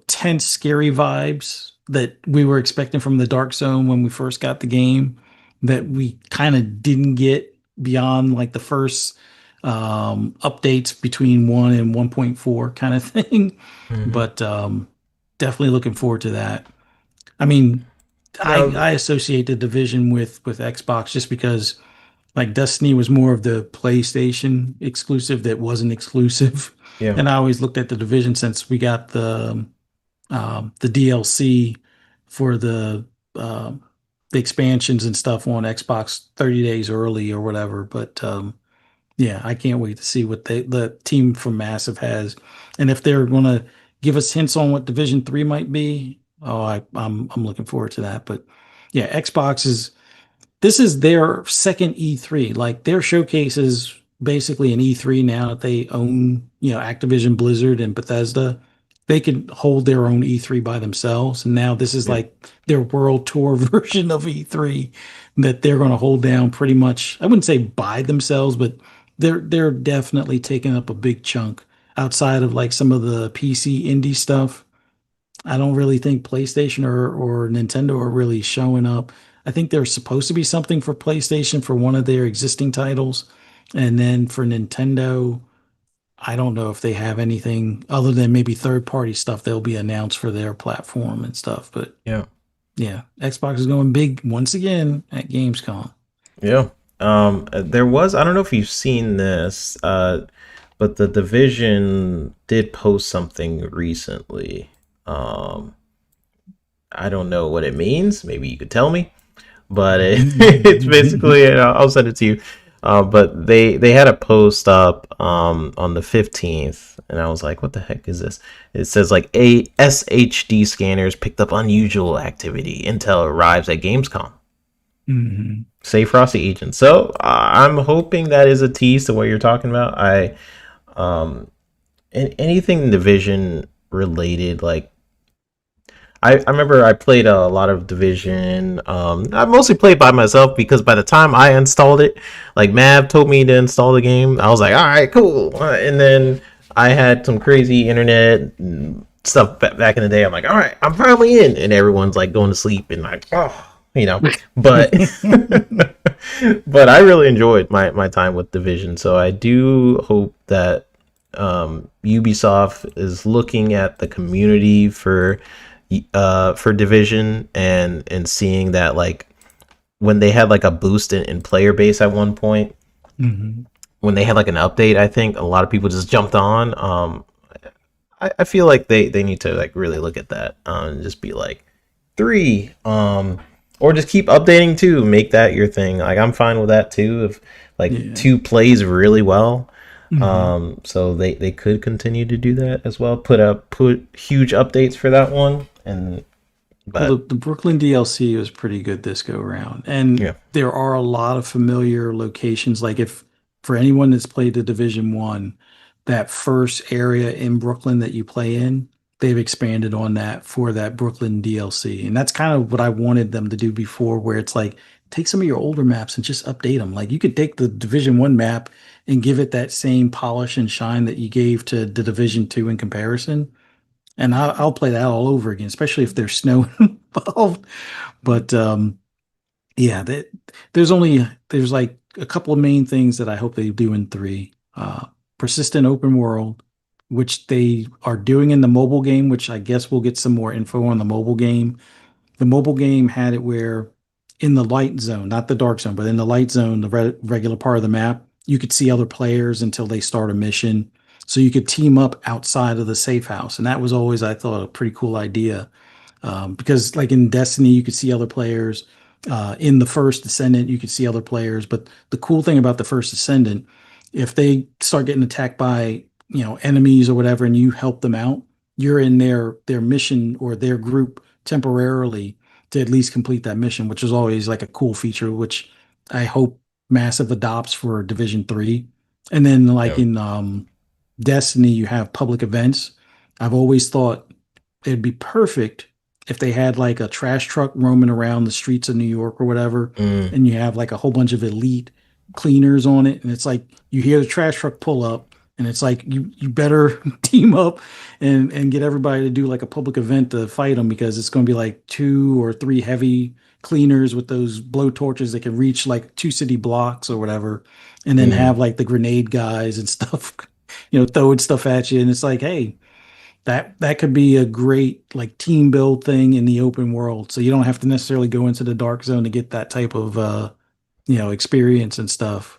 tense, scary vibes that we were expecting from the Dark Zone when we first got the game that we kind of didn't get beyond like the first updates between 1 and 1.4 kind of thing. Hmm. But definitely looking forward to that. I mean, Now, I associate the division with Xbox just because like Destiny was more of the PlayStation exclusive that wasn't exclusive. yeah, And I always looked at the division since we got the DLC for the expansions and stuff on Xbox 30 days early or whatever. But yeah, I can't wait to see what the team from Massive has, and if they're going to give us hints on what Division 3 might be. Oh, I'm looking forward to that. But yeah, Xbox is this is their second E3. Like their showcase is basically an E3 now that they own, Activision Blizzard and Bethesda. They can hold their own E3 by themselves. And now this is yeah, like their world tour version of E3 that they're going to hold down pretty much. I wouldn't say by themselves, but they're definitely taking up a big chunk outside of like some of the PC indie stuff. I don't really think PlayStation or Nintendo are really showing up. I think there's supposed to be something for PlayStation for one of their existing titles. And then for Nintendo, I don't know if they have anything other than maybe third party stuff that'll be announced for their platform and stuff. But yeah, yeah, Xbox is going big once again at Gamescom. yeah. There was, I don't know if you've seen this, but the Division did post something recently. Um, I don't know what it means. Maybe you could tell me, but it's basically, and I'll send it to you. But they had a post up on the 15th, and I was like, what the heck is this? It says like a SHD scanners picked up unusual activity. Intel arrives at Gamescom. Mhm. Say Frosty Agent. So I'm hoping that is a tease to what you're talking about. Um anything Division related, like I remember I played a lot of Division. I mostly played by myself because by the time I installed it, like Mav told me to install the game, I was like, all right, cool. And then I had some crazy internet and stuff back in the day. I'm like, all right, I'm finally in, and everyone's like going to sleep and like, oh, you know. But but I really enjoyed my time with Division, so I do hope that Ubisoft is looking at the community for Division and seeing that, like, when they had like a boost in player base at one point, Mhm. when they had like an update, I think a lot of people just jumped on. I feel like they need to like really look at that and just be like three, or just keep updating too, make that your thing. Like I'm fine with that too if like Yeah. two plays really well. Mhm. So they could continue to do that as well. Put huge updates for that one, and Well, but the Brooklyn DLC was pretty good this go around. And yeah, there are a lot of familiar locations. Like if for anyone that's played the Division One, that first area in Brooklyn that you play in, they've expanded on that for that Brooklyn DLC. And that's kind of what I wanted them to do before, where it's like take some of your older maps and just update them. Like you could take the Division One map and give it that same polish and shine that you gave to the Division Two in comparison, and I'll play that all over again, especially if there's snow involved. But yeah, there's like a couple of main things that I hope they do in three. Persistent open world, which they are doing in the mobile game, which I guess we'll get some more info on the mobile game. The mobile game had it where in the light zone, not the dark zone, but in the light zone, the regular part of the map, you could see other players until they start a mission. So you could team up outside of the safe house. And that was always, I thought, a pretty cool idea. Because like in Destiny, you could see other players. In the first Descendant, you could see other players. But the cool thing about the first Descendant, if they start getting attacked by enemies or whatever, and you help them out, you're in their mission or their group temporarily to at least complete that mission, which is always like a cool feature, which I hope Massive adopts for Division 3. And then like yeah, in Destiny, you have public events. I've always thought it'd be perfect if they had like a trash truck roaming around the streets of New York or whatever, mm, and you have like a whole bunch of elite cleaners on it, and it's like you hear the trash truck pull up, and it's like you better team up and get everybody to do like a public event to fight them because it's going to be like two or three heavy cleaners with those blow torches that can reach like 2 city blocks or whatever, and then Mm. have like the grenade guys and stuff, throwing stuff at you. And it's like, hey, that could be a great like team build thing in the open world. So you don't have to necessarily go into the dark zone to get that type of experience and stuff.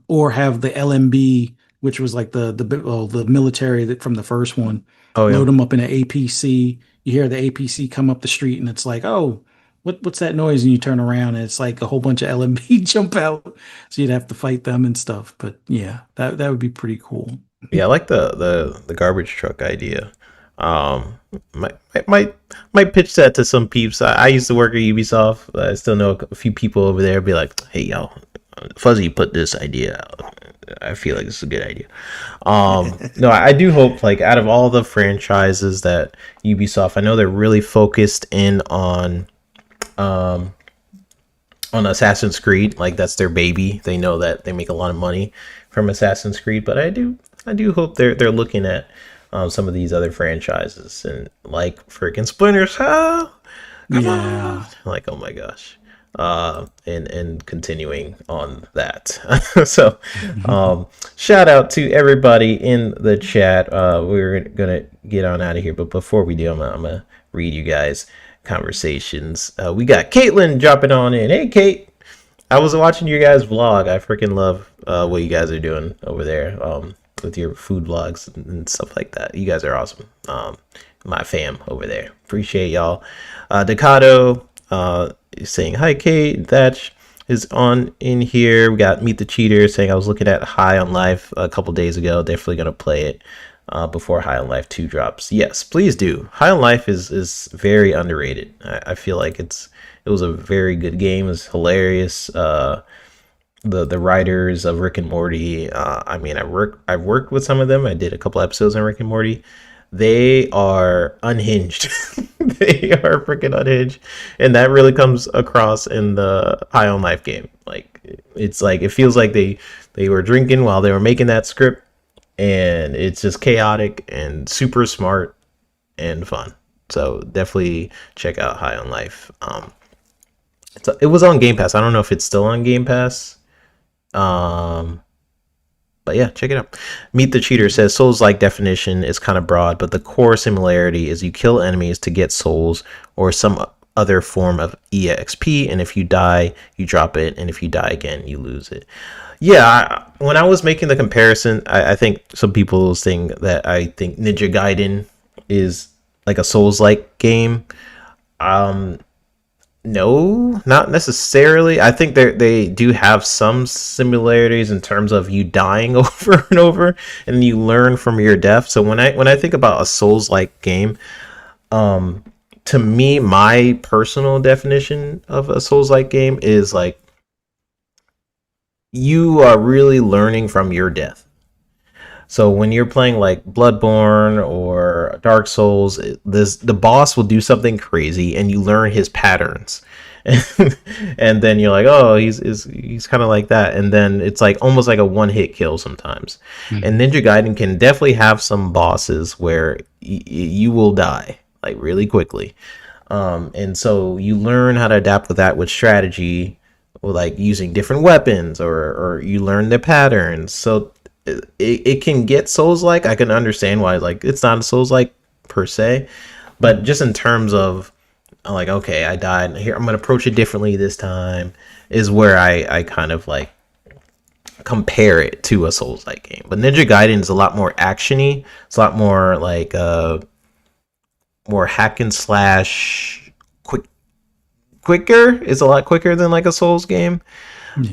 Or have the LMB, which was like the military that from the first one, Oh yeah. load them up in an APC. You hear the APC come up the street, and it's like, oh, what's that noise? And you turn around, and it's like a whole bunch of LMB jump out, so you'd have to fight them and stuff. But yeah, that would be pretty cool. Yeah, I like the garbage truck idea. Um, might pitch that to some peeps. I used to work at Ubisoft. I still know a few people over there. Be like, hey y'all, Fuzzy put this idea out. I feel like this is a good idea. No, I do hope like out of all the franchises that Ubisoft, I know they're really focused in um on Assassin's Creed. Like that's their baby. They know that they make a lot of money from Assassin's Creed, but I do hope they're looking at some of these other franchises and like freaking Splinter Cell. Come on, Yeah. like oh my gosh, and continuing on that. So, shout out to everybody in the chat. We're gonna get on out of here, but before we do, I'm gonna read you guys conversations. We got Caitlin dropping on in. Hey, Kate. I was watching your guys' vlog. I freaking love what you guys are doing over there with your food vlogs and stuff like that. You guys are awesome. My fam over there. Appreciate y'all. Decado is saying, hi, Kate. Thatch is on in here. We got Meet the Cheater saying, I was looking at High on Life a couple days ago. Definitely going to play it before High on Life 2 drops. Yes, please do. High on Life is very underrated. I feel like it was a very good game. It was hilarious. The writers of Rick and Morty. I mean, I've worked with some of them. I did a couple episodes on Rick and Morty. They are unhinged. They are freaking unhinged, and that really comes across in the High on Life game. Like it's like it feels like they were drinking while they were making that script, and it's just chaotic and super smart and fun. So definitely check out High on Life. It was on Game Pass. I don't know if it's still on Game Pass. Um, but yeah, check it out. Meet the Cheater says Souls-like definition is kind of broad, but the core similarity is you kill enemies to get souls or some other form of EXP, and if you die, you drop it, and if you die again, you lose it. Yeah, when I was making the comparison, I think some people think that I think Ninja Gaiden is like a Souls-like game. No, not necessarily. I think they do have some similarities in terms of you dying over and over, and you learn from your death. So when I think about a Souls-like game, to me, my personal definition of a Souls-like game is like you are really learning from your death. So when you're playing like Bloodborne or Dark Souls, the boss will do something crazy, and you learn his patterns, and then you're like, oh, he's kind of like that, and then it's like almost like a one-hit kill sometimes. And Ninja Gaiden can definitely have some bosses where you will die like really quickly, and so you learn how to adapt with that with strategy, like using different weapons, or you learn the patterns. So it can get Souls-like. I can understand why like it's not a Souls-like per se, but just in terms of like, okay, I died here, I'm gonna approach it differently this time, is where I kind of like compare it to a Souls-like game. But Ninja Gaiden is a lot more actiony. It's a lot more like more hack and slash, quicker. It's a lot quicker than like a Souls game.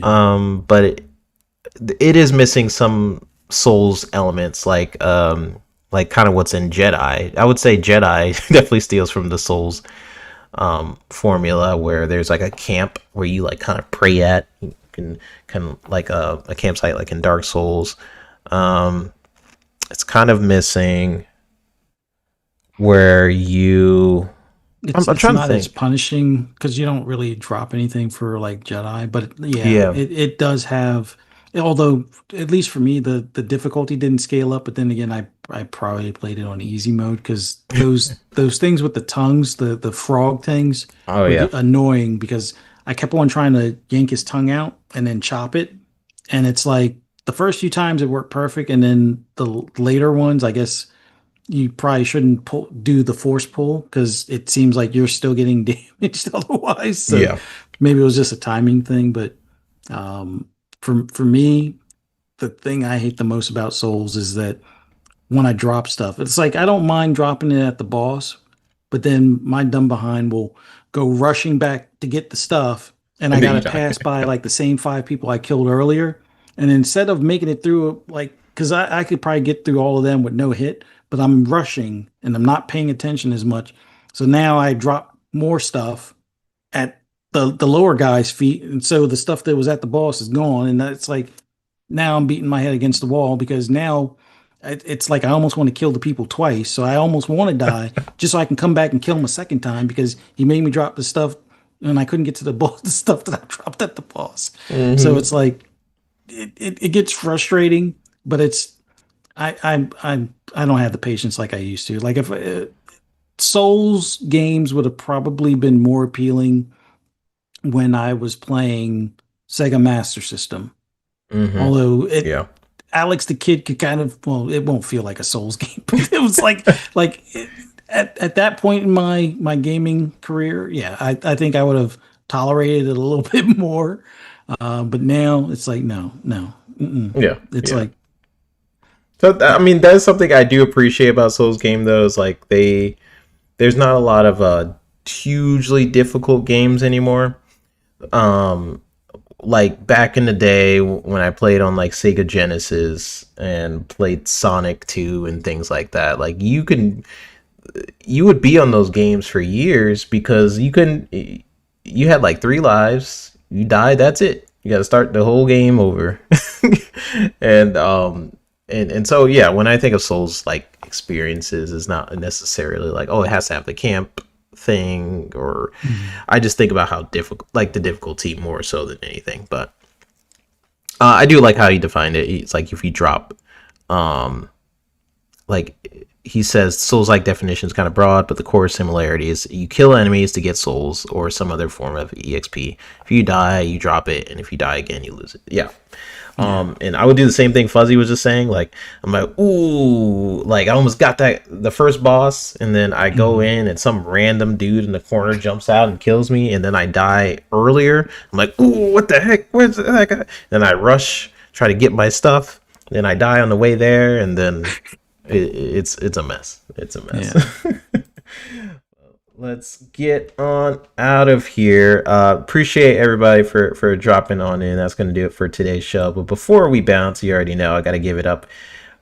But it is missing some Souls elements, like kind of what's in Jedi. I would say Jedi definitely steals from the Souls formula, where there's like a camp where you like kind of pray at. You can like a campsite like in Dark Souls. It's kind of missing where you. I'm trying to not think. as punishing because you don't really drop anything for like Jedi, but Yeah. it does have Although, at least for me, the difficulty didn't scale up. But then again, I probably played it on easy mode because those things with the tongues, the frog things, Oh were yeah, annoying because I kept on trying to yank his tongue out and then chop it, and it's like the first few times it worked perfect, and then the later ones, I guess you probably shouldn't do the force pull because it seems like you're still getting damaged otherwise. So yeah. maybe it was just a timing thing, but um, for me, the thing I hate the most about Souls is that when I drop stuff, it's like I don't mind dropping it at the boss, but then my dumb behind will go rushing back to get the stuff, and I And then you gotta die. pass by like the same five people I killed earlier, and instead of making it through, like, because I could probably get through all of them with no hit, but I'm rushing and I'm not paying attention as much, so now I drop more stuff at the lower guy's feet, and so the stuff that was at the boss is gone, and that's like now I'm beating my head against the wall because now it's like I almost want to kill the people twice. So I almost want to die just so I can come back and kill him a second time because he made me drop the stuff and I couldn't get to the boss, the stuff that I dropped at the boss. So Hmm. it's like it gets frustrating, but it's I don't have the patience like I used to. Like if Souls games would have probably been more appealing when I was playing Sega Master System. Hmm. Although it Yeah. Alex the Kid could kind of, well, it won't feel like a Souls game, but it was like at that point in my gaming career, yeah, I think I would have tolerated it a little bit more. But now it's like no. Mm-mm. Yeah. It's Yeah. like So I mean, that's something I do appreciate about Souls game though. Is like there's not a lot of hugely difficult games anymore. Um, like back in the day when I played on like Sega Genesis and played Sonic 2 and things like that, like you would be on those games for years because you had like three lives, you died, that's it. You got to start the whole game over. and and so yeah, when I think of Souls like experiences, it's not necessarily like, oh, it has to have the camp thing, or mm, I just think about how difficult, like the difficulty more so than anything. But I do like how you defined it. It's like if you drop, um, like he says, souls like definition is kind of broad, but the core similarity is you kill enemies to get souls or some other form of exp. If you die, you drop it, and if you die again, you lose it. Yeah. yeah. And I would do the same thing Fuzzy was just saying. Like, I'm like, ooh, like I almost got that the first boss, and then I go Mm. in and some random dude in the corner jumps out and kills me, and then I die earlier. I'm like, ooh, what the heck? Where's that guy? Then I rush, try to get my stuff, then I die on the way there, and then it's a mess. It's a Yeah. mess. Let's get on out of here. Appreciate everybody for dropping on in. That's going to do it for today's show. But before we bounce, you already know I got to give it up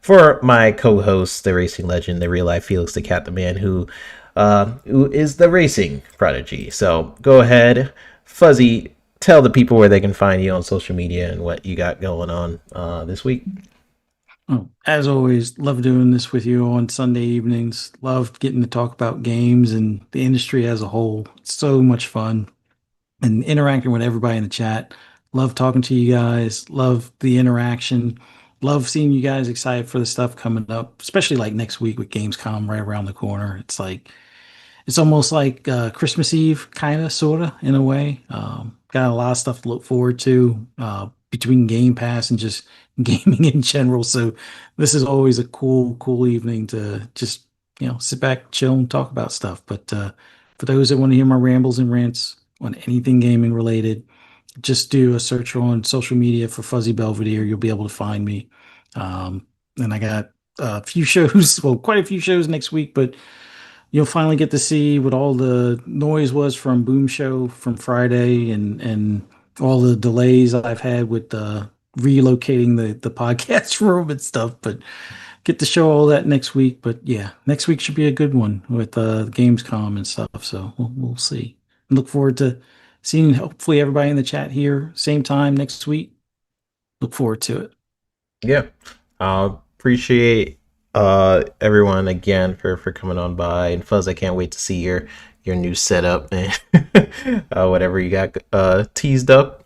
for my co-host, the racing legend, the real life Felix the Cat, the man who is the racing prodigy. So go ahead, Fuzzy. Tell the people where they can find you on social media and what you got going on this week. Oh, as always, love doing this with you on Sunday evenings. Love getting to talk about games and the industry as a whole. It's so much fun. And interacting with everybody in the chat. Love talking to you guys. Love the interaction. Love seeing you guys excited for the stuff coming up, especially like next week with Gamescom right around the corner. It's like it's almost like Christmas Eve, kind of, sort of, in a way. Got a lot of stuff to look forward to between Game Pass and just gaming in general. So this is always a cool evening to just sit back, chill, and talk about stuff. But for those that want to hear my rambles and rants on anything gaming related, just do a search on social media for Fuzzy Belvedere. You'll be able to find me. And I got a few shows, well, quite a few shows next week, but you'll finally get to see what all the noise was from Boom Show from Friday and all the delays I've had with relocating the podcast room and stuff. But get to show all that next week. But yeah, next week should be a good one with Gamescom and stuff. So we'll see. And look forward to seeing hopefully everybody in the chat here same time next week. Look forward to it. Yeah. Appreciate everyone again for coming on by. And Fuzz, I can't wait to see your new setup and whatever you got teased up.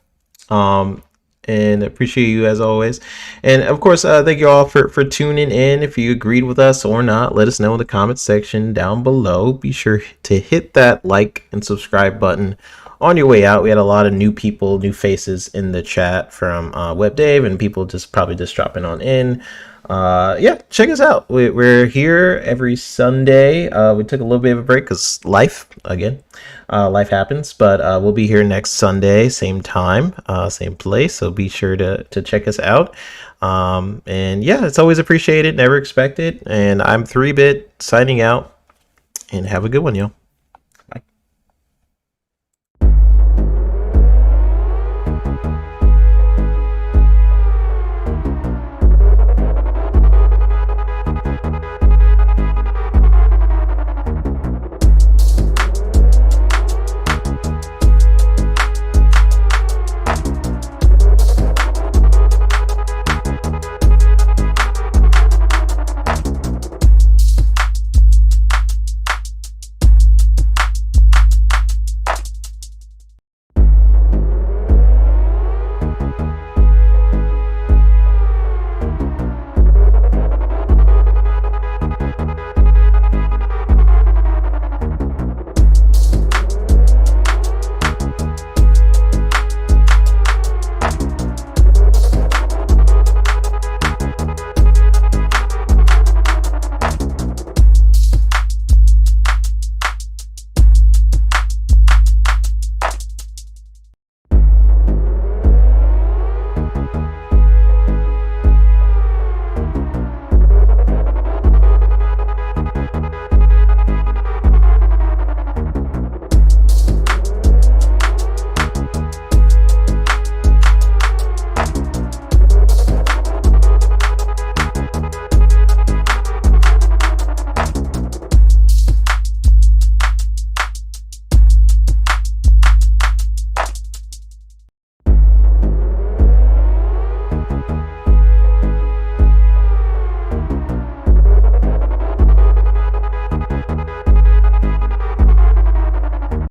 Um and appreciate you as always. And of course, thank you all for tuning in. If you agreed with us or not, let us know in the comments section down below. Be sure to hit that like and subscribe button on your way out. We had a lot of new people, new faces in the chat from Web Dave, and people just probably just dropping on in. Yeah, check us out. We're here every Sunday. We took a little bit of a break because life happens, but we'll be here next Sunday, same time, same place. So be sure to check us out. And yeah, it's always appreciated, never expected. And I'm 3-Bit signing out, and have a good one, y'all.